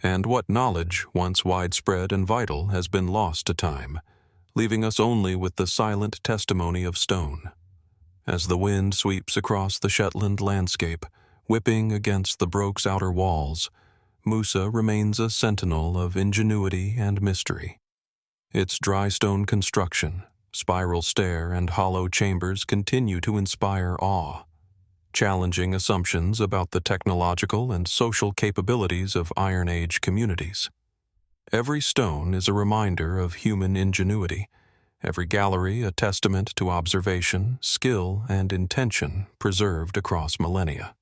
And what knowledge, once widespread and vital, has been lost to time, leaving us only with the silent testimony of stone? As the wind sweeps across the Shetland landscape, whipping against the broch's outer walls, Mousa remains a sentinel of ingenuity and mystery. Its dry stone construction, spiral stair, and hollow chambers continue to inspire awe, challenging assumptions about the technological and social capabilities of Iron Age communities. Every stone is a reminder of human ingenuity, every gallery a testament to observation, skill, and intention preserved across millennia.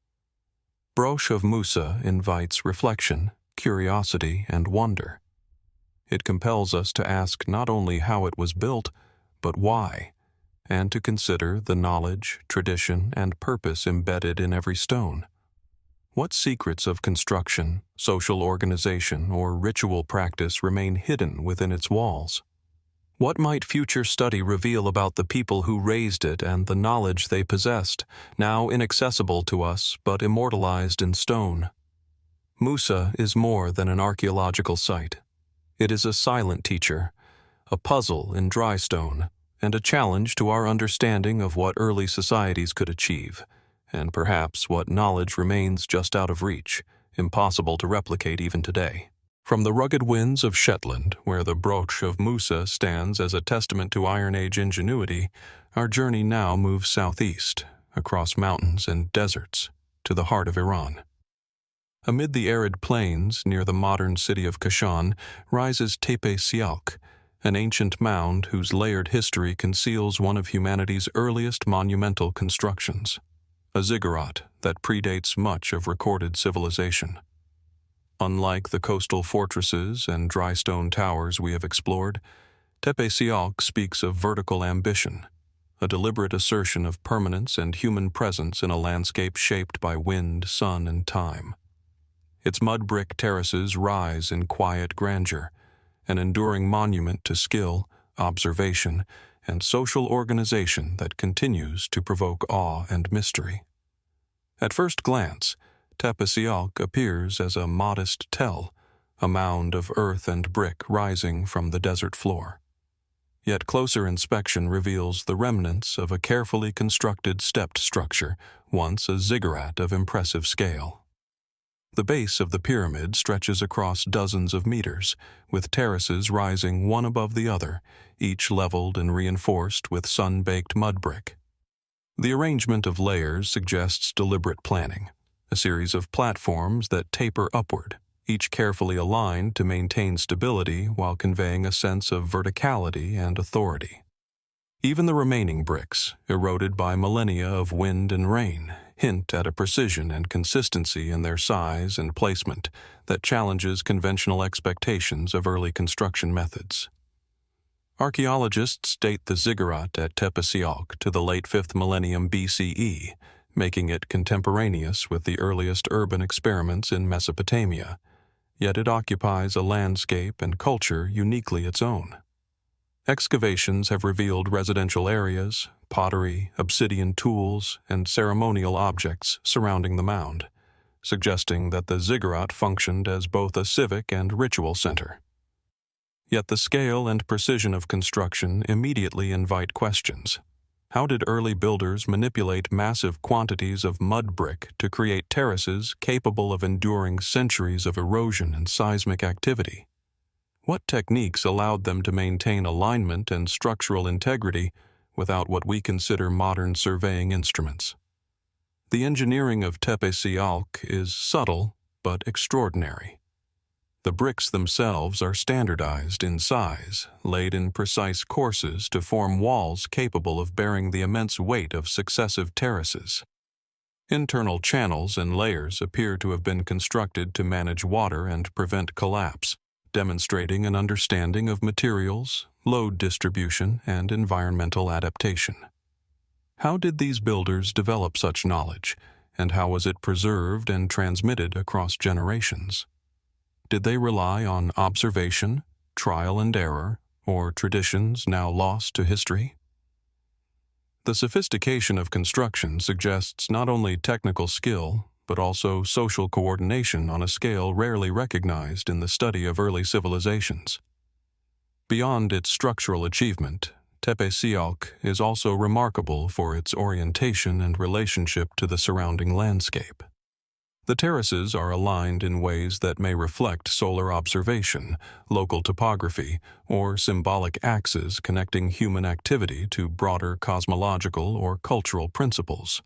Broch of Mousa invites reflection, curiosity, and wonder. It compels us to ask not only how it was built, but why, and to consider the knowledge, tradition, and purpose embedded in every stone. What secrets of construction, social organization, or ritual practice remain hidden within its walls? What might future study reveal about the people who raised it and the knowledge they possessed, now inaccessible to us but immortalized in stone? Mousa is more than an archaeological site. It is a silent teacher, a puzzle in dry stone, and a challenge to our understanding of what early societies could achieve, and perhaps what knowledge remains just out of reach, impossible to replicate even today. From the rugged winds of Shetland, where the Broch of Mousa stands as a testament to Iron Age ingenuity, our journey now moves southeast, across mountains and deserts, to the heart of Iran. Amid the arid plains near the modern city of Kashan rises Tepe, an ancient mound whose layered history conceals one of humanity's earliest monumental constructions, a ziggurat that predates much of recorded civilization. Unlike the coastal fortresses and dry stone towers we have explored, Tepe speaks of vertical ambition, a deliberate assertion of permanence and human presence in a landscape shaped by wind, sun, and time. Its mud brick terraces rise in quiet grandeur, an enduring monument to skill, observation, and social organization that continues to provoke awe and mystery. At first glance, Tepe appears as a modest tell, a mound of earth and brick rising from the desert floor. Yet closer inspection reveals the remnants of a carefully constructed stepped structure, once a ziggurat of impressive scale. The base of the pyramid stretches across dozens of meters, with terraces rising one above the other, each leveled and reinforced with sun-baked mud brick. The arrangement of layers suggests deliberate planning, a series of platforms that taper upward, each carefully aligned to maintain stability while conveying a sense of verticality and authority. Even the remaining bricks, eroded by millennia of wind and rain, hint at a precision and consistency in their size and placement that challenges conventional expectations of early construction methods. Archaeologists date the ziggurat at Tepe to the late 5th millennium BCE, making it contemporaneous with the earliest urban experiments in Mesopotamia, yet it occupies a landscape and culture uniquely its own. Excavations have revealed residential areas, pottery, obsidian tools, and ceremonial objects surrounding the mound, suggesting that the ziggurat functioned as both a civic and ritual center. Yet the scale and precision of construction immediately invite questions. How did early builders manipulate massive quantities of mud brick to create terraces capable of enduring centuries of erosion and seismic activity? What techniques allowed them to maintain alignment and structural integrity without what we consider modern surveying instruments? The engineering of Tepe is subtle but extraordinary. The bricks themselves are standardized in size, laid in precise courses to form walls capable of bearing the immense weight of successive terraces. Internal channels and layers appear to have been constructed to manage water and prevent collapse, demonstrating an understanding of materials, load distribution, and environmental adaptation. How did these builders develop such knowledge, and how was it preserved and transmitted across generations? Did they rely on observation, trial and error, or traditions now lost to history? The sophistication of construction suggests not only technical skill, but also social coordination on a scale rarely recognized in the study of early civilizations. Beyond its structural achievement, Tepe is also remarkable for its orientation and relationship to the surrounding landscape. The terraces are aligned in ways that may reflect solar observation, local topography, or symbolic axes connecting human activity to broader cosmological or cultural principles.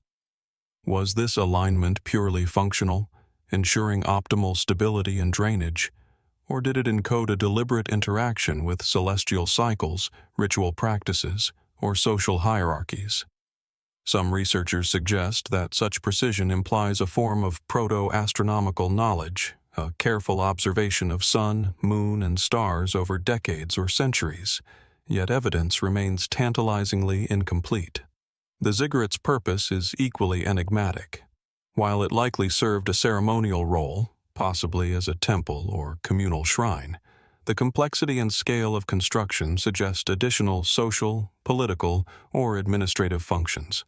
Was this alignment purely functional, ensuring optimal stability and drainage, or did it encode a deliberate interaction with celestial cycles, ritual practices, or social hierarchies? Some researchers suggest that such precision implies a form of proto-astronomical knowledge, a careful observation of sun, moon, and stars over decades or centuries, yet evidence remains tantalizingly incomplete. The ziggurat's purpose is equally enigmatic. While it likely served a ceremonial role, possibly as a temple or communal shrine, the complexity and scale of construction suggest additional social, political, or administrative functions.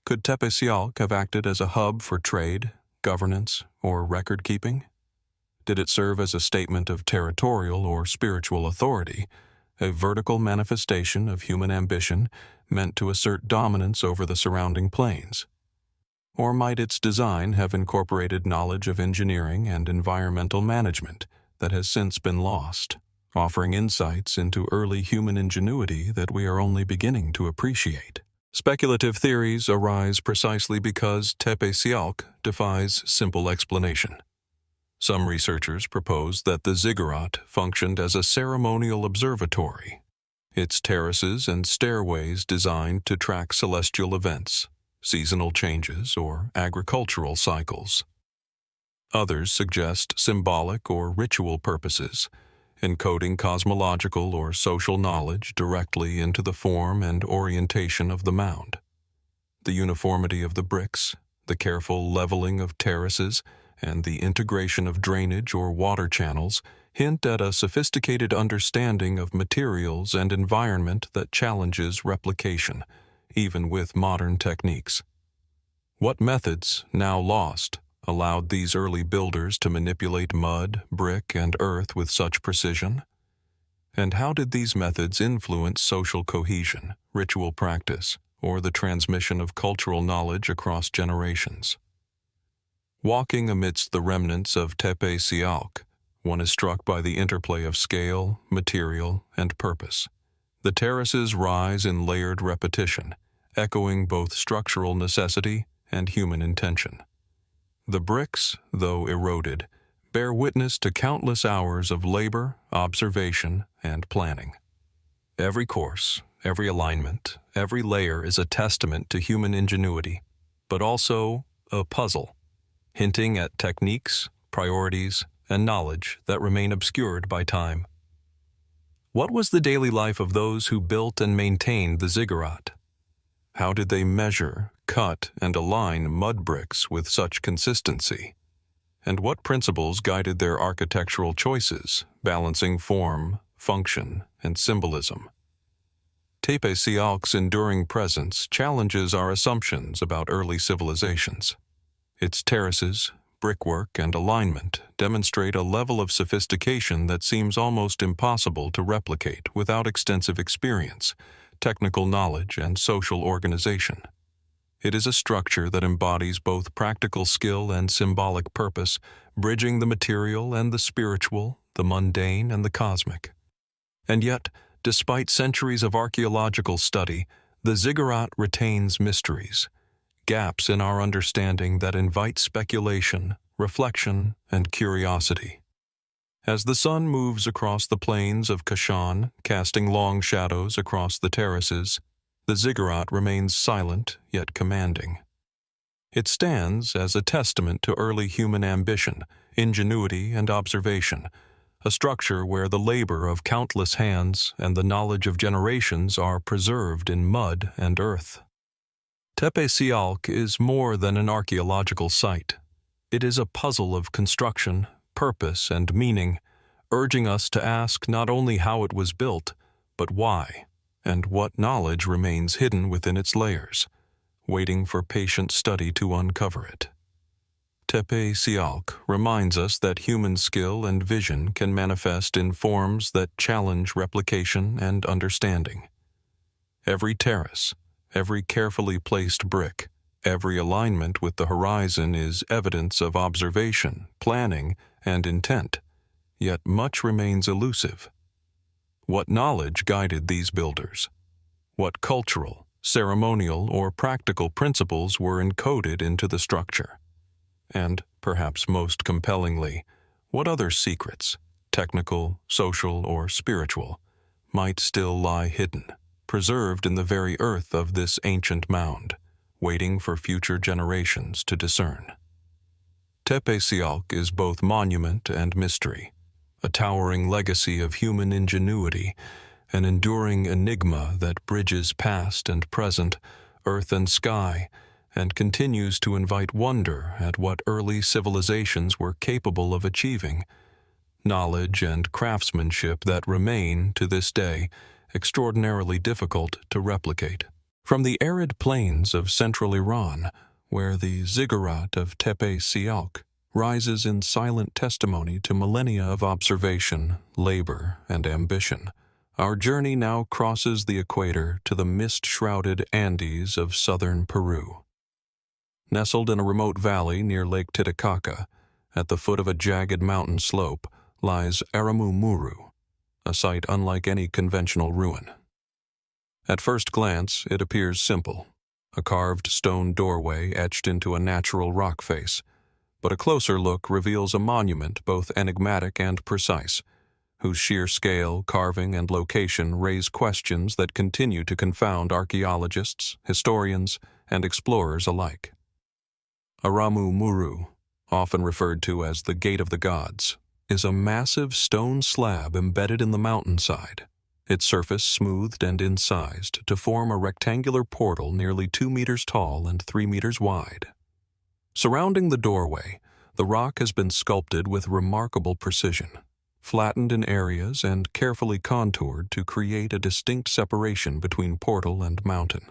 Could Tepe have acted as a hub for trade, governance, or record-keeping? Did it serve as a statement of territorial or spiritual authority, a vertical manifestation of human ambition meant to assert dominance over the surrounding plains? Or might its design have incorporated knowledge of engineering and environmental management that has since been lost, offering insights into early human ingenuity that we are only beginning to appreciate? Speculative theories arise precisely because Tepe Sialk defies simple explanation. Some researchers propose that the ziggurat functioned as a ceremonial observatory, its terraces and stairways designed to track celestial events, seasonal changes, or agricultural cycles. Others suggest symbolic or ritual purposes, encoding cosmological or social knowledge directly into the form and orientation of the mound. The uniformity of the bricks, the careful leveling of terraces, and the integration of drainage or water channels hint at a sophisticated understanding of materials and environment that challenges replication, even with modern techniques. What methods, now lost, allowed these early builders to manipulate mud, brick, and earth with such precision? And how did these methods influence social cohesion, ritual practice, or the transmission of cultural knowledge across generations? Walking amidst the remnants of Tepe Sialk, one is struck by the interplay of scale, material, and purpose. The terraces rise in layered repetition, echoing both structural necessity and human intention. The bricks, though eroded, bear witness to countless hours of labor, observation, and planning. Every course, every alignment, every layer is a testament to human ingenuity, but also a puzzle, hinting at techniques, priorities, and knowledge that remain obscured by time. What was the daily life of those who built and maintained the ziggurat? How did they measure, cut, and align mud bricks with such consistency? And what principles guided their architectural choices, balancing form, function, and symbolism? Tepe Sialk's enduring presence challenges our assumptions about early civilizations. Its terraces, brickwork, and alignment demonstrate a level of sophistication that seems almost impossible to replicate without extensive experience, technical knowledge, and social organization. It is a structure that embodies both practical skill and symbolic purpose, bridging the material and the spiritual, the mundane and the cosmic. And yet, despite centuries of archaeological study, the ziggurat retains mysteries, gaps in our understanding that invite speculation, reflection, and curiosity. As the sun moves across the plains of Kashan, casting long shadows across the terraces, the ziggurat remains silent yet commanding. It stands as a testament to early human ambition, ingenuity, and observation, a structure where the labor of countless hands and the knowledge of generations are preserved in mud and earth. Tepe Sialk is more than an archaeological site. It is a puzzle of construction, purpose, and meaning, urging us to ask not only how it was built, but why, and what knowledge remains hidden within its layers, waiting for patient study to uncover it. Tepe Sialk reminds us that human skill and vision can manifest in forms that challenge replication and understanding. Every terrace, every carefully placed brick, every alignment with the horizon is evidence of observation, planning, and intent, yet much remains elusive. What knowledge guided these builders? What cultural, ceremonial, or practical principles were encoded into the structure? And, perhaps most compellingly, what other secrets, technical, social, or spiritual, might still lie hidden, preserved in the very earth of this ancient mound, waiting for future generations to discern? Tepe Sialk is both monument and mystery, a towering legacy of human ingenuity, an enduring enigma that bridges past and present, earth and sky, and continues to invite wonder at what early civilizations were capable of achieving, knowledge and craftsmanship that remain, to this day, extraordinarily difficult to replicate. From the arid plains of central Iran, where the ziggurat of Tepe Sialk rises in silent testimony to millennia of observation, labor, and ambition, Our journey now crosses the equator to the mist-shrouded Andes of southern Peru. Nestled in a remote valley near Lake Titicaca, at the foot of a jagged mountain slope, lies Aramu Muru, a site unlike any conventional ruin. At first glance, it appears simple, a carved stone doorway etched into a natural rock face, but a closer look reveals a monument both enigmatic and precise, whose sheer scale, carving, and location raise questions that continue to confound archaeologists, historians, and explorers alike. Aramu Muru, often referred to as the Gate of the Gods, is a massive stone slab embedded in the mountainside, its surface smoothed and incised to form a rectangular portal nearly 2 meters tall and 3 meters wide. Surrounding the doorway, the rock has been sculpted with remarkable precision, flattened in areas and carefully contoured to create a distinct separation between portal and mountain.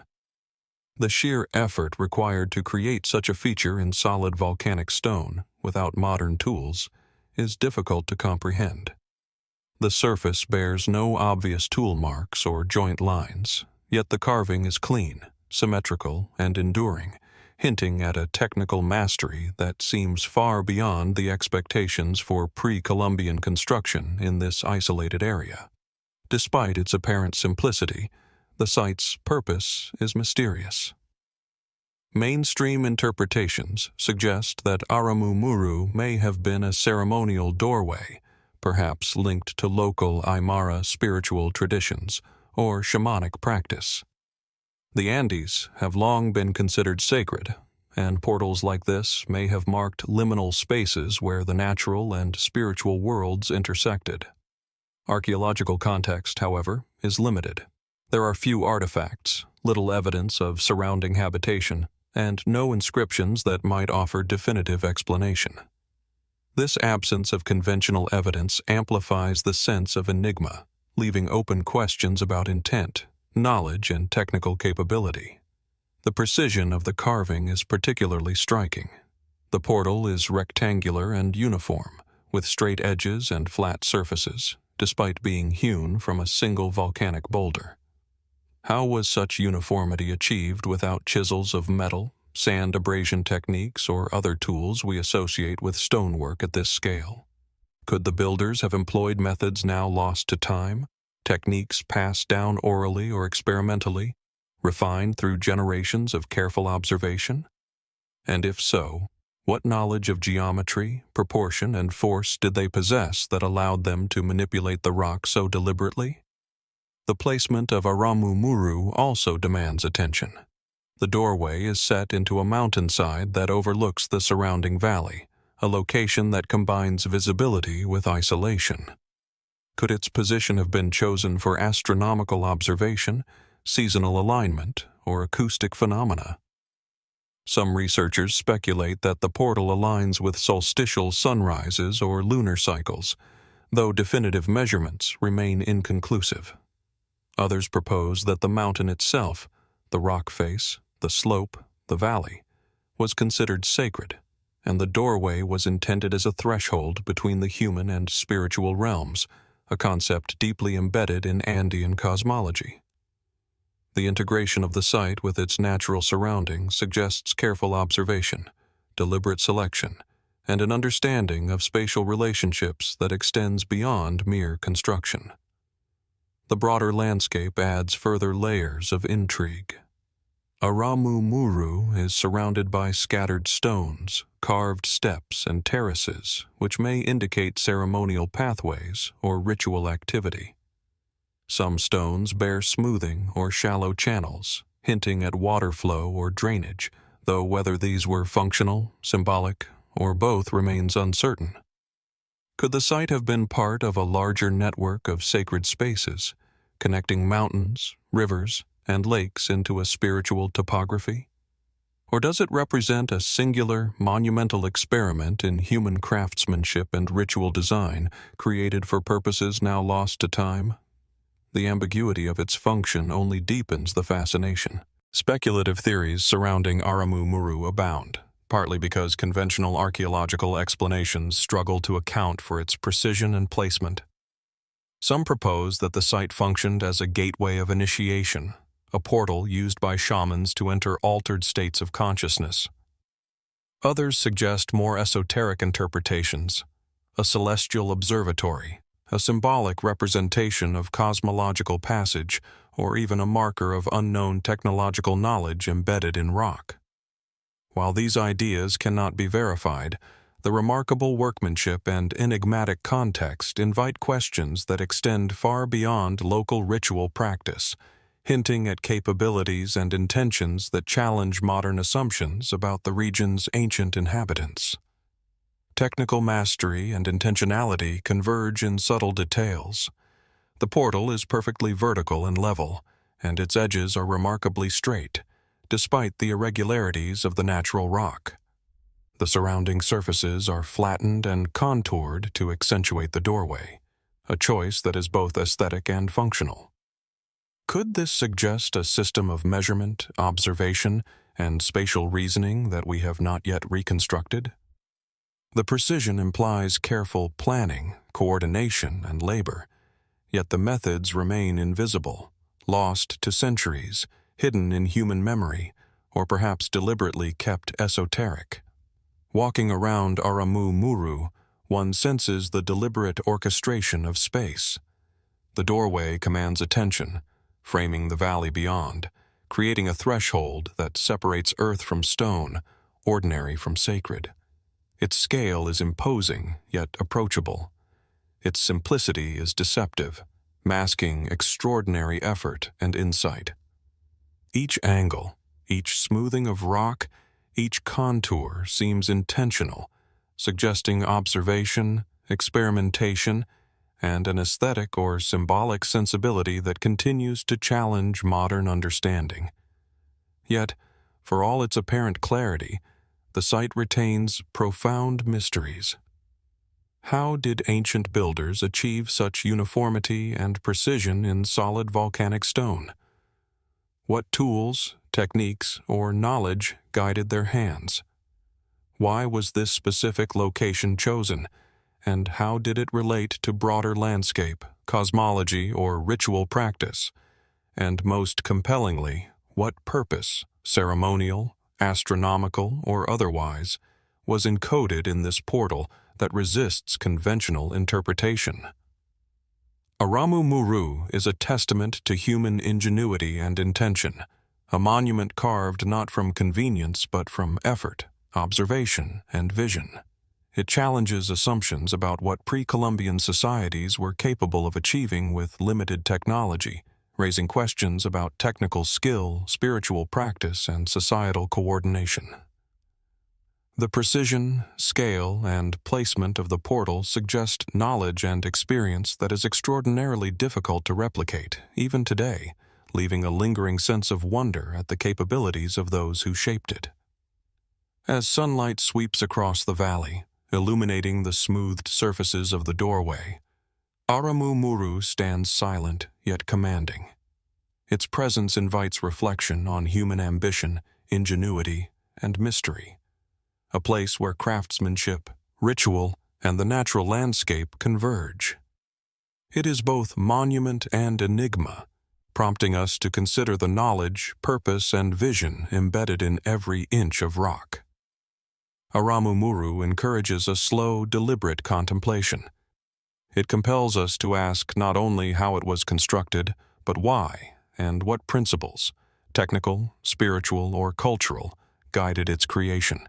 The sheer effort required to create such a feature in solid volcanic stone, without modern tools, is difficult to comprehend. The surface bears no obvious tool marks or joint lines, yet the carving is clean, symmetrical, and enduring, hinting at a technical mastery that seems far beyond the expectations for pre-Columbian construction in this isolated area. Despite its apparent simplicity, the site's purpose is mysterious. Mainstream interpretations suggest that Aramu Muru may have been a ceremonial doorway, perhaps linked to local Aymara spiritual traditions or shamanic practice. The Andes have long been considered sacred, and portals like this may have marked liminal spaces where the natural and spiritual worlds intersected. Archaeological context, however, is limited. There are few artifacts, little evidence of surrounding habitation, and no inscriptions that might offer definitive explanation. This absence of conventional evidence amplifies the sense of enigma, leaving open questions about intent, knowledge, and technical capability. The precision of the carving is particularly striking. The portal is rectangular and uniform, with straight edges and flat surfaces, despite being hewn from a single volcanic boulder. How was such uniformity achieved without chisels of metal, sand abrasion techniques, or other tools we associate with stonework at this scale? Could the builders have employed methods now lost to time, techniques passed down orally or experimentally, refined through generations of careful observation? And if so, what knowledge of geometry, proportion, and force did they possess that allowed them to manipulate the rock so deliberately? The placement of Aramu Muru also demands attention. The doorway is set into a mountainside that overlooks the surrounding valley, a location that combines visibility with isolation. Could its position have been chosen for astronomical observation, seasonal alignment, or acoustic phenomena? Some researchers speculate that the portal aligns with solstitial sunrises or lunar cycles, though definitive measurements remain inconclusive. Others propose that the mountain itself, the rock face, the slope, the valley, was considered sacred, and the doorway was intended as a threshold between the human and spiritual realms, a concept deeply embedded in Andean cosmology. The integration of the site with its natural surroundings suggests careful observation, deliberate selection, and an understanding of spatial relationships that extends beyond mere construction. The broader landscape adds further layers of intrigue. Aramu Muru is surrounded by scattered stones, carved steps, and terraces, which may indicate ceremonial pathways or ritual activity. Some stones bear smoothing or shallow channels, hinting at water flow or drainage, though whether these were functional, symbolic, or both remains uncertain. Could the site have been part of a larger network of sacred spaces, connecting mountains, rivers, and lakes into a spiritual topography? Or does it represent a singular, monumental experiment in human craftsmanship and ritual design created for purposes now lost to time? The ambiguity of its function only deepens the fascination. Speculative theories surrounding Aramu Muru abound, partly because conventional archaeological explanations struggle to account for its precision and placement. Some propose that the site functioned as a gateway of initiation, a portal used by shamans to enter altered states of consciousness. Others suggest more esoteric interpretations, a celestial observatory, a symbolic representation of cosmological passage, or even a marker of unknown technological knowledge embedded in rock. While these ideas cannot be verified, the remarkable workmanship and enigmatic context invite questions that extend far beyond local ritual practice, hinting at capabilities and intentions that challenge modern assumptions about the region's ancient inhabitants. Technical mastery and intentionality converge in subtle details. The portal is perfectly vertical and level, and its edges are remarkably straight, despite the irregularities of the natural rock. The surrounding surfaces are flattened and contoured to accentuate the doorway, a choice that is both aesthetic and functional. Could this suggest a system of measurement, observation, and spatial reasoning that we have not yet reconstructed? The precision implies careful planning, coordination, and labor, yet the methods remain invisible, lost to centuries, hidden in human memory, or perhaps deliberately kept esoteric. Walking around Aramu Muru, one senses the deliberate orchestration of space. The doorway commands attention, framing the valley beyond, creating a threshold that separates earth from stone, ordinary from sacred. Its scale is imposing, yet approachable. Its simplicity is deceptive, masking extraordinary effort and insight. Each angle, each smoothing of rock, each contour seems intentional, suggesting observation, experimentation, and an aesthetic or symbolic sensibility that continues to challenge modern understanding. Yet, for all its apparent clarity, the site retains profound mysteries. How did ancient builders achieve such uniformity and precision in solid volcanic stone? What tools, techniques, or knowledge guided their hands? Why was this specific location chosen, and how did it relate to broader landscape, cosmology, or ritual practice? And most compellingly, what purpose, ceremonial, astronomical, or otherwise, was encoded in this portal that resists conventional interpretation? Aramu Muru is a testament to human ingenuity and intention, a monument carved not from convenience but from effort, observation, and vision. It challenges assumptions about what pre-Columbian societies were capable of achieving with limited technology, raising questions about technical skill, spiritual practice, and societal coordination. The precision, scale, and placement of the portal suggest knowledge and experience that is extraordinarily difficult to replicate, even today, leaving a lingering sense of wonder at the capabilities of those who shaped it. As sunlight sweeps across the valley, illuminating the smoothed surfaces of the doorway, Aramu Muru stands silent yet commanding. Its presence invites reflection on human ambition, ingenuity, and mystery, a place where craftsmanship, ritual, and the natural landscape converge. It is both monument and enigma, prompting us to consider the knowledge, purpose, and vision embedded in every inch of rock. Aramu Muru encourages a slow, deliberate contemplation. It compels us to ask not only how it was constructed, but why and what principles, technical, spiritual, or cultural, guided its creation.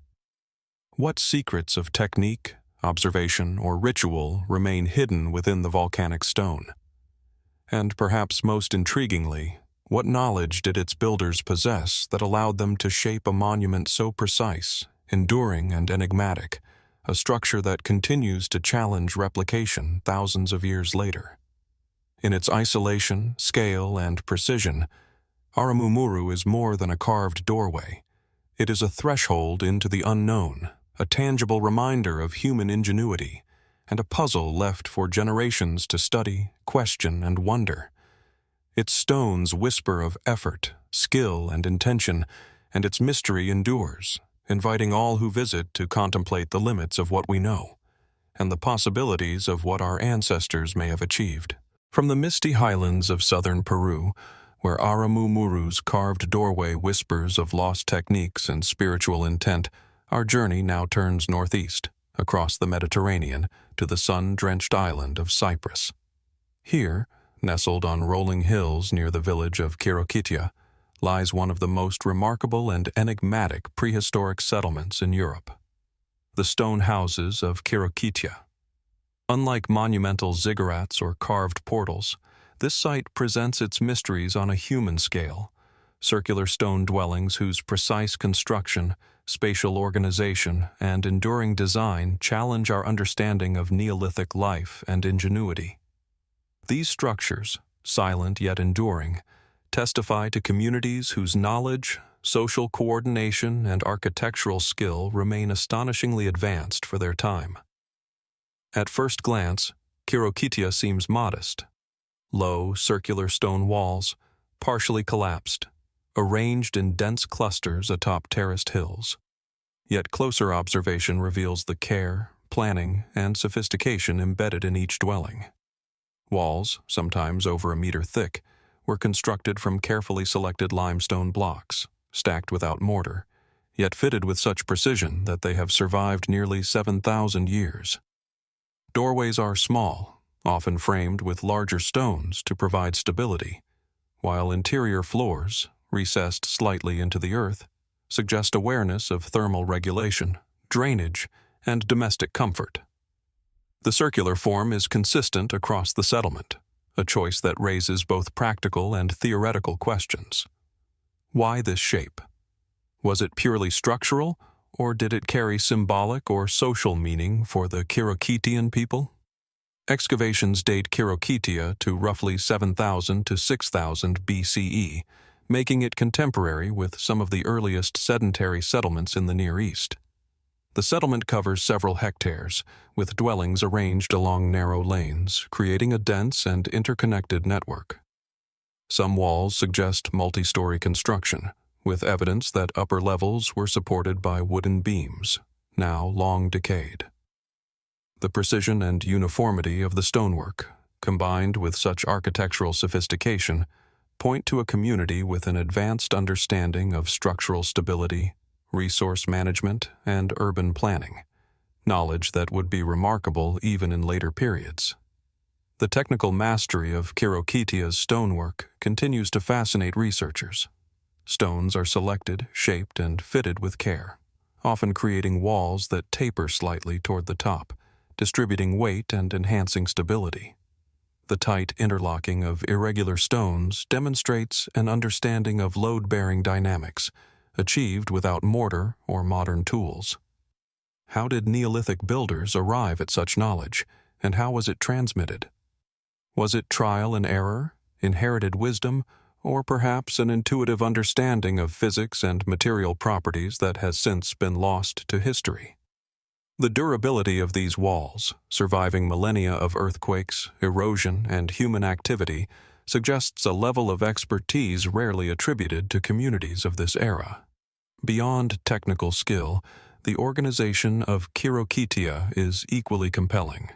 What secrets of technique, observation, or ritual remain hidden within the volcanic stone? And perhaps most intriguingly, what knowledge did its builders possess that allowed them to shape a monument so precise, enduring, and enigmatic, a structure that continues to challenge replication thousands of years later? In its isolation, scale, and precision, Aramu Muru is more than a carved doorway. It is a threshold into the unknown, a tangible reminder of human ingenuity, and a puzzle left for generations to study, question, and wonder. Its stones whisper of effort, skill, and intention, and its mystery endures, inviting all who visit to contemplate the limits of what we know, and the possibilities of what our ancestors may have achieved. From the misty highlands of southern Peru, where Aramu Muru's carved doorway whispers of lost techniques and spiritual intent, our journey now turns northeast, across the Mediterranean, to the sun-drenched island of Cyprus. Here, nestled on rolling hills near the village of Khirbet, lies one of the most remarkable and enigmatic prehistoric settlements in Europe, the stone houses of Khirbet. Unlike monumental ziggurats or carved portals, this site presents its mysteries on a human scale, circular stone dwellings whose precise construction, spatial organization, and enduring design challenge our understanding of Neolithic life and ingenuity. These structures, silent yet enduring, testify to communities whose knowledge, social coordination, and architectural skill remain astonishingly advanced for their time. At first glance, Khirbet seems modest. Low, circular stone walls, partially collapsed, arranged in dense clusters atop terraced hills. Yet closer observation reveals the care, planning, and sophistication embedded in each dwelling. Walls, sometimes over a meter thick, were constructed from carefully selected limestone blocks, stacked without mortar, yet fitted with such precision that they have survived nearly 7,000 years. Doorways are small, often framed with larger stones to provide stability, while interior floors, recessed slightly into the earth, suggest awareness of thermal regulation, drainage, and domestic comfort. The circular form is consistent across the settlement, a choice that raises both practical and theoretical questions. Why this shape? Was it purely structural, or did it carry symbolic or social meaning for the Khirbetian people? Excavations date Khirbet to roughly 7,000 to 6,000 BCE, making it contemporary with some of the earliest sedentary settlements in the Near East. The settlement covers several hectares, with dwellings arranged along narrow lanes, creating a dense and interconnected network. Some walls suggest multi-story construction, with evidence that upper levels were supported by wooden beams, now long decayed. The precision and uniformity of the stonework, combined with such architectural sophistication, point to a community with an advanced understanding of structural stability, resource management, and urban planning, knowledge that would be remarkable even in later periods. The technical mastery of Khirbetia's stonework continues to fascinate researchers. Stones are selected, shaped, and fitted with care, often creating walls that taper slightly toward the top, distributing weight and enhancing stability. The tight interlocking of irregular stones demonstrates an understanding of load-bearing dynamics, achieved without mortar or modern tools. How did Neolithic builders arrive at such knowledge, and how was it transmitted? Was it trial and error, inherited wisdom, or perhaps an intuitive understanding of physics and material properties that has since been lost to history? The durability of these walls, surviving millennia of earthquakes, erosion, and human activity, suggests a level of expertise rarely attributed to communities of this era. Beyond technical skill, the organization of Khirbet is equally compelling.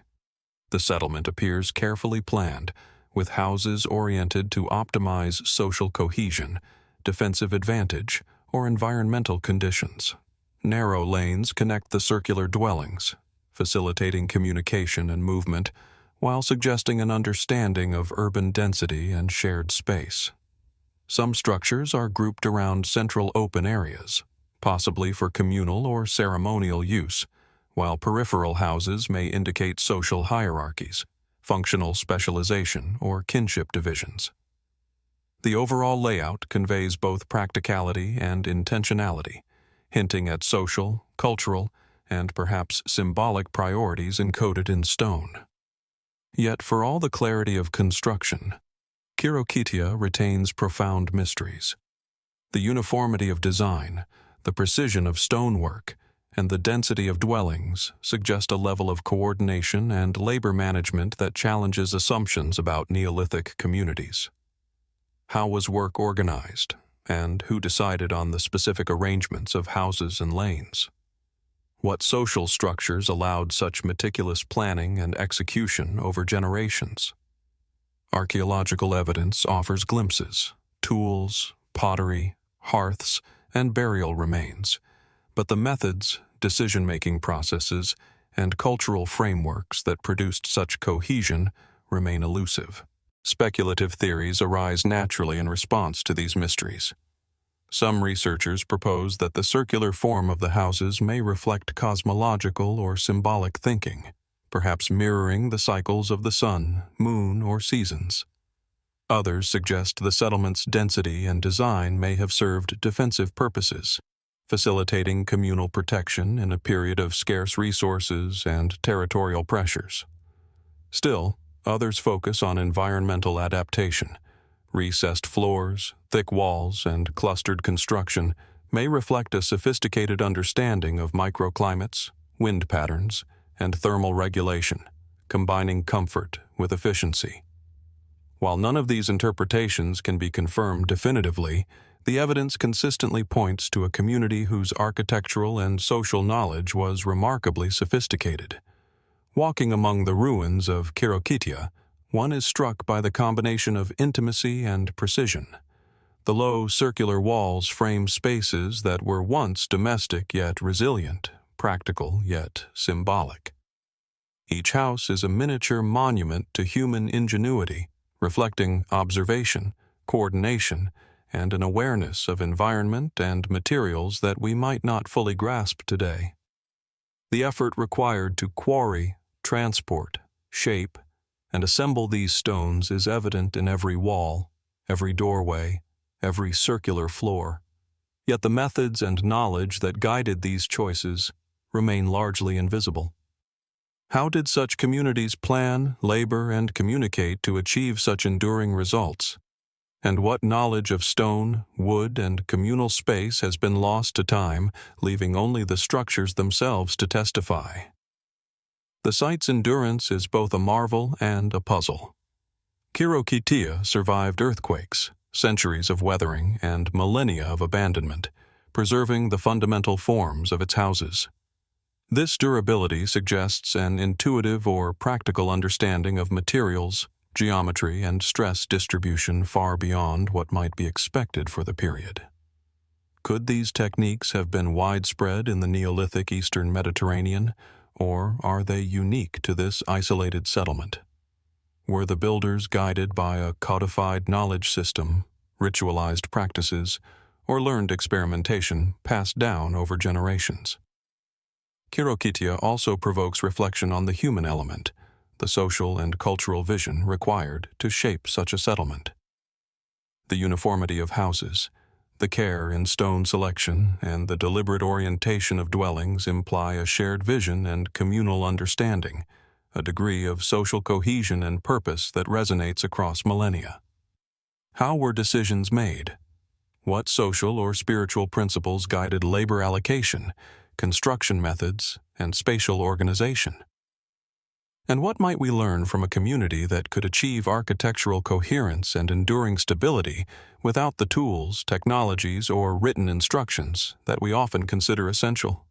The settlement appears carefully planned, with houses oriented to optimize social cohesion, defensive advantage, or environmental conditions. Narrow lanes connect the circular dwellings, facilitating communication and movement, while suggesting an understanding of urban density and shared space. Some structures are grouped around central open areas, possibly for communal or ceremonial use, while peripheral houses may indicate social hierarchies, functional specialization, or kinship divisions. The overall layout conveys both practicality and intentionality, hinting at social, cultural, and perhaps symbolic priorities encoded in stone. Yet for all the clarity of construction, Khirbet retains profound mysteries. The uniformity of design, the precision of stonework, and the density of dwellings suggest a level of coordination and labor management that challenges assumptions about Neolithic communities. How was work organized, and who decided on the specific arrangements of houses and lanes? What social structures allowed such meticulous planning and execution over generations? Archaeological evidence offers glimpses, tools, pottery, hearths, and burial remains, but the methods, decision-making processes, and cultural frameworks that produced such cohesion remain elusive. Speculative theories arise naturally in response to these mysteries. Some researchers propose that the circular form of the houses may reflect cosmological or symbolic thinking, perhaps mirroring the cycles of the sun, moon, or seasons. Others suggest the settlement's density and design may have served defensive purposes, facilitating communal protection in a period of scarce resources and territorial pressures. Still, others focus on environmental adaptation. Recessed floors, thick walls, and clustered construction may reflect a sophisticated understanding of microclimates, wind patterns, and thermal regulation, combining comfort with efficiency. While none of these interpretations can be confirmed definitively, the evidence consistently points to a community whose architectural and social knowledge was remarkably sophisticated. Walking among the ruins of Khirbet Qeiyafa, one is struck by the combination of intimacy and precision. The low, circular walls frame spaces that were once domestic yet resilient, practical yet symbolic. Each house is a miniature monument to human ingenuity, reflecting observation, coordination, and an awareness of environment and materials that we might not fully grasp today. The effort required to quarry, transport, shape, and assemble these stones is evident in every wall, every doorway, every circular floor. Yet the methods and knowledge that guided these choices remain largely invisible. How did such communities plan, labor, and communicate to achieve such enduring results? And what knowledge of stone, wood, and communal space has been lost to time, leaving only the structures themselves to testify? The site's endurance is both a marvel and a puzzle. Khirbet Qeiyafa survived earthquakes, centuries of weathering, and millennia of abandonment, preserving the fundamental forms of its houses. This durability suggests an intuitive or practical understanding of materials, geometry, and stress distribution far beyond what might be expected for the period. Could these techniques have been widespread in the Neolithic Eastern Mediterranean, or are they unique to this isolated settlement? Were the builders guided by a codified knowledge system, ritualized practices, or learned experimentation passed down over generations? Khirbet Qeiyafa also provokes reflection on the human element, the social and cultural vision required to shape such a settlement. The uniformity of houses, the care in stone selection, and the deliberate orientation of dwellings imply a shared vision and communal understanding, a degree of social cohesion and purpose that resonates across millennia. How were decisions made? What social or spiritual principles guided labor allocation, construction methods, and spatial organization? And what might we learn from a community that could achieve architectural coherence and enduring stability without the tools, technologies, or written instructions that we often consider essential?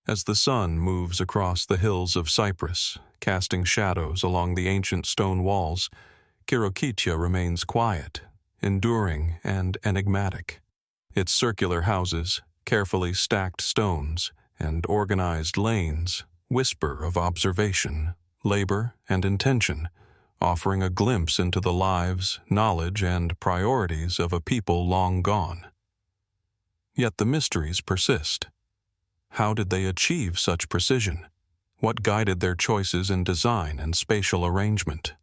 As the sun moves across the hills of Cyprus, casting shadows along the ancient stone walls, Khirbet Qeiyafa remains quiet, enduring, and enigmatic. Its circular houses, carefully stacked stones, and organized lanes whisper of observation, labor, and intention, offering a glimpse into the lives, knowledge, and priorities of a people long gone. Yet the mysteries persist. How did they achieve such precision? What guided their choices in design and spatial arrangement?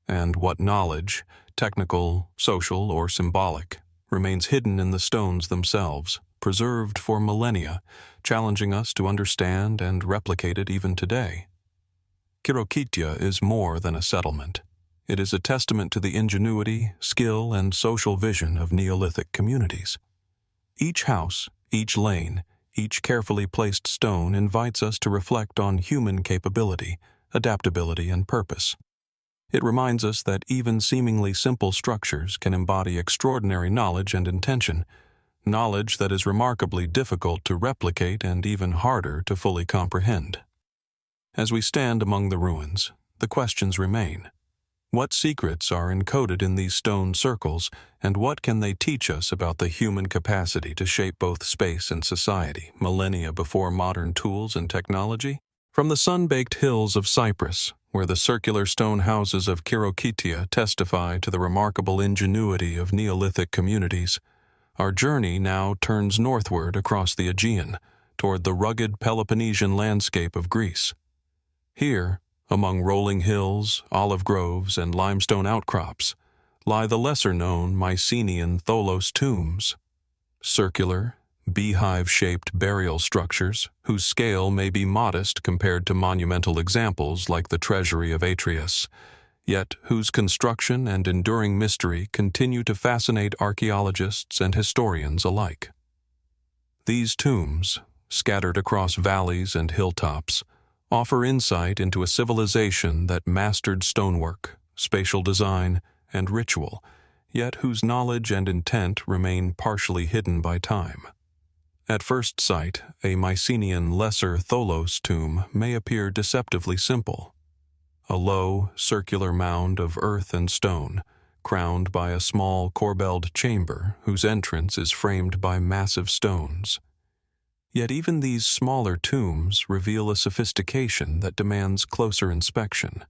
And what knowledge, technical, social, or symbolic, remains hidden in the stones themselves, preserved for millennia, challenging us to understand and replicate it even today? Khirbet Qeiyafa is more than a settlement. It is a testament to the ingenuity, skill, and social vision of Neolithic communities. Each house, each lane, each carefully placed stone invites us to reflect on human capability, adaptability, and purpose. It reminds us that even seemingly simple structures can embody extraordinary knowledge and intention, knowledge that is remarkably difficult to replicate and even harder to fully comprehend. As we stand among the ruins, the questions remain. What secrets are encoded in these stone circles, and what can they teach us about the human capacity to shape both space and society, millennia before modern tools and technology? From the sun-baked hills of Cyprus, where the circular stone houses of Khirbet testify to the remarkable ingenuity of Neolithic communities, our journey now turns northward across the Aegean, toward the rugged Peloponnesian landscape of Greece. Here, among rolling hills, olive groves, and limestone outcrops, lie the lesser-known Mycenaean Tholos tombs, circular, beehive-shaped burial structures whose scale may be modest compared to monumental examples like the Treasury of Atreus, yet whose construction and enduring mystery continue to fascinate archaeologists and historians alike. These tombs, scattered across valleys and hilltops, offer insight into a civilization that mastered stonework, spatial design, and ritual, yet whose knowledge and intent remain partially hidden by time. At first sight, a Mycenaean Lesser Tholos tomb may appear deceptively simple. A low, circular mound of earth and stone, crowned by a small corbelled chamber whose entrance is framed by massive stones. Yet even these smaller tombs reveal a sophistication that demands closer inspection.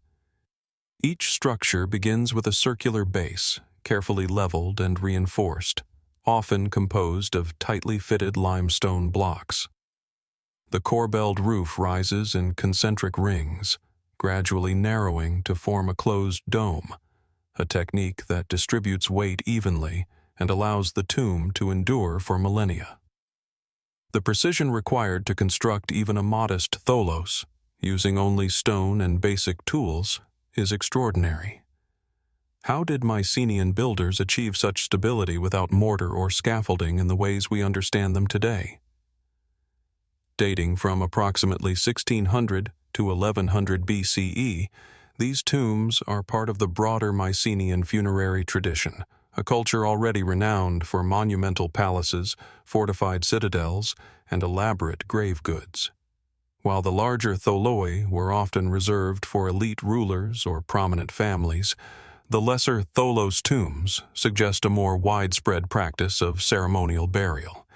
Each structure begins with a circular base, carefully leveled and reinforced, often composed of tightly fitted limestone blocks. The corbelled roof rises in concentric rings, gradually narrowing to form a closed dome, a technique that distributes weight evenly and allows the tomb to endure for millennia. The precision required to construct even a modest tholos, using only stone and basic tools, is extraordinary. How did Mycenaean builders achieve such stability without mortar or scaffolding in the ways we understand them today? Dating from approximately 1600 to 1100 BCE, these tombs are part of the broader Mycenaean funerary tradition, a culture already renowned for monumental palaces, fortified citadels, and elaborate grave goods. While the larger tholoi were often reserved for elite rulers or prominent families, the lesser tholos tombs suggest a more widespread practice of ceremonial burial,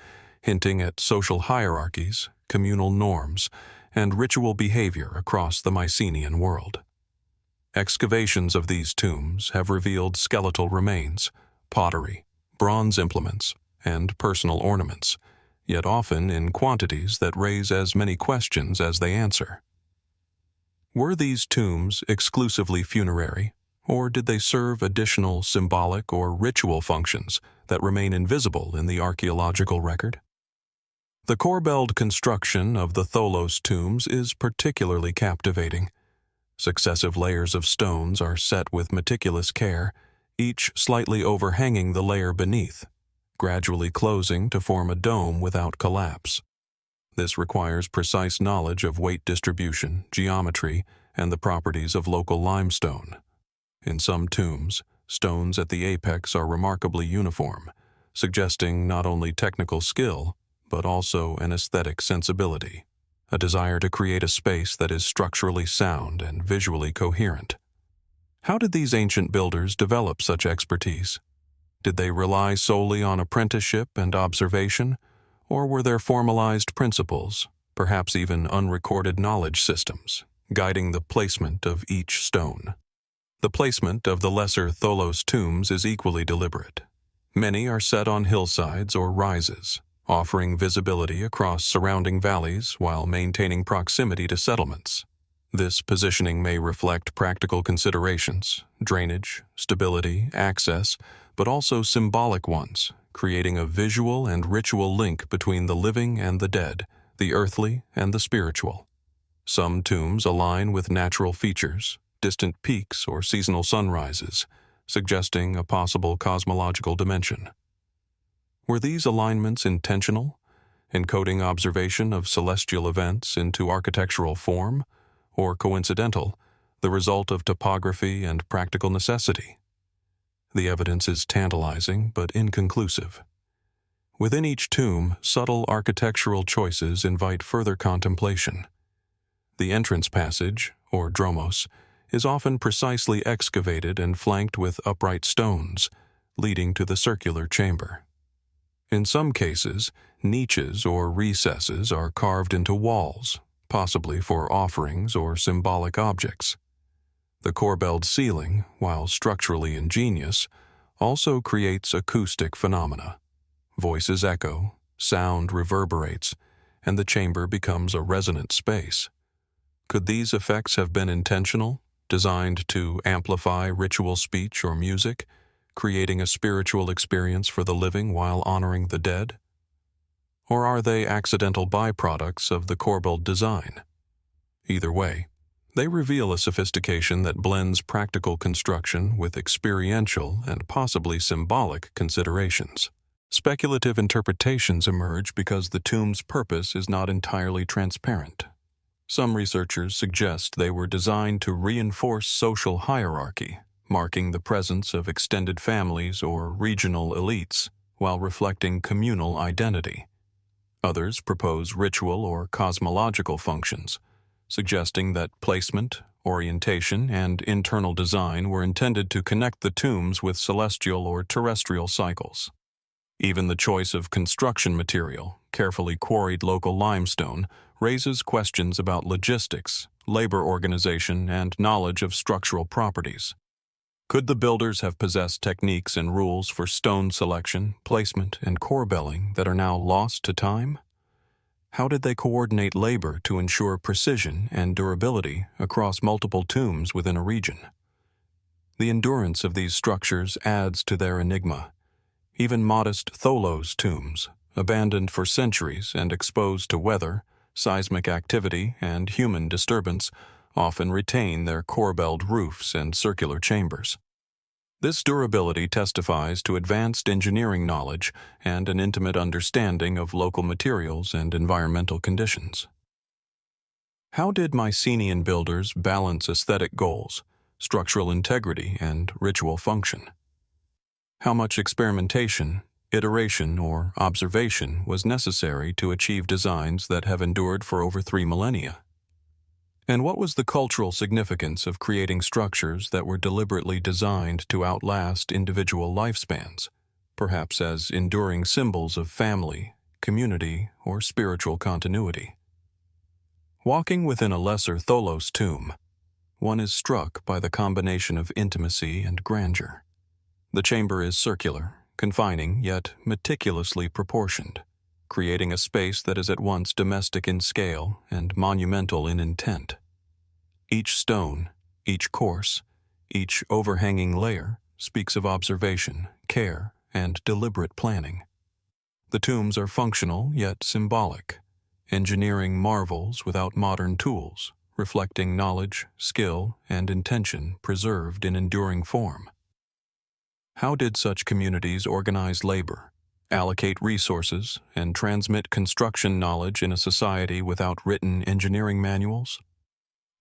hinting at social hierarchies, communal norms, and ritual behavior across the Mycenaean world. Excavations of these tombs have revealed skeletal remains, pottery, bronze implements, and personal ornaments, yet often in quantities that raise as many questions as they answer. Were these tombs exclusively funerary, or did they serve additional symbolic or ritual functions that remain invisible in the archaeological record? The corbelled construction of the tholos tombs is particularly captivating. Successive layers of stones are set with meticulous care, each slightly overhanging the layer beneath, gradually closing to form a dome without collapse. This requires precise knowledge of weight distribution, geometry, and the properties of local limestone. In some tombs, stones at the apex are remarkably uniform, suggesting not only technical skill, but also an aesthetic sensibility, a desire to create a space that is structurally sound and visually coherent. How did these ancient builders develop such expertise? Did they rely solely on apprenticeship and observation, or were there formalized principles, perhaps even unrecorded knowledge systems, guiding the placement of each stone? The placement of the lesser tholos tombs is equally deliberate. Many are set on hillsides or rises, offering visibility across surrounding valleys while maintaining proximity to settlements. This positioning may reflect practical considerations, drainage, stability, access, but also symbolic ones, creating a visual and ritual link between the living and the dead, the earthly and the spiritual. Some tombs align with natural features, distant peaks or seasonal sunrises, suggesting a possible cosmological dimension. Were these alignments intentional, encoding observation of celestial events into architectural form, or coincidental, the result of topography and practical necessity? The evidence is tantalizing but inconclusive. Within each tomb, subtle architectural choices invite further contemplation. The entrance passage, or dromos, is often precisely excavated and flanked with upright stones, leading to the circular chamber. In some cases, niches or recesses are carved into walls, possibly for offerings or symbolic objects. The corbelled ceiling, while structurally ingenious, also creates acoustic phenomena. Voices echo, sound reverberates, and the chamber becomes a resonant space. Could these effects have been intentional, designed to amplify ritual speech or music, creating a spiritual experience for the living while honoring the dead? Or are they accidental byproducts of the corbelled design? Either way, they reveal a sophistication that blends practical construction with experiential and possibly symbolic considerations. Speculative interpretations emerge because the tomb's purpose is not entirely transparent. Some researchers suggest they were designed to reinforce social hierarchy, marking the presence of extended families or regional elites, while reflecting communal identity. Others propose ritual or cosmological functions, suggesting that placement, orientation, and internal design were intended to connect the tombs with celestial or terrestrial cycles. Even the choice of construction material, carefully quarried local limestone, raises questions about logistics, labor organization, and knowledge of structural properties. Could the builders have possessed techniques and rules for stone selection, placement, and corbelling that are now lost to time? How did they coordinate labor to ensure precision and durability across multiple tombs within a region? The endurance of these structures adds to their enigma. Even modest Tholos tombs, abandoned for centuries and exposed to weather, seismic activity, and human disturbance, often retain their corbelled roofs and circular chambers. This durability testifies to advanced engineering knowledge and an intimate understanding of local materials and environmental conditions. How did Mycenaean builders balance aesthetic goals, structural integrity, and ritual function? How much experimentation, iteration, or observation was necessary to achieve designs that have endured for over 3 millennia? And what was the cultural significance of creating structures that were deliberately designed to outlast individual lifespans, perhaps as enduring symbols of family, community, or spiritual continuity? Walking within a lesser Tholos tomb, one is struck by the combination of intimacy and grandeur. The chamber is circular, confining yet meticulously proportioned, creating a space that is at once domestic in scale and monumental in intent. Each stone, each course, each overhanging layer speaks of observation, care, and deliberate planning. The tombs are functional yet symbolic, engineering marvels without modern tools, reflecting knowledge, skill, and intention preserved in enduring form. How did such communities organize labor, allocate resources, and transmit construction knowledge in a society without written engineering manuals?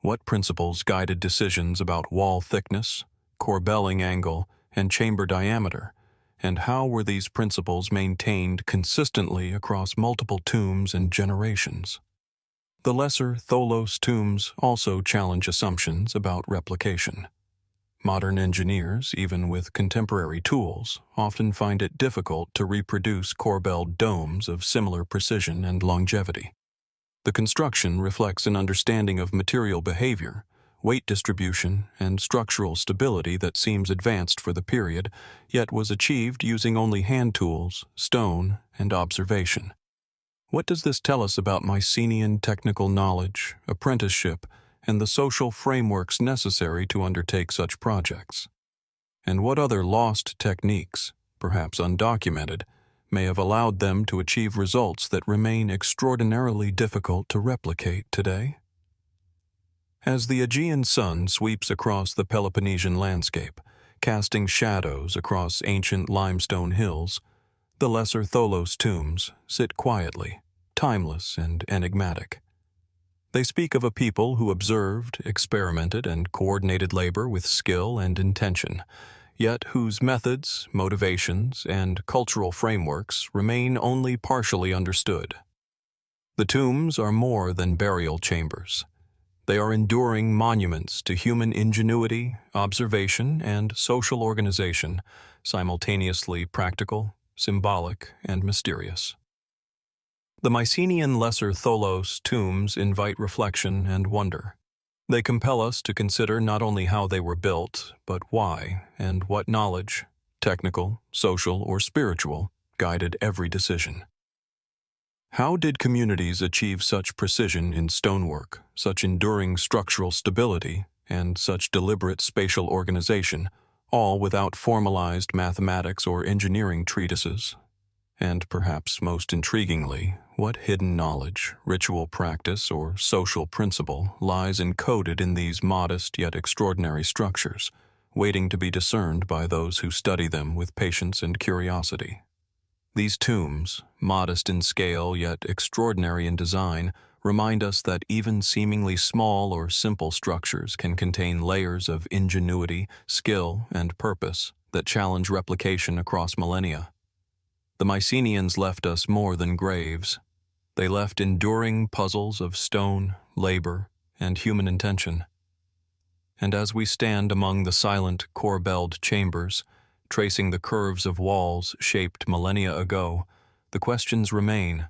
What principles guided decisions about wall thickness, corbelling angle, and chamber diameter, and how were these principles maintained consistently across multiple tombs and generations? The lesser Tholos tombs also challenge assumptions about replication. Modern engineers, even with contemporary tools, often find it difficult to reproduce corbelled domes of similar precision and longevity. The construction reflects an understanding of material behavior, weight distribution, and structural stability that seems advanced for the period, yet was achieved using only hand tools, stone, and observation. What does this tell us about Mycenaean technical knowledge, apprenticeship, and the social frameworks necessary to undertake such projects? And what other lost techniques, perhaps undocumented, may have allowed them to achieve results that remain extraordinarily difficult to replicate today? As the Aegean sun sweeps across the Peloponnesian landscape, casting shadows across ancient limestone hills, the lesser Tholos tombs sit quietly, timeless and enigmatic. They speak of a people who observed, experimented, and coordinated labor with skill and intention, yet whose methods, motivations, and cultural frameworks remain only partially understood. The tombs are more than burial chambers. They are enduring monuments to human ingenuity, observation, and social organization, simultaneously practical, symbolic, and mysterious. The Mycenaean Lesser Tholos tombs invite reflection and wonder. They compel us to consider not only how they were built, but why and what knowledge, technical, social, or spiritual, guided every decision. How did communities achieve such precision in stonework, such enduring structural stability, and such deliberate spatial organization, all without formalized mathematics or engineering treatises? And perhaps most intriguingly, what hidden knowledge, ritual practice, or social principle lies encoded in these modest yet extraordinary structures, waiting to be discerned by those who study them with patience and curiosity? These tombs, modest in scale yet extraordinary in design, remind us that even seemingly small or simple structures can contain layers of ingenuity, skill, and purpose that challenge replication across millennia. The Mycenaeans left us more than graves. They left enduring puzzles of stone, labor, and human intention. And as we stand among the silent, corbelled chambers, tracing the curves of walls shaped millennia ago, the questions remain.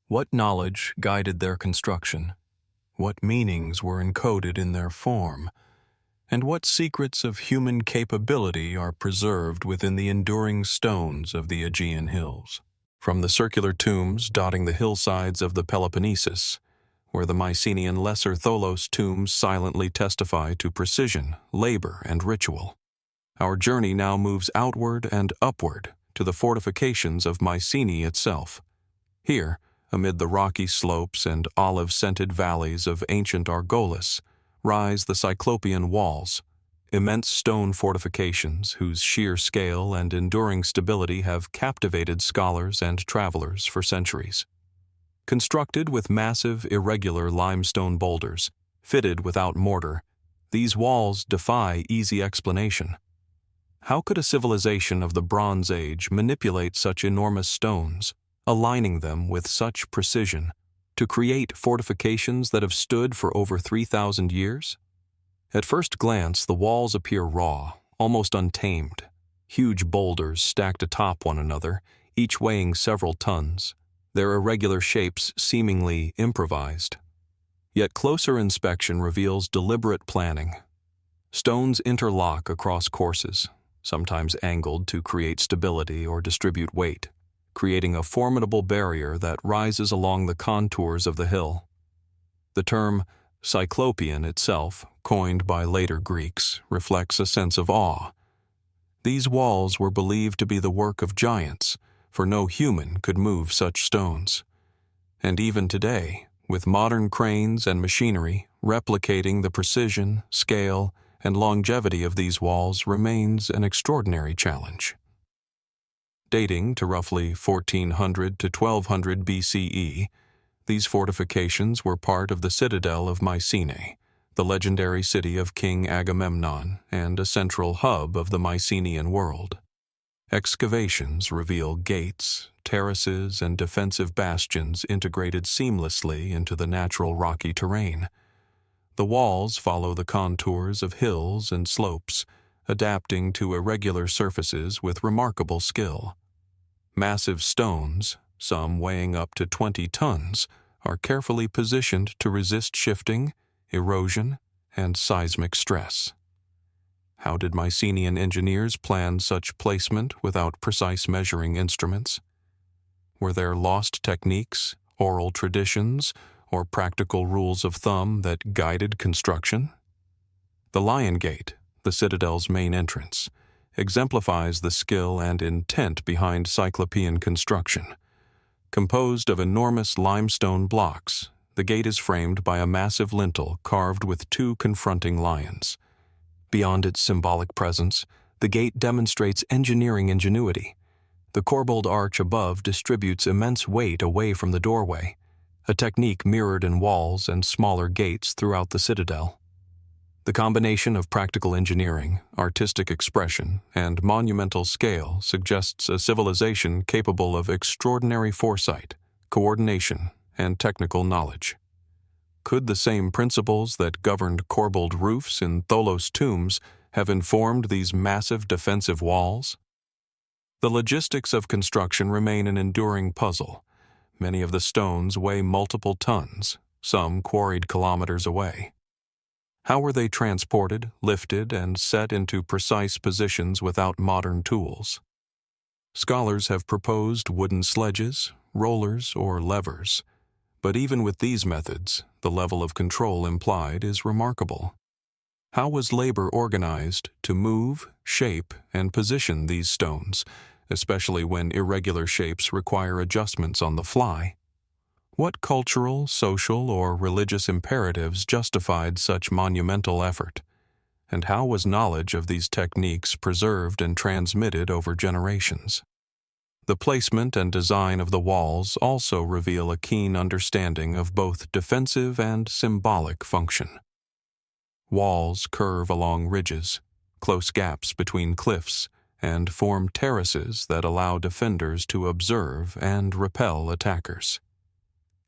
What knowledge guided their construction? What meanings were encoded in their form? And what secrets of human capability are preserved within the enduring stones of the Aegean hills? From the circular tombs dotting the hillsides of the Peloponnesus, where the Mycenaean Lesser Tholos tombs silently testify to precision, labor, and ritual, our journey now moves outward and upward to the fortifications of Mycenae itself. Here, amid the rocky slopes and olive-scented valleys of ancient Argolis, rise the Cyclopean walls, immense stone fortifications whose sheer scale and enduring stability have captivated scholars and travelers for centuries. Constructed with massive, irregular limestone boulders, fitted without mortar, these walls defy easy explanation. How could a civilization of the Bronze Age manipulate such enormous stones, aligning them with such precision, to create fortifications that have stood for over 3,000 years? At first glance, the walls appear raw, almost untamed. Huge boulders stacked atop one another, each weighing several tons, their irregular shapes seemingly improvised. Yet closer inspection reveals deliberate planning. Stones interlock across courses, sometimes angled to create stability or distribute weight, creating a formidable barrier that rises along the contours of the hill. The term Cyclopean itself, coined by later Greeks, reflects a sense of awe. These walls were believed to be the work of giants, for no human could move such stones. And even today, with modern cranes and machinery replicating the precision, scale, and longevity of these walls remains an extraordinary challenge. Dating to roughly 1400 to 1200 BCE, these fortifications were part of the citadel of Mycenae, the legendary city of King Agamemnon and a central hub of the Mycenaean world. Excavations reveal gates, terraces, and defensive bastions integrated seamlessly into the natural rocky terrain. The walls follow the contours of hills and slopes, adapting to irregular surfaces with remarkable skill. Massive stones, some weighing up to 20 tons, are carefully positioned to resist shifting, erosion, and seismic stress. How did Mycenaean engineers plan such placement without precise measuring instruments? Were there lost techniques, oral traditions, or practical rules of thumb that guided construction? The Lion Gate, the citadel's main entrance, exemplifies the skill and intent behind Cyclopean construction. Composed of enormous limestone blocks, the gate is framed by a massive lintel carved with two confronting lions. Beyond its symbolic presence, the gate demonstrates engineering ingenuity. The corbelled arch above distributes immense weight away from the doorway, a technique mirrored in walls and smaller gates throughout the citadel. The combination of practical engineering, artistic expression, and monumental scale suggests a civilization capable of extraordinary foresight, coordination, and technical knowledge. Could the same principles that governed corbelled roofs in Tholos tombs have informed these massive defensive walls? The logistics of construction remain an enduring puzzle. Many of the stones weigh multiple tons, some quarried kilometers away. How were they transported, lifted, and set into precise positions without modern tools? Scholars have proposed wooden sledges, rollers, or levers, but even with these methods, the level of control implied is remarkable. How was labor organized to move, shape, and position these stones, especially when irregular shapes require adjustments on the fly? What cultural, social, or religious imperatives justified such monumental effort? And how was knowledge of these techniques preserved and transmitted over generations? The placement and design of the walls also reveal a keen understanding of both defensive and symbolic function. Walls curve along ridges, close gaps between cliffs, and form terraces that allow defenders to observe and repel attackers.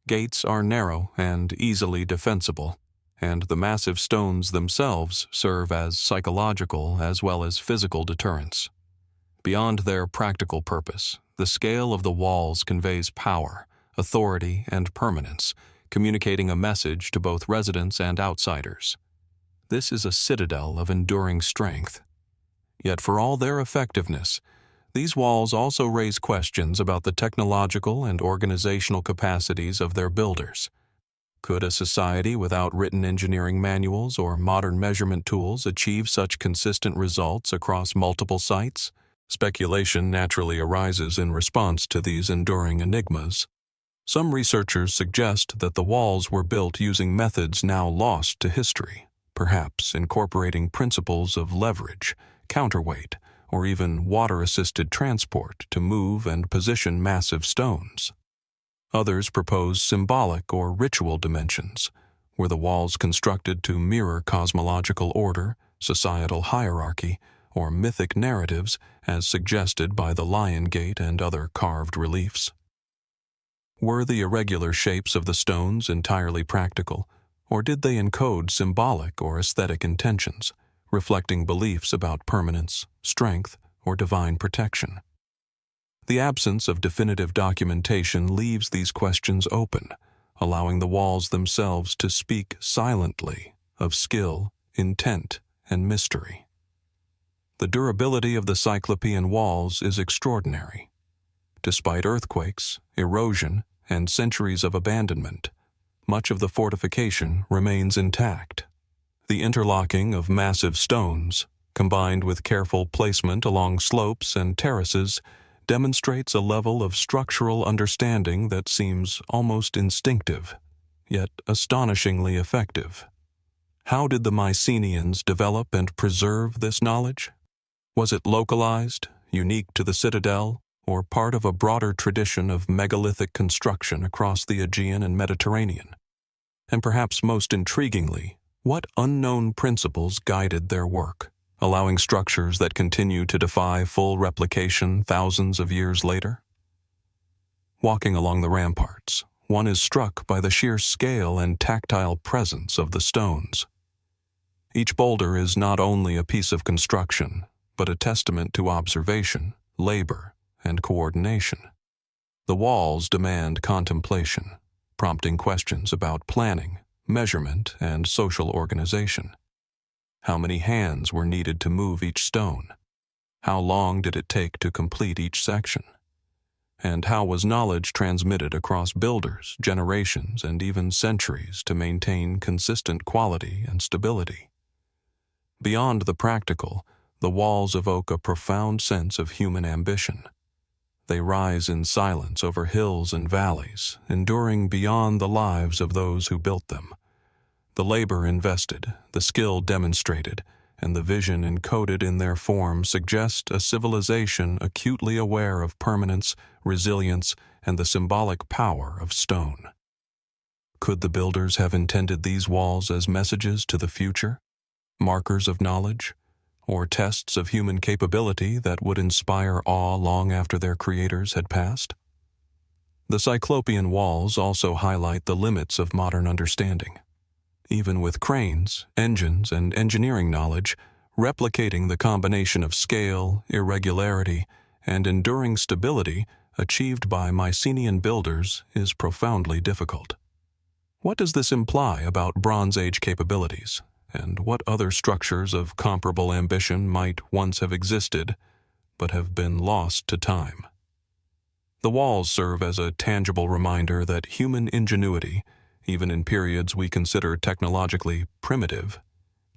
Gates are narrow and easily defensible, and the massive stones themselves serve as psychological as well as physical deterrents. Beyond their practical purpose, the scale of the walls conveys power, authority, and permanence, communicating a message to both residents and outsiders. This is a citadel of enduring strength. Yet for all their effectiveness, these walls also raise questions about the technological and organizational capacities of their builders. Could a society without written engineering manuals or modern measurement tools achieve such consistent results across multiple sites? Speculation naturally arises in response to these enduring enigmas. Some researchers suggest that the walls were built using methods now lost to history, perhaps incorporating principles of leverage, counterweight, or even water-assisted transport to move and position massive stones. Others propose symbolic or ritual dimensions. Were the walls constructed to mirror cosmological order, societal hierarchy, or mythic narratives as suggested by the Lion Gate and other carved reliefs? Were the irregular shapes of the stones entirely practical, or did they encode symbolic or aesthetic intentions, reflecting beliefs about permanence, strength, or divine protection? The absence of definitive documentation leaves these questions open, allowing the walls themselves to speak silently of skill, intent, and mystery. The durability of the Cyclopean walls is extraordinary. Despite earthquakes, erosion, and centuries of abandonment, much of the fortification remains intact. The interlocking of massive stones, combined with careful placement along slopes and terraces, demonstrates a level of structural understanding that seems almost instinctive, yet astonishingly effective. How did the Mycenaeans develop and preserve this knowledge? Was it localized, unique to the citadel, or part of a broader tradition of megalithic construction across the Aegean and Mediterranean? And perhaps most intriguingly, what unknown principles guided their work, allowing structures that continue to defy full replication thousands of years later? Walking along the ramparts, one is struck by the sheer scale and tactile presence of the stones. Each boulder is not only a piece of construction, but a testament to observation, labor, and coordination. The walls demand contemplation, prompting questions about planning, measurement, and social organization. How many hands were needed to move each stone? How long did it take to complete each section? And how was knowledge transmitted across builders, generations, and even centuries to maintain consistent quality and stability? Beyond the practical, the walls evoke a profound sense of human ambition. They rise in silence over hills and valleys, enduring beyond the lives of those who built them. The labor invested, the skill demonstrated, and the vision encoded in their form suggest a civilization acutely aware of permanence, resilience, and the symbolic power of stone. Could the builders have intended these walls as messages to the future, markers of knowledge, or tests of human capability that would inspire awe long after their creators had passed? The Cyclopean walls also highlight the limits of modern understanding. even with cranes, engines, and engineering knowledge, replicating the combination of scale, irregularity, and enduring stability achieved by Mycenaean builders is profoundly difficult. What does this imply about Bronze Age capabilities, and what other structures of comparable ambition might once have existed but have been lost to time? The walls serve as a tangible reminder that human ingenuity, even in periods we consider technologically primitive,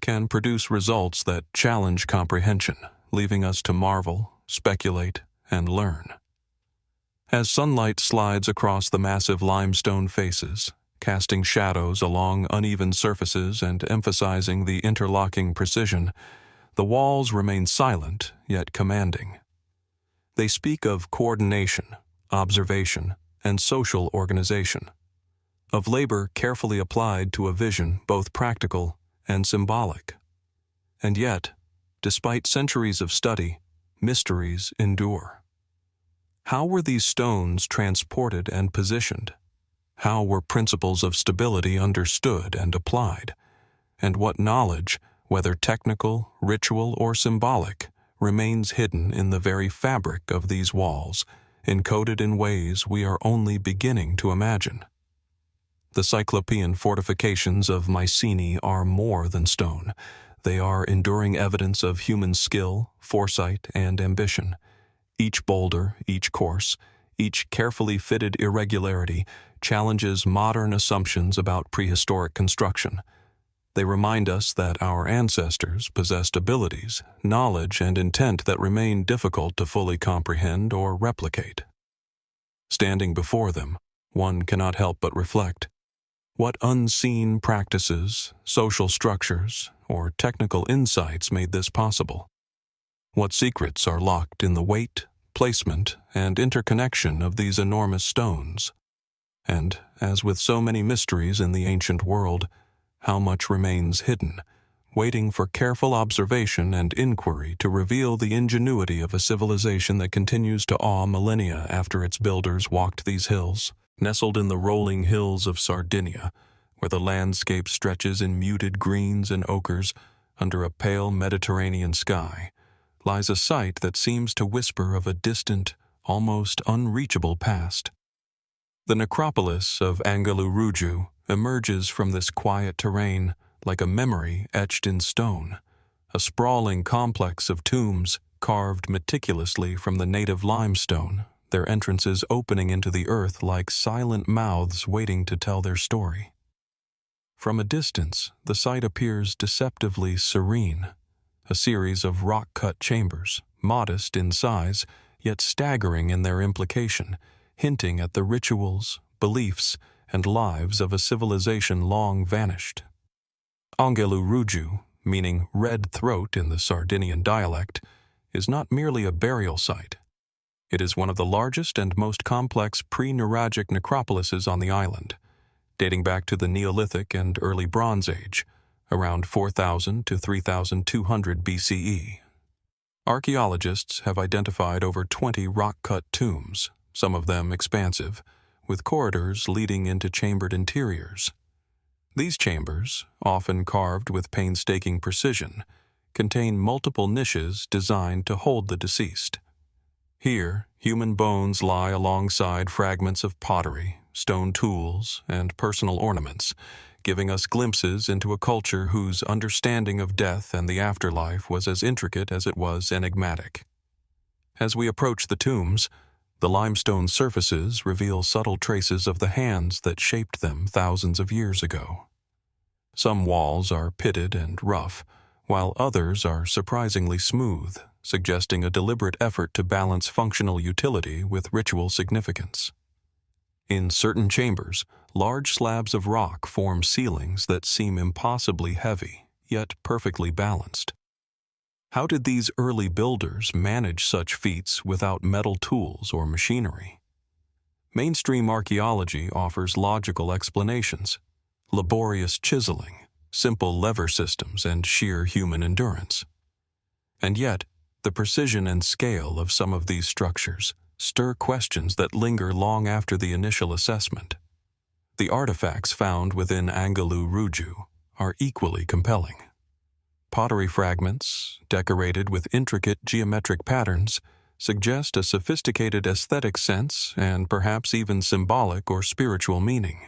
can produce results that challenge comprehension, leaving us to marvel, speculate, and learn. As sunlight slides across the massive limestone faces, casting shadows along uneven surfaces and emphasizing the interlocking precision, the walls remain silent yet commanding. They speak of coordination, observation, and social organization, of labor carefully applied to a vision both practical and symbolic. And yet, despite centuries of study, mysteries endure. How were these stones transported and positioned? How were principles of stability understood and applied? And what knowledge, whether technical, ritual, or symbolic, remains hidden in the very fabric of these walls, encoded in ways we are only beginning to imagine? The Cyclopean fortifications of Mycenae are more than stone. They are enduring evidence of human skill, foresight, and ambition. Each boulder, each course, each carefully fitted irregularity challenges modern assumptions about prehistoric construction. They remind us that our ancestors possessed abilities, knowledge, and intent that remain difficult to fully comprehend or replicate. Standing before them, one cannot help but reflect. What unseen practices, social structures, or technical insights made this possible? What secrets are locked in the weight, placement, and interconnection of these enormous stones? And, as with so many mysteries in the ancient world, how much remains hidden, waiting for careful observation and inquiry to reveal the ingenuity of a civilization that continues to awe millennia after its builders walked these hills? Nestled in the rolling hills of Sardinia, where the landscape stretches in muted greens and ochres under a pale Mediterranean sky, lies a site that seems to whisper of a distant, almost unreachable past. The necropolis of Angaluruju emerges from this quiet terrain like a memory etched in stone, a sprawling complex of tombs carved meticulously from the native limestone, their entrances opening into the earth like silent mouths waiting to tell their story. From a distance, the site appears deceptively serene, a series of rock-cut chambers, modest in size, yet staggering in their implication, hinting at the rituals, beliefs, and lives of a civilization long vanished. Angaluruju, meaning red throat in the Sardinian dialect, is not merely a burial site. It is one of the largest and most complex pre-Nuragic necropolises on the island, dating back to the Neolithic and early Bronze Age, around 4000 to 3200 BCE. Archaeologists have identified over 20 rock-cut tombs, some of them expansive, with corridors leading into chambered interiors. These chambers, often carved with painstaking precision, contain multiple niches designed to hold the deceased. Here, human bones lie alongside fragments of pottery, stone tools, and personal ornaments, giving us glimpses into a culture whose understanding of death and the afterlife was as intricate as it was enigmatic. As we approach the tombs, the limestone surfaces reveal subtle traces of the hands that shaped them thousands of years ago. Some walls are pitted and rough, while others are surprisingly smooth, suggesting a deliberate effort to balance functional utility with ritual significance. In certain chambers, large slabs of rock form ceilings that seem impossibly heavy, yet perfectly balanced. How did these early builders manage such feats without metal tools or machinery? Mainstream archaeology offers logical explanations: laborious chiseling, simple lever systems, and sheer human endurance. And yet, the precision and scale of some of these structures stir questions that linger long after the initial assessment. The artifacts found within Angaluruju, are equally compelling. Pottery fragments, decorated with intricate geometric patterns, suggest a sophisticated aesthetic sense and perhaps even symbolic or spiritual meaning.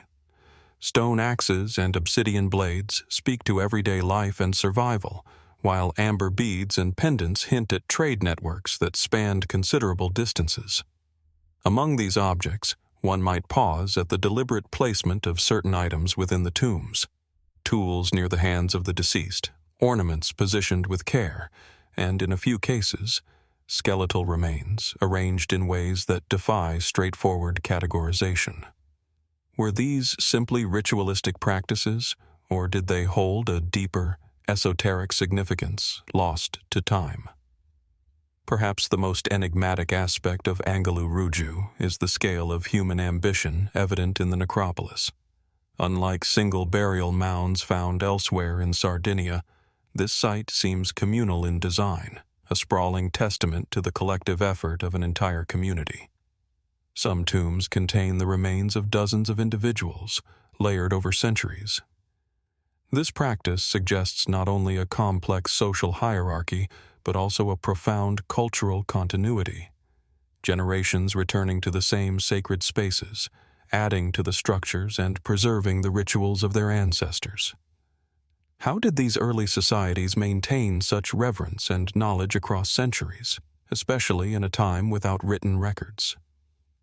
Stone axes and obsidian blades speak to everyday life and survival, while amber beads and pendants hint at trade networks that spanned considerable distances. Among these objects, one might pause at the deliberate placement of certain items within the tombs: tools near the hands of the deceased, ornaments positioned with care, and, in a few cases, skeletal remains arranged in ways that defy straightforward categorization. Were these simply ritualistic practices, or did they hold a deeper, esoteric significance lost to time? Perhaps the most enigmatic aspect of Angalu Ruju is the scale of human ambition evident in the necropolis. Unlike single burial mounds found elsewhere in Sardinia, this site seems communal in design, a sprawling testament to the collective effort of an entire community. Some tombs contain the remains of dozens of individuals, layered over centuries. This practice suggests not only a complex social hierarchy, but also a profound cultural continuity. Generations returning to the same sacred spaces, adding to the structures and preserving the rituals of their ancestors. How did these early societies maintain such reverence and knowledge across centuries, especially in a time without written records?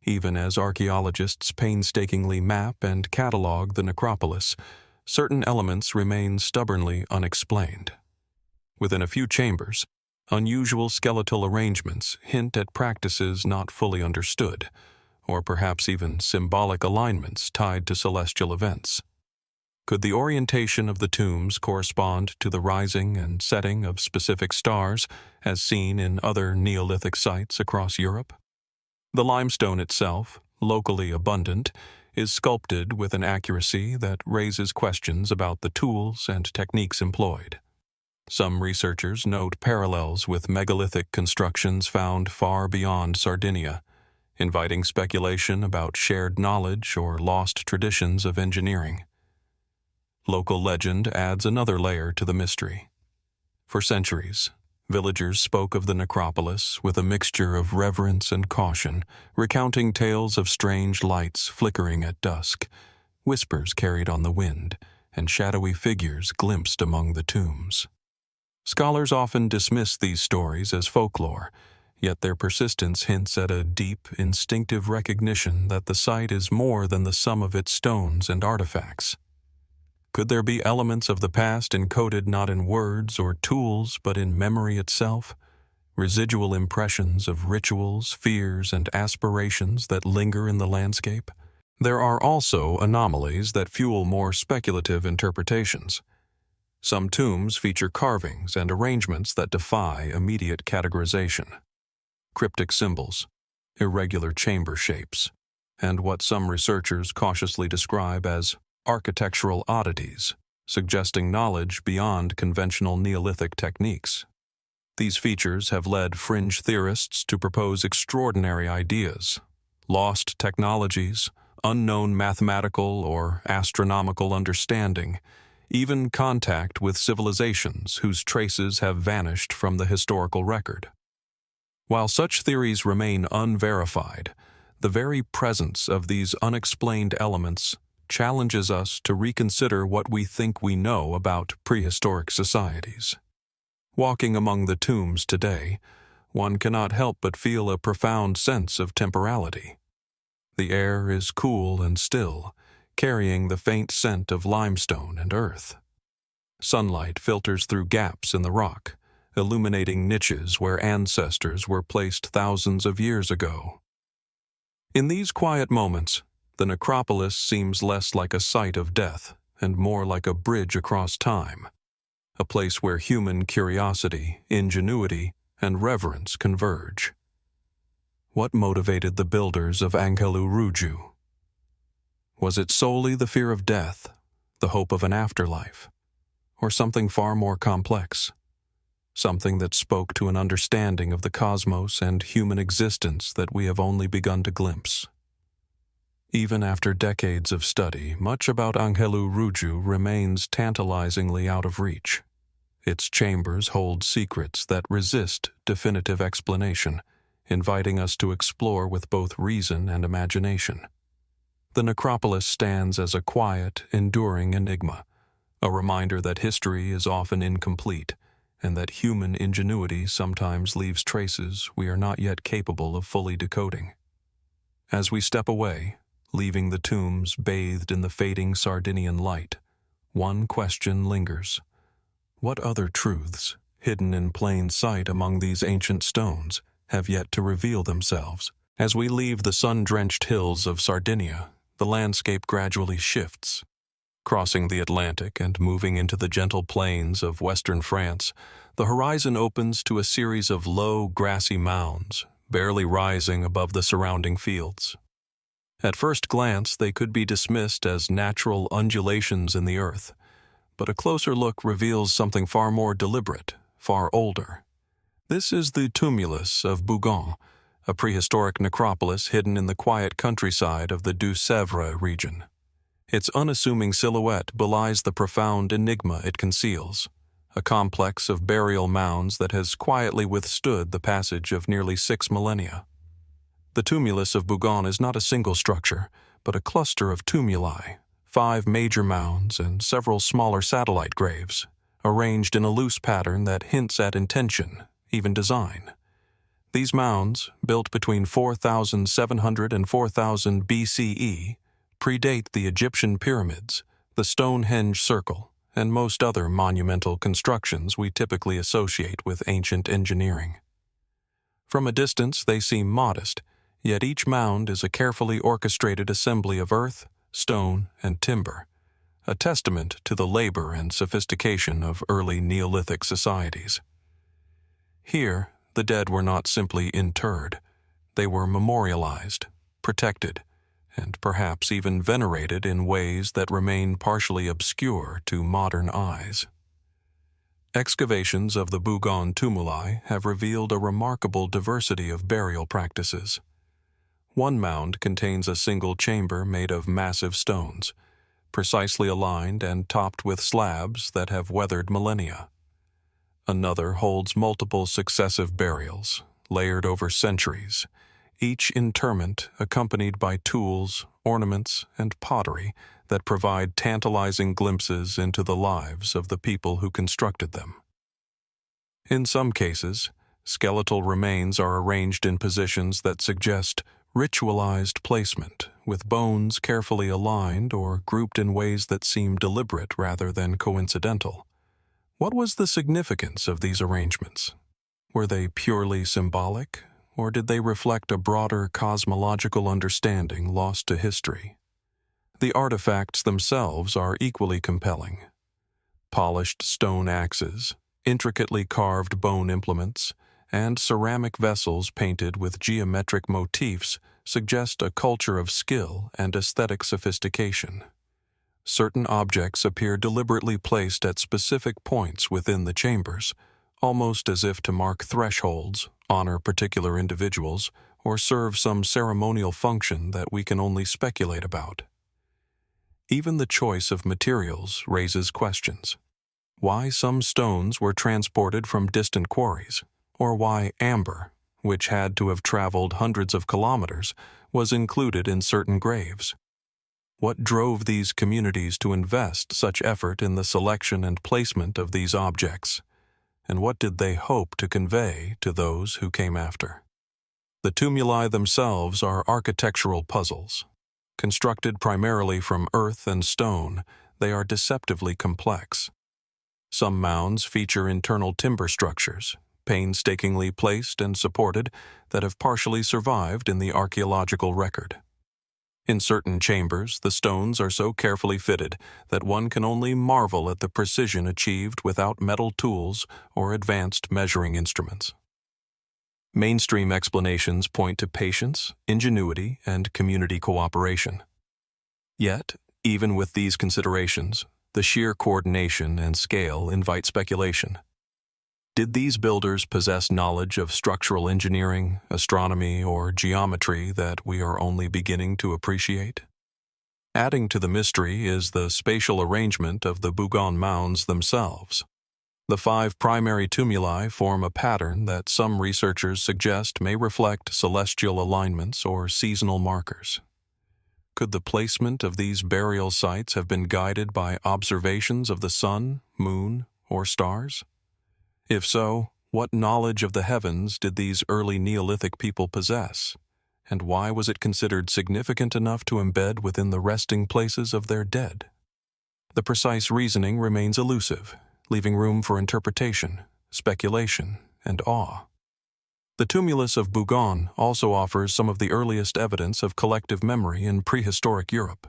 Even as archaeologists painstakingly map and catalog the necropolis, certain elements remain stubbornly unexplained. Within a few chambers, unusual skeletal arrangements hint at practices not fully understood, or perhaps even symbolic alignments tied to celestial events. Could the orientation of the tombs correspond to the rising and setting of specific stars, as seen in other Neolithic sites across Europe? The limestone itself, locally abundant, is sculpted with an accuracy that raises questions about the tools and techniques employed. Some researchers note parallels with megalithic constructions found far beyond Sardinia, inviting speculation about shared knowledge or lost traditions of engineering. Local legend adds another layer to the mystery. For centuries, villagers spoke of the necropolis with a mixture of reverence and caution, recounting tales of strange lights flickering at dusk, whispers carried on the wind, and shadowy figures glimpsed among the tombs. Scholars often dismiss these stories as folklore, yet their persistence hints at a deep, instinctive recognition that the site is more than the sum of its stones and artifacts. Could there be elements of the past encoded not in words or tools but in memory itself? Residual impressions of rituals, fears, and aspirations that linger in the landscape? There are also anomalies that fuel more speculative interpretations. Some tombs feature carvings and arrangements that defy immediate categorization. Cryptic symbols, irregular chamber shapes, and what some researchers cautiously describe as architectural oddities, suggesting knowledge beyond conventional Neolithic techniques. These features have led fringe theorists to propose extraordinary ideas: lost technologies, unknown mathematical or astronomical understanding, even contact with civilizations whose traces have vanished from the historical record. While such theories remain unverified, the very presence of these unexplained elements challenges us to reconsider what we think we know about prehistoric societies. Walking among the tombs today, one cannot help but feel a profound sense of temporality. The air is cool and still, carrying the faint scent of limestone and earth. Sunlight filters through gaps in the rock, illuminating niches where ancestors were placed thousands of years ago. In these quiet moments, the necropolis seems less like a site of death and more like a bridge across time, a place where human curiosity, ingenuity, and reverence converge. What motivated the builders of Angalu Ruju? Was it solely the fear of death, the hope of an afterlife, or something far more complex? Something that spoke to an understanding of the cosmos and human existence that we have only begun to glimpse? Even after decades of study, much about Angelu Ruju remains tantalizingly out of reach. Its chambers hold secrets that resist definitive explanation, inviting us to explore with both reason and imagination. The necropolis stands as a quiet, enduring enigma, a reminder that history is often incomplete, and that human ingenuity sometimes leaves traces we are not yet capable of fully decoding. As we step away, leaving the tombs bathed in the fading Sardinian light, one question lingers. What other truths, hidden in plain sight among these ancient stones, have yet to reveal themselves? As we leave the sun-drenched hills of Sardinia, the landscape gradually shifts. Crossing the Atlantic and moving into the gentle plains of western France, the horizon opens to a series of low, grassy mounds, barely rising above the surrounding fields. At first glance, they could be dismissed as natural undulations in the earth, but a closer look reveals something far more deliberate, far older. This is the Tumulus of Bougon, a prehistoric necropolis hidden in the quiet countryside of the Deux-Sèvres region. Its unassuming silhouette belies the profound enigma it conceals, a complex of burial mounds that has quietly withstood the passage of nearly 6 millennia. The Tumulus of Bougon is not a single structure, but a cluster of tumuli, 5 major mounds and several smaller satellite graves, arranged in a loose pattern that hints at intention, even design. These mounds, built between 4,700 and 4000 BCE, predate the Egyptian pyramids, the Stonehenge Circle, and most other monumental constructions we typically associate with ancient engineering. From a distance, they seem modest, yet each mound is a carefully orchestrated assembly of earth, stone, and timber, a testament to the labor and sophistication of early Neolithic societies. Here, the dead were not simply interred. They were memorialized, protected, and perhaps even venerated in ways that remain partially obscure to modern eyes. Excavations of the Bougon tumuli have revealed a remarkable diversity of burial practices. One mound contains a single chamber made of massive stones, precisely aligned and topped with slabs that have weathered millennia. Another holds multiple successive burials, layered over centuries, each interment accompanied by tools, ornaments, and pottery that provide tantalizing glimpses into the lives of the people who constructed them. In some cases, skeletal remains are arranged in positions that suggest ritualized placement, with bones carefully aligned or grouped in ways that seem deliberate rather than coincidental. What was the significance of these arrangements? Were they purely symbolic, or did they reflect a broader cosmological understanding lost to history? The artifacts themselves are equally compelling. Polished stone axes, intricately carved bone implements, and ceramic vessels painted with geometric motifs suggest a culture of skill and aesthetic sophistication. Certain objects appear deliberately placed at specific points within the chambers, almost as if to mark thresholds, honor particular individuals, or serve some ceremonial function that we can only speculate about. Even the choice of materials raises questions. Why some stones were transported from distant quarries, or why amber, which had to have traveled hundreds of kilometers, was included in certain graves. What drove these communities to invest such effort in the selection and placement of these objects? And what did they hope to convey to those who came after? The tumuli themselves are architectural puzzles. Constructed primarily from earth and stone, they are deceptively complex. Some mounds feature internal timber structures, painstakingly placed and supported, that have partially survived in the archaeological record. In certain chambers, the stones are so carefully fitted that one can only marvel at the precision achieved without metal tools or advanced measuring instruments. Mainstream explanations point to patience, ingenuity, and community cooperation. Yet, even with these considerations, the sheer coordination and scale invite speculation. Did these builders possess knowledge of structural engineering, astronomy, or geometry that we are only beginning to appreciate? Adding to the mystery is the spatial arrangement of the Bougon mounds themselves. The 5 primary tumuli form a pattern that some researchers suggest may reflect celestial alignments or seasonal markers. Could the placement of these burial sites have been guided by observations of the sun, moon, or stars? If so, what knowledge of the heavens did these early Neolithic people possess, and why was it considered significant enough to embed within the resting places of their dead? The precise reasoning remains elusive, leaving room for interpretation, speculation, and awe. The Tumulus of Bougon also offers some of the earliest evidence of collective memory in prehistoric Europe.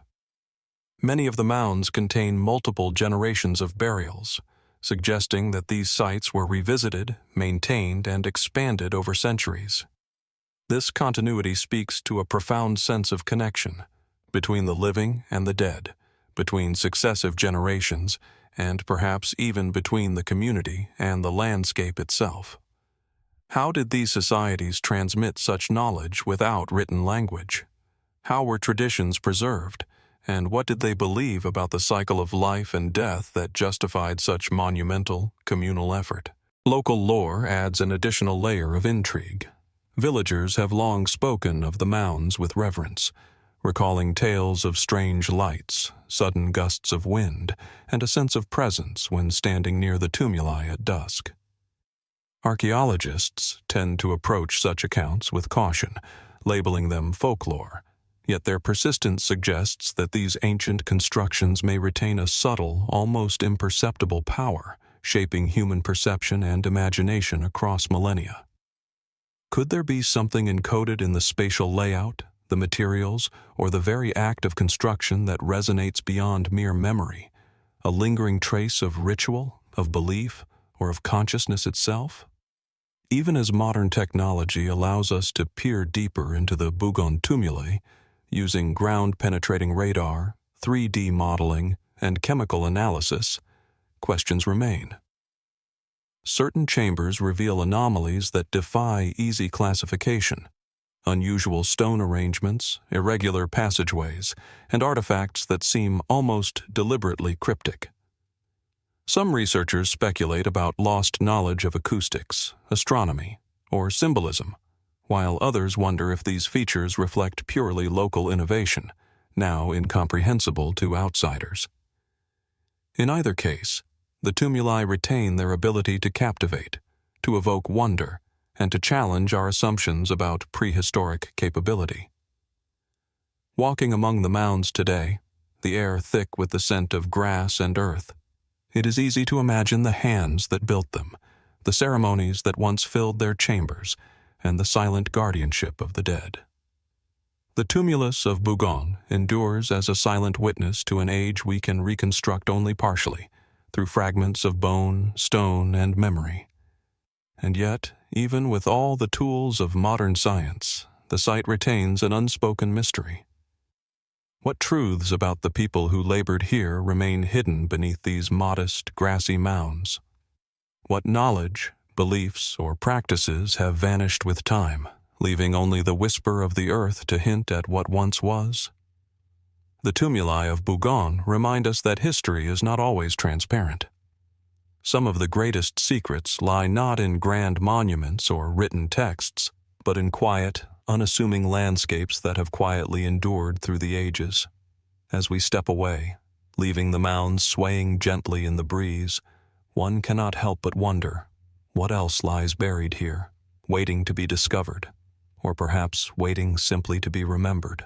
Many of the mounds contain multiple generations of burials, suggesting that these sites were revisited, maintained, and expanded over centuries. This continuity speaks to a profound sense of connection between the living and the dead, between successive generations, and perhaps even between the community and the landscape itself. How did these societies transmit such knowledge without written language? How were traditions preserved? And what did they believe about the cycle of life and death that justified such monumental, communal effort? Local lore adds an additional layer of intrigue. Villagers have long spoken of the mounds with reverence, recalling tales of strange lights, sudden gusts of wind, and a sense of presence when standing near the tumuli at dusk. Archaeologists tend to approach such accounts with caution, labeling them folklore. Yet their persistence suggests that these ancient constructions may retain a subtle, almost imperceptible power, shaping human perception and imagination across millennia. Could there be something encoded in the spatial layout, the materials, or the very act of construction that resonates beyond mere memory, a lingering trace of ritual, of belief, or of consciousness itself? Even as modern technology allows us to peer deeper into the Bougon tumuli, using ground-penetrating radar, 3D modeling, and chemical analysis, questions remain. Certain chambers reveal anomalies that defy easy classification: unusual stone arrangements, irregular passageways, and artifacts that seem almost deliberately cryptic. Some researchers speculate about lost knowledge of acoustics, astronomy, or symbolism, while others wonder if these features reflect purely local innovation, now incomprehensible to outsiders. In either case, the tumuli retain their ability to captivate, to evoke wonder, and to challenge our assumptions about prehistoric capability. Walking among the mounds today, the air thick with the scent of grass and earth, it is easy to imagine the hands that built them, the ceremonies that once filled their chambers, and the silent guardianship of the dead. The Tumulus of Bougon endures as a silent witness to an age we can reconstruct only partially, through fragments of bone, stone, and memory. And yet, even with all the tools of modern science, the site retains an unspoken mystery. What truths about the people who labored here remain hidden beneath these modest, grassy mounds? What knowledge, beliefs, or practices have vanished with time, leaving only the whisper of the earth to hint at what once was? The tumuli of Bougon remind us that history is not always transparent. Some of the greatest secrets lie not in grand monuments or written texts, but in quiet, unassuming landscapes that have quietly endured through the ages. As we step away, leaving the mounds swaying gently in the breeze, one cannot help but wonder, what else lies buried here, waiting to be discovered, or perhaps waiting simply to be remembered?